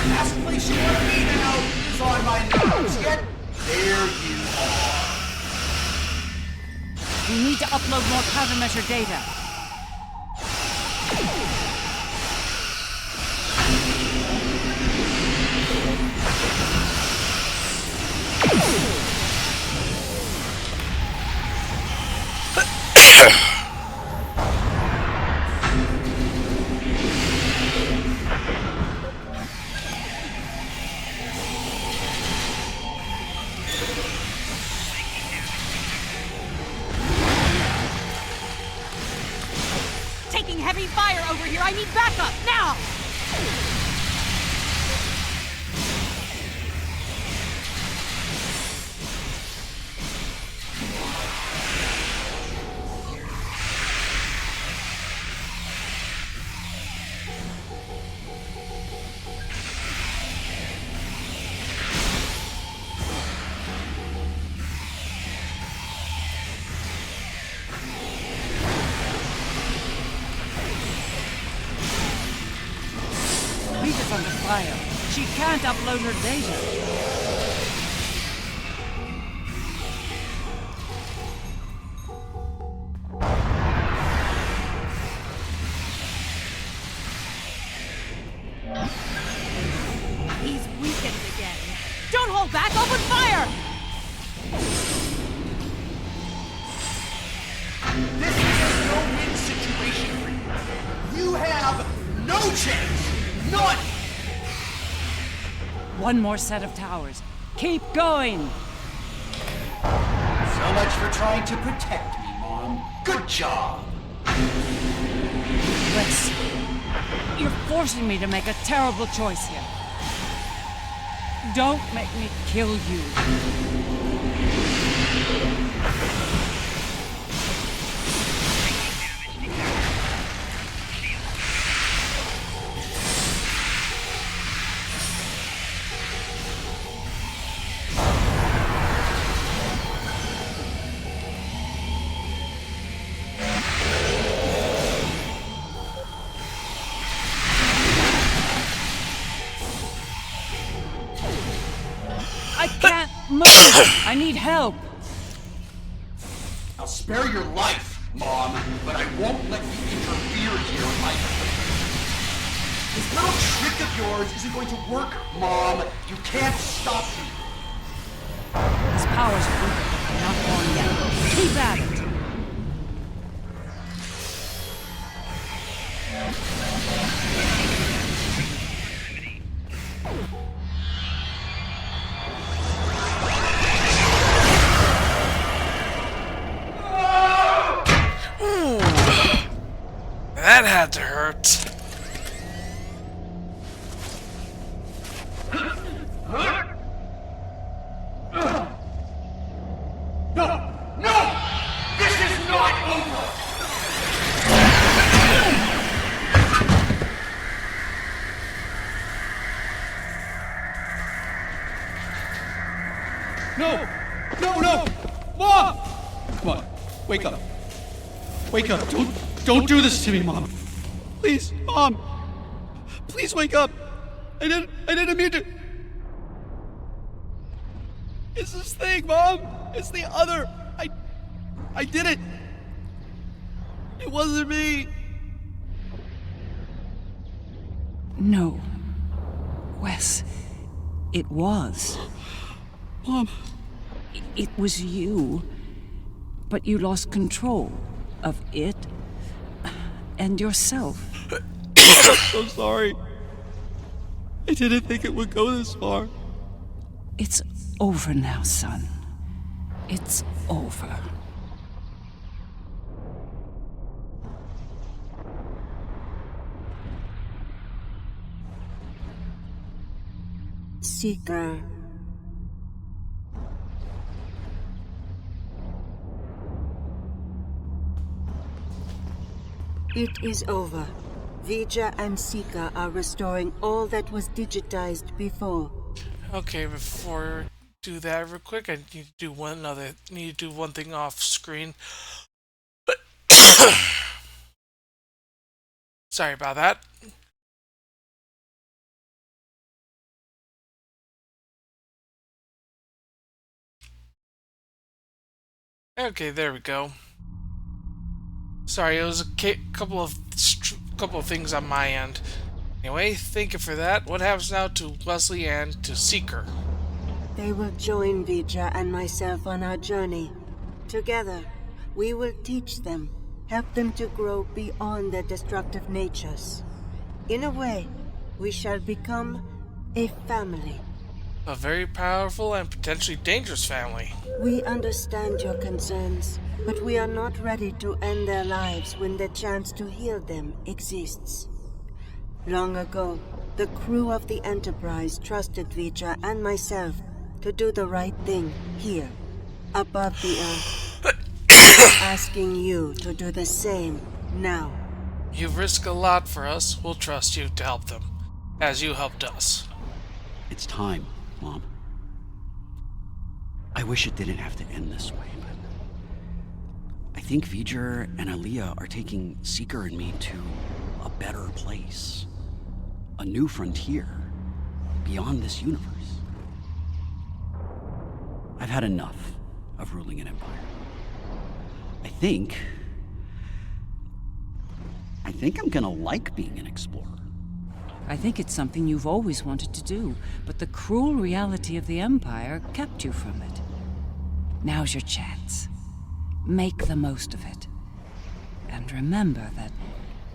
Speaker 14: Last place you want to be now is on my nerves. Yet, there you are.
Speaker 10: We need to upload more countermeasure data. fleet is under fire. She can't upload her data.
Speaker 17: He's weakened again. Don't hold back! Open fire!
Speaker 14: This is a no-win situation for you. You have no chance. None.
Speaker 10: One more set of towers. Keep going!
Speaker 14: So much for trying to protect me, Mom. Good job.
Speaker 10: Wes, you're forcing me to make a terrible choice here. Don't make me kill you. I can't move! I need help!
Speaker 14: I'll spare your life, Mom, but I won't let you interfere here either. This little trick of yours isn't going to work, Mom. You can't stop me.
Speaker 10: His powers are weak, but they're not gone yet. Keep at it!
Speaker 1: Ooh, that had to hurt.
Speaker 14: No! This is not over!
Speaker 11: No! No, no! Mom! Come on, wake up. Wake up. Don't do this to me, Mom. Please, Mom. Please wake up. I didn't mean to. It's this thing, Mom. It's the other. I did it. It wasn't me.
Speaker 10: No. Wes, it was.
Speaker 11: Mom.
Speaker 10: It was you. But you lost control of it and yourself.
Speaker 11: I'm so sorry. I didn't think it would go this far.
Speaker 10: It's over now, son. It's over.
Speaker 4: Seeker. It is over. Vija and Seeker are restoring all that was digitized before.
Speaker 1: Okay, before I do that real quick, I need to do one thing off screen. Sorry about that. Okay, there we go. Sorry, it was a couple of things on my end. Anyway, thank you for that. What happens now to Wesley and to Seeker?
Speaker 4: They will join Vija and myself on our journey. Together, we will teach them, help them to grow beyond their destructive natures. In a way, we shall become a family.
Speaker 1: A very powerful and potentially dangerous family.
Speaker 4: We understand your concerns, but we are not ready to end their lives when the chance to heal them exists. Long ago, the crew of the Enterprise trusted Vija and myself to do the right thing here, above the Earth. Asking you to do the same now.
Speaker 1: You've risked a lot for us. We'll trust you to help them, as you helped us.
Speaker 20: It's time, Mom. I wish it didn't have to end this way, but I think V'ger and Aaliyah are taking Seeker and me to a better place. a new frontier beyond this universe. I've had enough of ruling an empire. I think I'm gonna like being an explorer.
Speaker 10: I think it's something you've always wanted to do, but the cruel reality of the Empire kept you from it. Now's your chance. Make the most of it. And remember that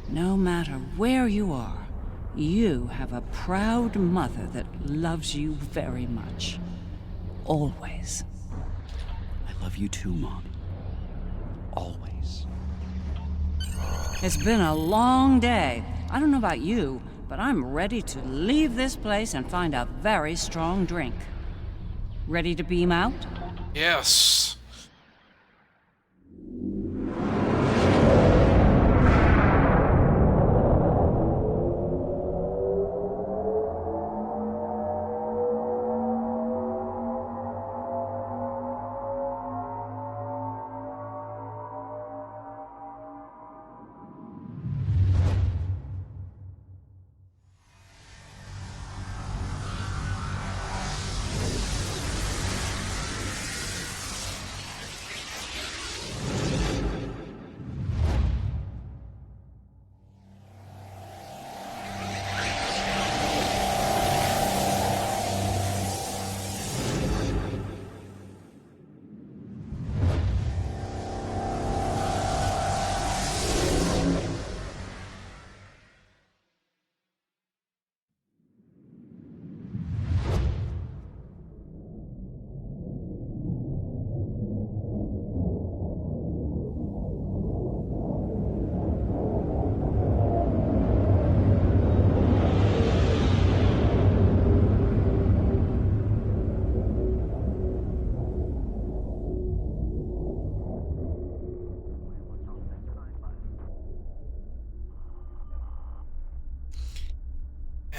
Speaker 10: no matter where you are, you have a proud mother that loves you very much. Always.
Speaker 20: I love you too, Mom. Always.
Speaker 10: It's been a long day. I don't know about you, but I'm ready to leave this place and find a very strong drink. Ready to beam out?
Speaker 1: Yes.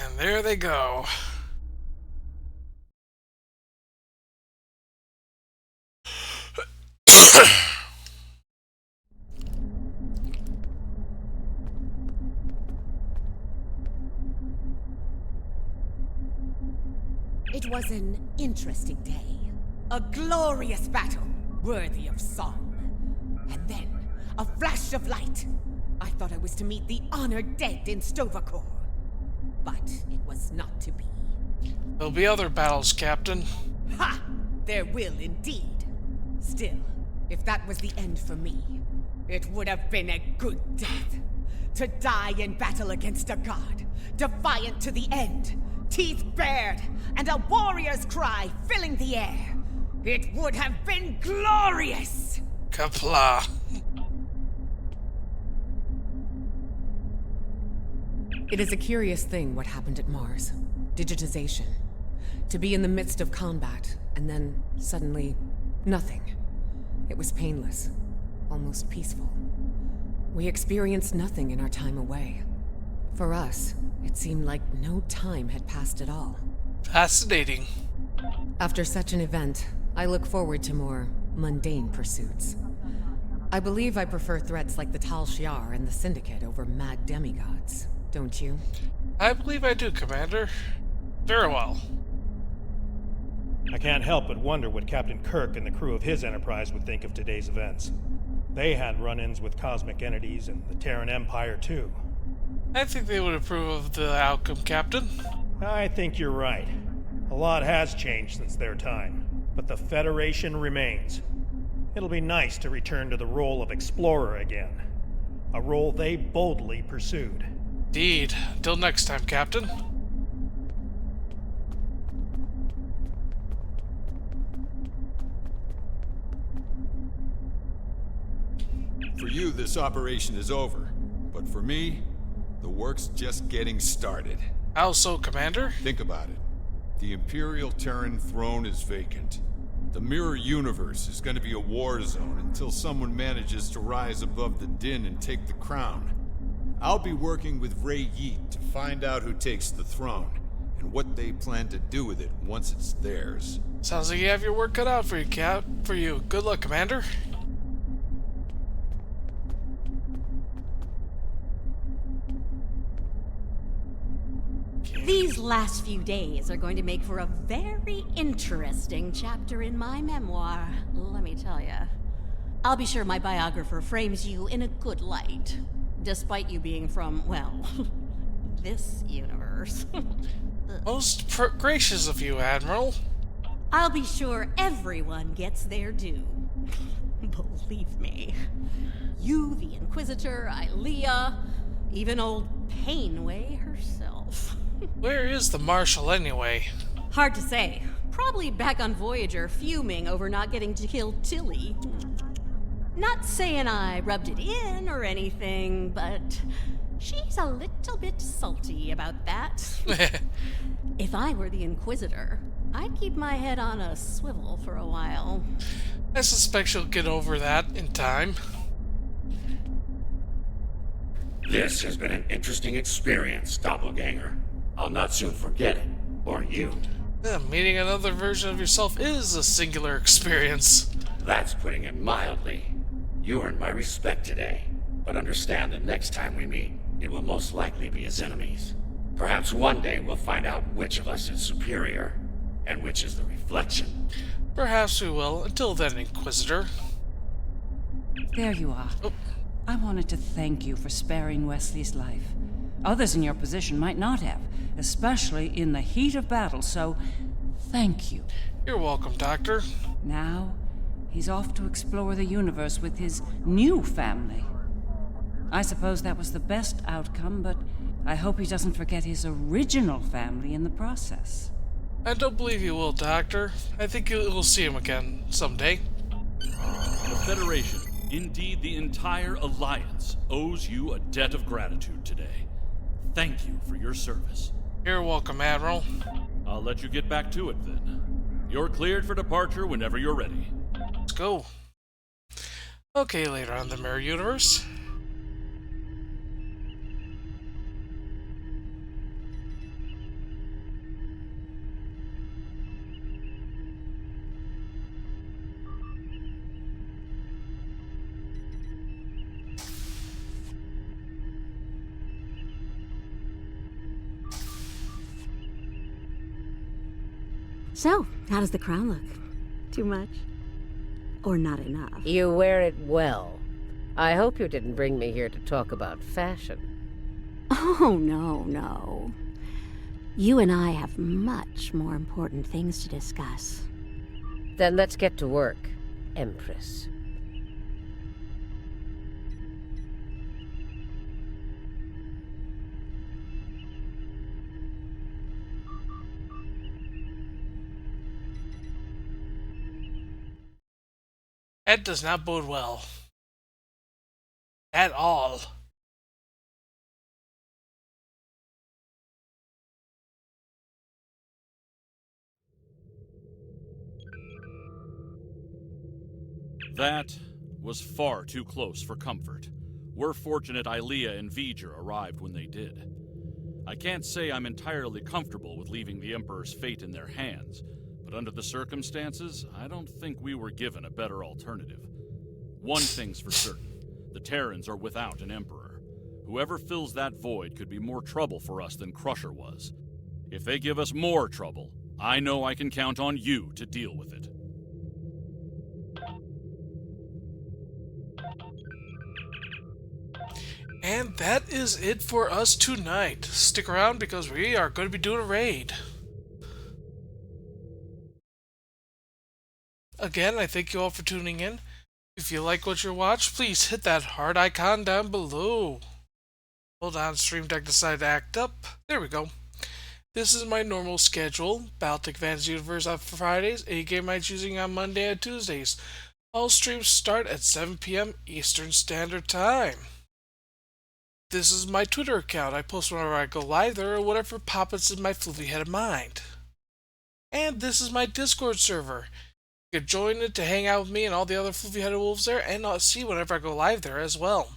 Speaker 1: And there they go.
Speaker 7: It was an interesting day. A glorious battle, worthy of song. And then, a flash of light. I thought I was to meet the honored dead in Stovacor. But it was not to be.
Speaker 1: There'll be other battles, Captain.
Speaker 7: Ha! There will indeed. Still, if that was the end for me, it would have been a good death. To die in battle against a god, defiant to the end, teeth bared, and a warrior's cry filling the air. It would have been glorious!
Speaker 1: Kapla.
Speaker 19: It is a curious thing what happened at Mars. Digitization. To be in the midst of combat, and then suddenly, nothing. It was painless, almost peaceful. We experienced nothing in our time away. For us, it seemed like no time had passed at all.
Speaker 1: Fascinating.
Speaker 19: After such an event, I look forward to more mundane pursuits. I believe I prefer threats like the Tal Shiar and the Syndicate over mad demigods. Don't you?
Speaker 1: I believe I do, Commander. Very well.
Speaker 16: I can't help but wonder what Captain Kirk and the crew of his Enterprise would think of today's events. They had run-ins with cosmic entities and the Terran Empire, too.
Speaker 1: I think they would approve of the outcome, Captain.
Speaker 16: I think you're right. A lot has changed since their time, but the Federation remains. It'll be nice to return to the role of explorer again. A role they boldly pursued.
Speaker 1: Indeed. Until next time, Captain.
Speaker 22: For you, this operation is over. But for me, the work's just getting started.
Speaker 1: How so, Commander?
Speaker 22: Think about it. The Imperial Terran throne is vacant. The Mirror Universe is going to be a war zone until someone manages to rise above the din and take the crown. I'll be working with Ray Yeet to find out who takes the throne, and what they plan to do with it once it's theirs.
Speaker 1: Sounds like you have your work cut out for you, Cap. For you. Good luck, Commander.
Speaker 5: These last few days are going to make for a very interesting chapter in my memoir, let me tell you. I'll be sure my biographer frames you in a good light, despite you being from, well, this universe.
Speaker 1: Most gracious of you, Admiral.
Speaker 5: I'll be sure everyone gets their due. Believe me. You, the Inquisitor, Ilea, even old Painway herself.
Speaker 1: Where is the Marshal anyway?
Speaker 5: Hard to say. Probably back on Voyager, fuming over not getting to kill Tilly. Not saying I rubbed it in or anything, but she's a little bit salty about that. If I were the Inquisitor, I'd keep my head on a swivel for a while.
Speaker 1: I suspect she'll get over that in time.
Speaker 3: This has been an interesting experience, Doppelganger. I'll not soon forget it. Or you.
Speaker 1: Yeah, meeting another version of yourself is a singular experience.
Speaker 3: That's putting it mildly. You earned my respect today, but understand that next time we meet, it will most likely be as enemies. Perhaps one day we'll find out which of us is superior, and which is the reflection.
Speaker 1: Perhaps we will. Until then, Inquisitor.
Speaker 10: There you are.
Speaker 1: Oh.
Speaker 10: I wanted to thank you for sparing Wesley's life. Others in your position might not have, especially in the heat of battle, so thank you.
Speaker 1: You're welcome, Doctor.
Speaker 10: Now, he's off to explore the universe with his new family. I suppose that was the best outcome, but I hope he doesn't forget his original family in the process.
Speaker 1: I don't believe you will, Doctor. I think you'll see him again someday.
Speaker 2: The Federation, indeed the entire Alliance, owes you a debt of gratitude today. Thank you for your service.
Speaker 1: You're welcome, Admiral.
Speaker 2: I'll let you get back to it then. You're cleared for departure whenever you're ready.
Speaker 1: Let's go. Okay, later on in the Mirror Universe.
Speaker 17: So, how does the crown look? Too much? Or not enough?
Speaker 6: You wear it well. I hope you didn't bring me here to talk about fashion.
Speaker 17: Oh, no. You and I have much more important things to discuss.
Speaker 6: Then let's get to work, Empress.
Speaker 1: That does not bode well. At all.
Speaker 2: That was far too close for comfort. We're fortunate Ilea and V'ger arrived when they did. I can't say I'm entirely comfortable with leaving the Emperor's fate in their hands, but under the circumstances, I don't think we were given a better alternative. One thing's for certain, the Terrans are without an Emperor. Whoever fills that void could be more trouble for us than Crusher was. If they give us more trouble, I know I can count on you to deal with it.
Speaker 1: And that is it for us tonight. Stick around because we are going to be doing a raid. Again, I thank you all for tuning in. If you like what you watch, please hit that heart icon down below. Hold on, Stream Deck decided to act up. There we go. This is my normal schedule. Battletech Universe on Fridays, a game I'm choosing on Monday and Tuesdays. All streams start at 7 p.m. Eastern Standard Time. This is my Twitter account. I post whenever I go live there or whatever pops in my floofy head of mind. And this is my Discord server. You can join it to hang out with me and all the other floofy-headed wolves there, and I'll see whenever I go live there as well.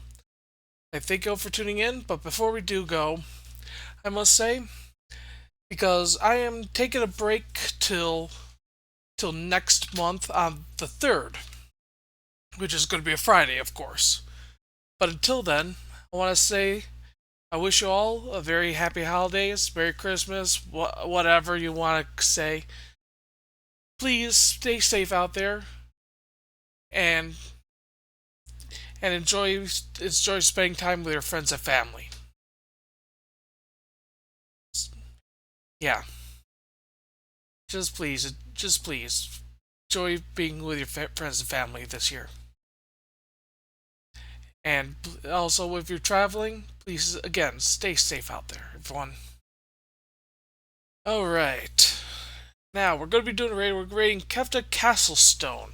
Speaker 1: I thank you all for tuning in, but before we do go, I must say, because I am taking a break till next month on the 3rd, which is going to be a Friday, of course. But until then, I want to say I wish you all a very happy holidays, Merry Christmas, whatever you want to say. Please stay safe out there, and enjoy spending time with your friends and family. Yeah, just please enjoy being with your friends and family this year. And also, if you're traveling, please again stay safe out there, everyone. All right. Now, we're going to be doing a raid. We're raiding Kefta Castlestone.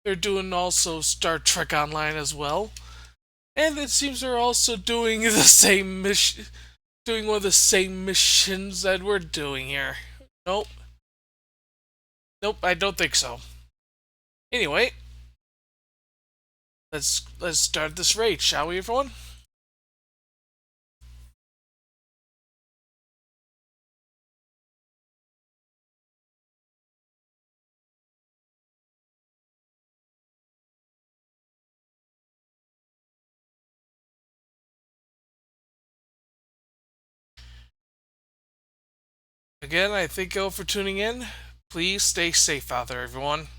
Speaker 1: They're doing also Star Trek Online as well. And it seems they're also doing the same mission, doing one of the same missions that we're doing here. Nope. Nope, I don't think so. Anyway, let's start this raid, shall we, everyone? Again, I thank you all for tuning in. Please stay safe out there, everyone.